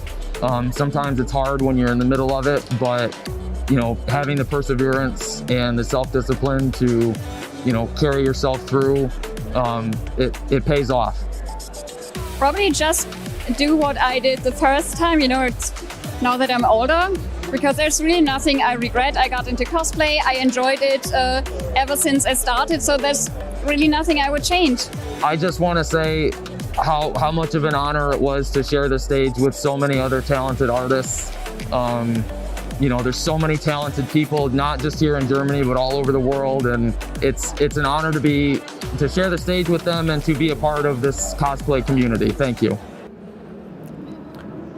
sometimes it's hard when you're in the middle of it, but having the perseverance and the self-discipline to carry yourself through, it pays off. Probably just do what I did the first time, it's now that I'm older. Because there's really nothing I regret. I got into cosplay, I enjoyed it ever since I started, so there's really nothing I would change. I just want to say how much of an honor it was to share the stage with so many other talented artists. There's so many talented people, not just here in Germany, but all over the world, and it's an honor to share the stage with them and to be a part of this cosplay community. Thank you.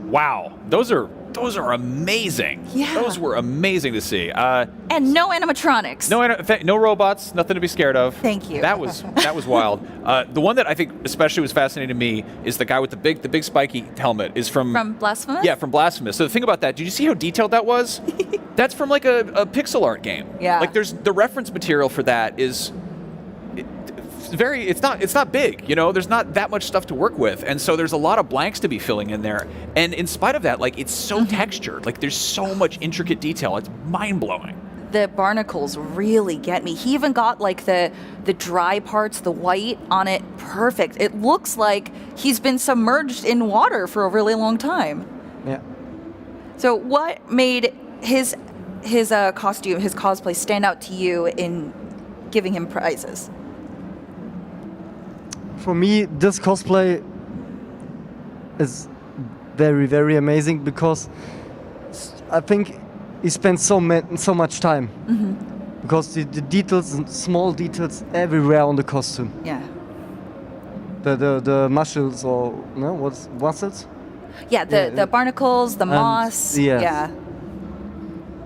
Wow, those are amazing. Yeah. Those were amazing to see. And no animatronics. No robots, nothing to be scared of. Thank you. That was wild. The one that I think especially was fascinating to me is the guy with the big spiky helmet is from Blasphemous? Yeah, from Blasphemous. So the thing about that, did you see how detailed that was? That's from a pixel art game. Yeah. There's the reference material for that is it's not big, you know, there's not that much stuff to work with. And so there's a lot of blanks to be filling in there. And in spite of that, like, it's so textured, like there's so much intricate detail. It's mind blowing. The barnacles really get me. He even got like the dry parts, the white on it, perfect. It looks like he's been submerged in water for a really long time. Yeah. So what made his costume, his cosplay stand out to you in giving him prizes? For me, this cosplay is very, very amazing because I think he spent so much time. Because the details and small details everywhere on the costume. Yeah. The muscles or no, what's mussels? Yeah, the barnacles, the moss. Yes. Yeah.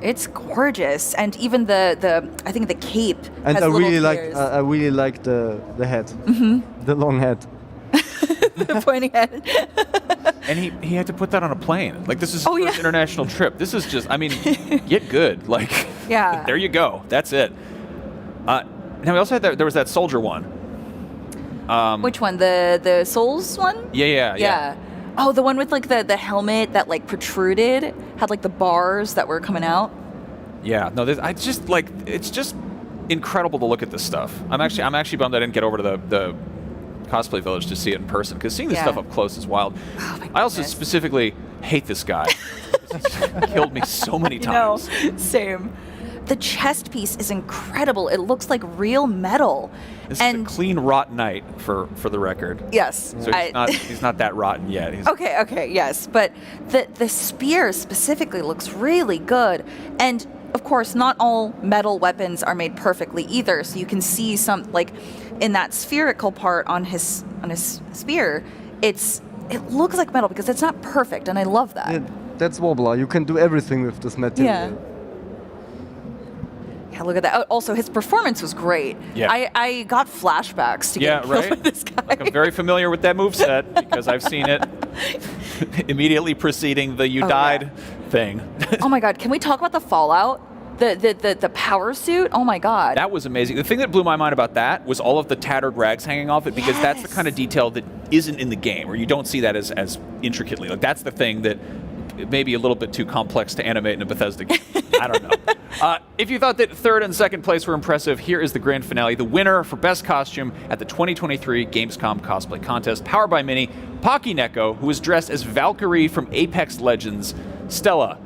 It's gorgeous, and even the I think the cape And has I little really ears. I really like the head, the long head. The pointy head. And he had to put that on a plane. Like, this is his Oh, first yeah. international trip. This is just, I mean, get good. Like, Yeah. there you go. That's it. Now we also had there was that soldier one. Which one? The Souls one? Yeah. Oh, the one with like the helmet that like protruded, had like the bars that were coming out. Yeah. No, it's just incredible to look at this stuff. I'm actually bummed I didn't get over to the cosplay village to see it in person, because seeing this Yeah. stuff up close is wild. I also specifically hate this guy. He's killed me so many times. No, same. The chest piece is incredible. It looks like real metal. This is a clean rotten knight for the record. Yes. So he's not that rotten yet. He's, Okay, yes. But the spear specifically looks really good. And of course, not all metal weapons are made perfectly either. So you can see some, like in that spherical part on his spear, it looks like metal because it's not perfect, and I love that. Yeah, that's wobbler. You can do everything with this material. Yeah, look at that. Also, his performance was great. Yeah. I got flashbacks to get killed by this guy. Like, I'm very familiar with that moveset because I've seen it immediately preceding the "you died" thing. Oh my god, can we talk about the fallout? The power suit? Oh my god. That was amazing. The thing that blew my mind about that was all of the tattered rags hanging off it, because that's the kind of detail that isn't in the game, or you don't see that as intricately. Like, that's the thing that may be a little bit too complex to animate in a Bethesda game. I don't know. If you thought that third and second place were impressive, here is the grand finale. The winner for Best Costume at the 2023 Gamescom Cosplay Contest, powered by Mini, Pocky Neko, who was dressed as Valkyrie from Apex Legends. Stella,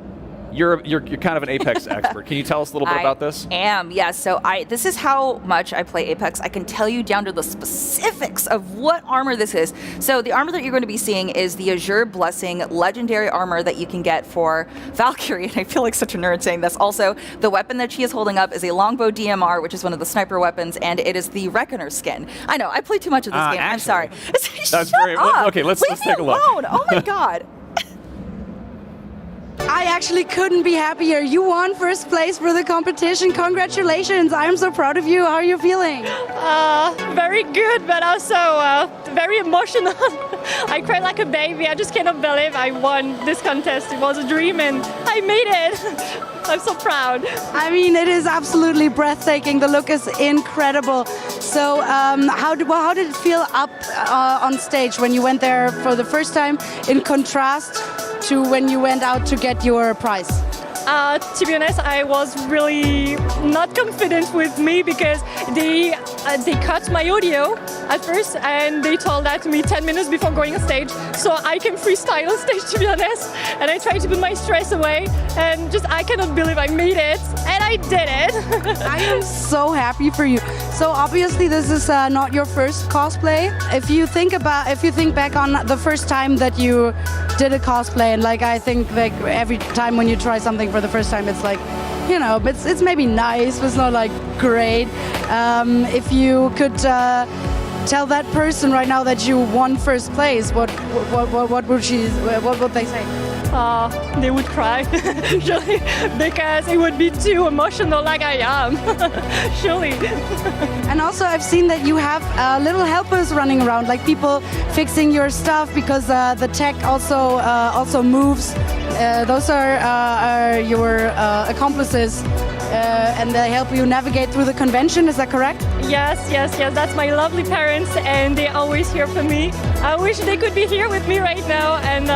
you're kind of an Apex expert. Can you tell us a little bit about this? I am, yes. So this is how much I play Apex. I can tell you down to the specifics of what armor this is. So the armor that you're going to be seeing is the Azure Blessing legendary armor that you can get for Valkyrie. And I feel like such a nerd saying this. Also, the weapon that she is holding up is a longbow DMR, which is one of the sniper weapons, and it is the Reckoner skin. I know, I play too much of this game. I'm sorry. That's great. Okay, let's take a look. Alone. Oh my god. I actually couldn't be happier. You won first place for the competition. Congratulations. I am so proud of you. How are you feeling? Very good, but also very emotional. I cried like a baby. I just cannot believe I won this contest. It was a dream and I made it. I'm so proud. I mean, it is absolutely breathtaking. The look is incredible. So how did it feel up on stage when you went there for the first time, in contrast to when you went out to get your prize? To be honest, I was really not confident with me because they cut my audio at first and they told that to me 10 minutes before going on stage, so I can freestyle on stage, to be honest, and I tried to put my stress away, and just I cannot believe I made it, and I did it. I am so happy for you. So obviously this is not your first cosplay. If you think back on the first time that you did a cosplay, and like I think like every time when you try something for the first time, it's like, you know, it's maybe nice, but it's not like great. If you could tell that person right now that you won first place, what would they say? They would cry, surely, because it would be too emotional like I am, surely. And also I've seen that you have little helpers running around, like people fixing your stuff, because the tech also moves. Those are your accomplices, and they help you navigate through the convention, is that correct? Yes. That's my lovely parents, and they always here for me. I wish they could be here with me right now, and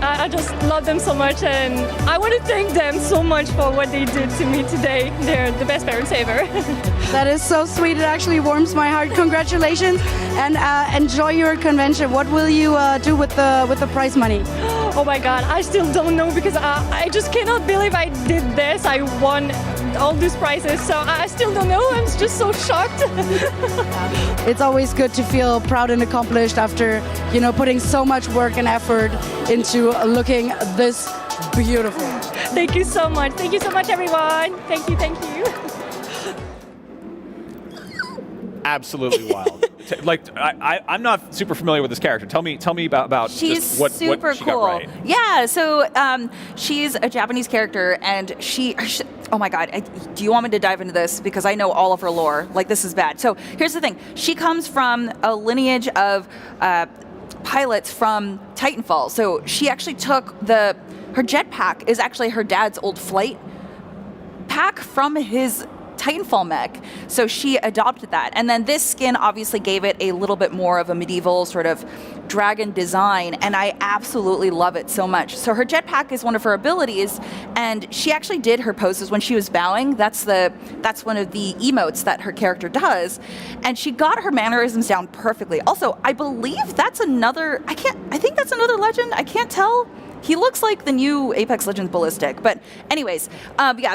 I just love them so much, and I want to thank them so much for what they did to me today. They're the best parents ever. That is so sweet. It actually warms my heart. Congratulations, and enjoy your convention. What will you do with the prize money? Oh my God, I still don't know, because I just cannot believe I did this. I won all these prizes, so I still don't know. I'm just so shocked. It's always good to feel proud and accomplished after, putting so much work and effort into looking this beautiful. Thank you so much. Thank you so much, everyone. Thank you. Absolutely wild. I'm not super familiar with this character. Tell me about she's just what super she cool. got right. Yeah, so she's a Japanese character, and she oh my God, do you want me to dive into this? Because I know all of her lore. This is bad. So here's the thing. She comes from a lineage of pilots from Titanfall. So she actually took her jetpack is actually her dad's old flight pack from his Titanfall mech. So she adopted that. And then this skin obviously gave it a little bit more of a medieval sort of dragon design, and I absolutely love it so much. So her jetpack is one of her abilities, and she actually did her poses when she was bowing. That's one of the emotes that her character does, and she got her mannerisms down perfectly. Also, I believe that's another, I think that's another legend. I can't tell. He looks like the new Apex Legends Ballistic. But anyways,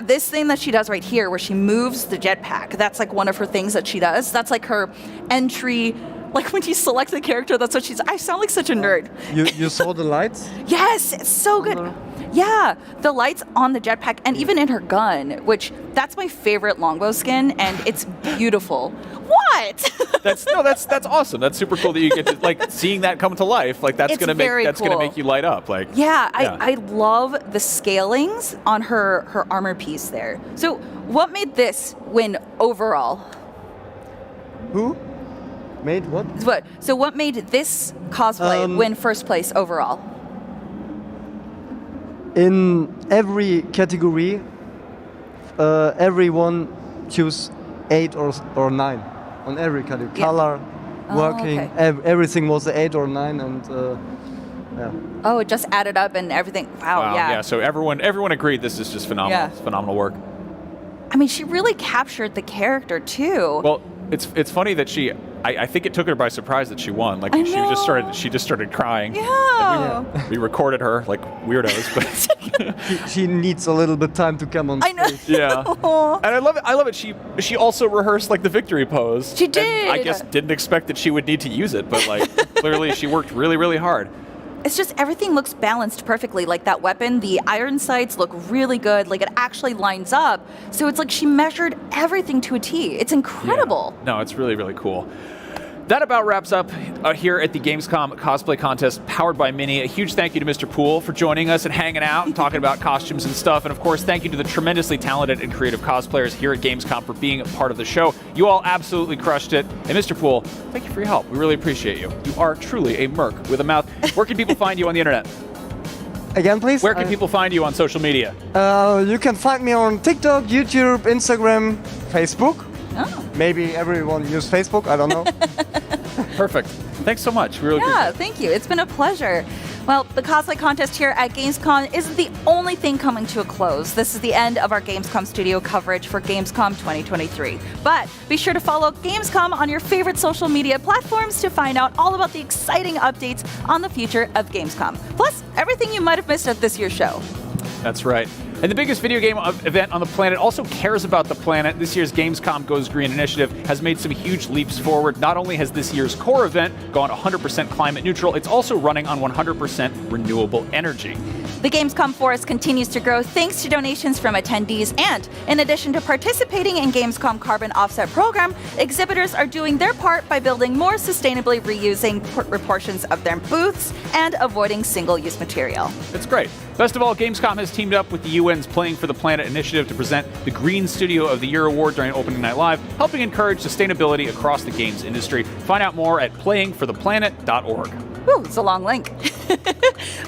this thing that she does right here where she moves the jetpack, that's one of her things that she does. That's her entry. When you select the character, that's what I sound like such a nerd. You saw the lights? Yes, it's so good. Yeah, the lights on the jetpack and even in her gun, that's my favorite longbow skin, and it's beautiful. What? That's awesome. That's super cool that you get to seeing that come to life. That's gonna make you light up. I love the scalings on her armor piece there. So what made this win overall? Who? Made what? So what made this cosplay win first place overall? In every category, everyone choose 8 or 9 on every category. Yeah. Color, working, everything was 8 or 9, and yeah. Oh, it just added up and everything. Wow, yeah. So everyone agreed this is just phenomenal. Yeah. It's phenomenal work. I mean, she really captured the character too. Well, it's funny that I think it took her by surprise that she won. She just started crying. Yeah. We recorded her like weirdos, but she needs a little bit time to come on stage. I know. Yeah. And I love it. She also rehearsed the victory pose. She did. And I guess didn't expect that she would need to use it, but clearly she worked really, really hard. It's just everything looks balanced perfectly. That weapon, the iron sights look really good. It actually lines up. So it's she measured everything to a T. It's incredible. Yeah. No, it's really, really cool. That about wraps up here at the Gamescom Cosplay Contest powered by Mini. A huge thank you to Mr. Poole for joining us and hanging out and talking about costumes and stuff. And of course, thank you to the tremendously talented and creative cosplayers here at Gamescom for being a part of the show. You all absolutely crushed it. And Mr. Poole, thank you for your help. We really appreciate you. You are truly a merc with a mouth. Where can people find you on the internet? Again, please? Where can people find you on social media? You can find me on TikTok, YouTube, Instagram, Facebook. Oh. Maybe everyone uses Facebook, I don't know. Perfect. Thanks so much. We really appreciate it. Thank you. It's been a pleasure. Well, the cosplay contest here at Gamescom isn't the only thing coming to a close. This is the end of our Gamescom studio coverage for Gamescom 2023. But be sure to follow Gamescom on your favorite social media platforms to find out all about the exciting updates on the future of Gamescom. Plus, everything you might have missed at this year's show. That's right. And the biggest video game event on the planet also cares about the planet. This year's Gamescom Goes Green initiative has made some huge leaps forward. Not only has this year's core event gone 100% climate neutral, it's also running on 100% renewable energy. The Gamescom forest continues to grow thanks to donations from attendees, and in addition to participating in Gamescom Carbon Offset Program, exhibitors are doing their part by building more sustainably reusing portions of their booths and avoiding single-use material. It's great. Best of all, Gamescom has teamed up with the UN's Playing for the Planet initiative to present the Green Studio of the Year award during Opening Night Live, helping encourage sustainability across the games industry. Find out more at playingfortheplanet.org. Ooh, it's a long link.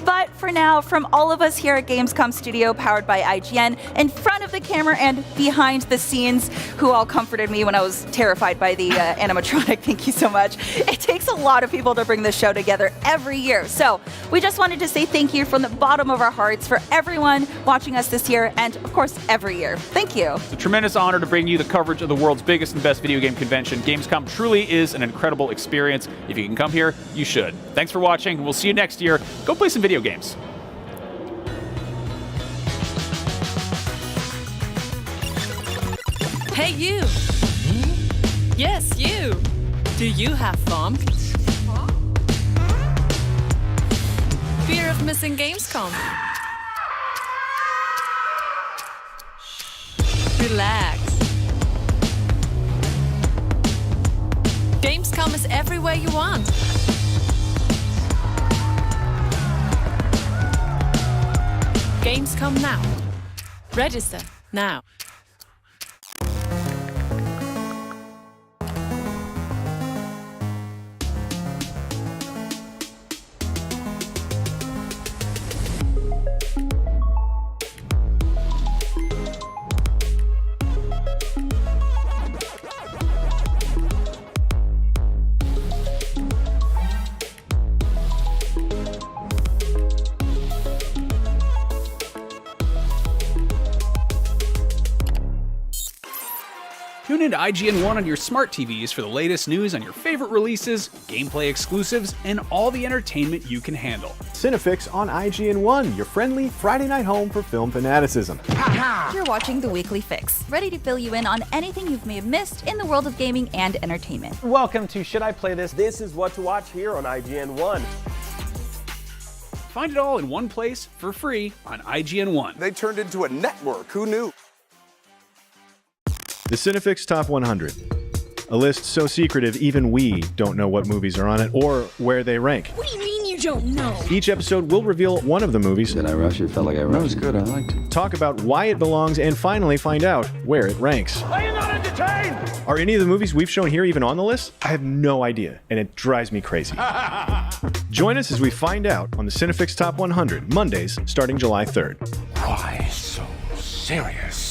But for now, from all of us here at Gamescom Studio, powered by IGN, in front of the camera and behind the scenes, who all comforted me when I was terrified by the animatronic, thank you so much. It takes a lot of people to bring this show together every year. So we just wanted to say thank you from the bottom of our hearts for everyone watching us this year and, of course, every year. Thank you. It's a tremendous honor to bring you the coverage of the world's biggest and best video game convention. Gamescom truly is an incredible experience. If you can come here, you should. Thanks for watching. We'll see you next year. Go play some video games. Hey, you! Yes, you! Do you have fun? Fear of missing Gamescom? Relax. Gamescom is everywhere you want. Gamescom now. Register now. Tune into IGN 1 on your smart TVs for the latest news on your favorite releases, gameplay exclusives, and all the entertainment you can handle. Cinefix on IGN 1, your friendly Friday night home for film fanaticism. You're watching The Weekly Fix, ready to fill you in on anything you may have missed in the world of gaming and entertainment. Welcome to Should I Play This? This is what to watch here on IGN 1. Find it all in one place for free on IGN 1. They turned into a network. Who knew? The Cinefix Top 100. A list so secretive even we don't know what movies are on it or where they rank. What do you mean you don't know? Each episode will reveal one of the movies. Did I rush it? Felt like I rushed. That was good. I liked it. Talk about why it belongs and finally find out where it ranks. Are you not entertained? Are any of the movies we've shown here even on the list? I have no idea, and it drives me crazy. Join us as we find out on the Cinefix Top 100, Mondays starting July 3rd. Why so serious?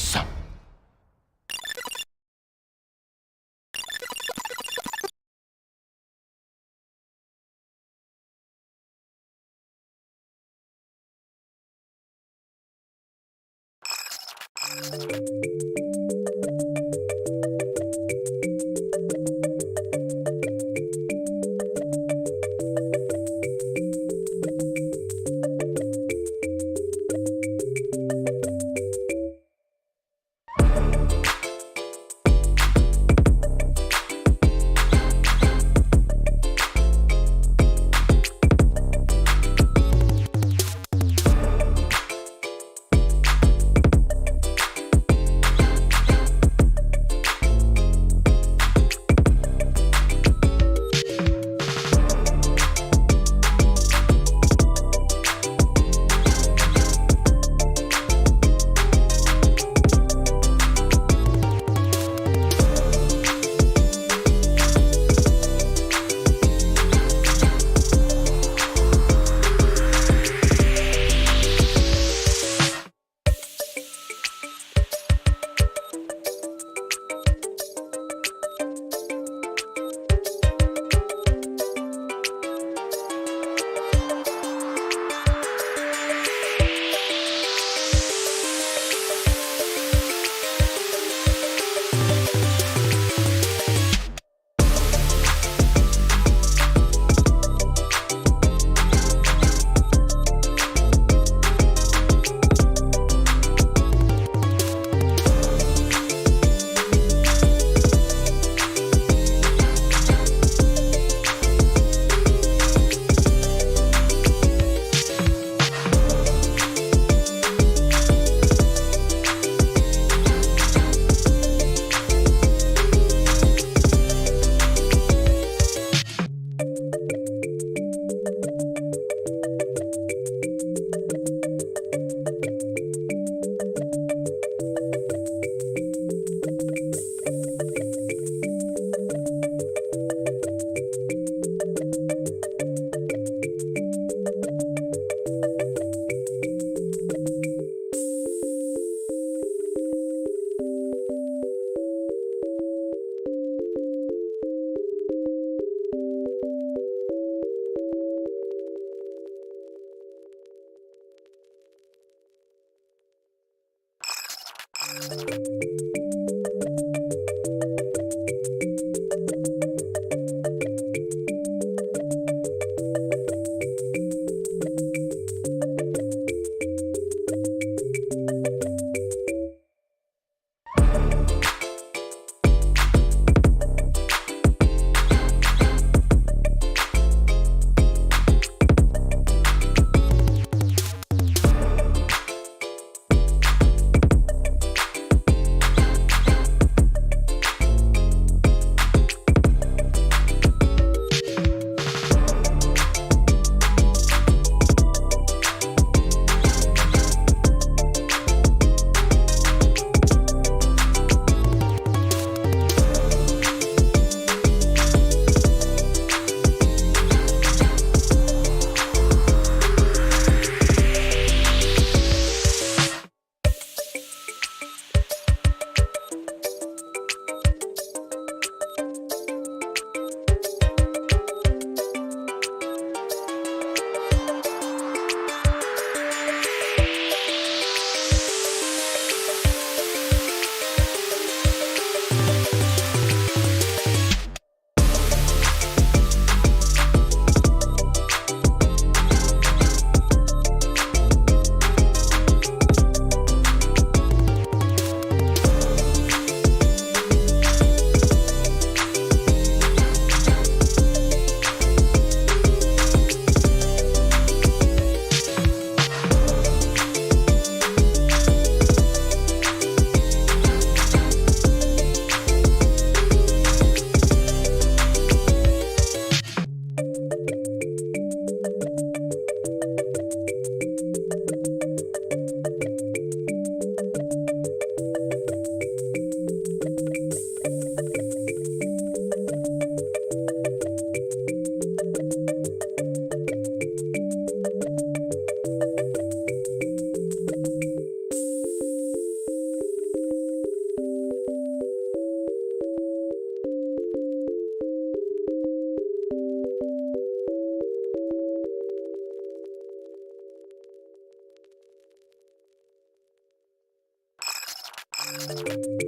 you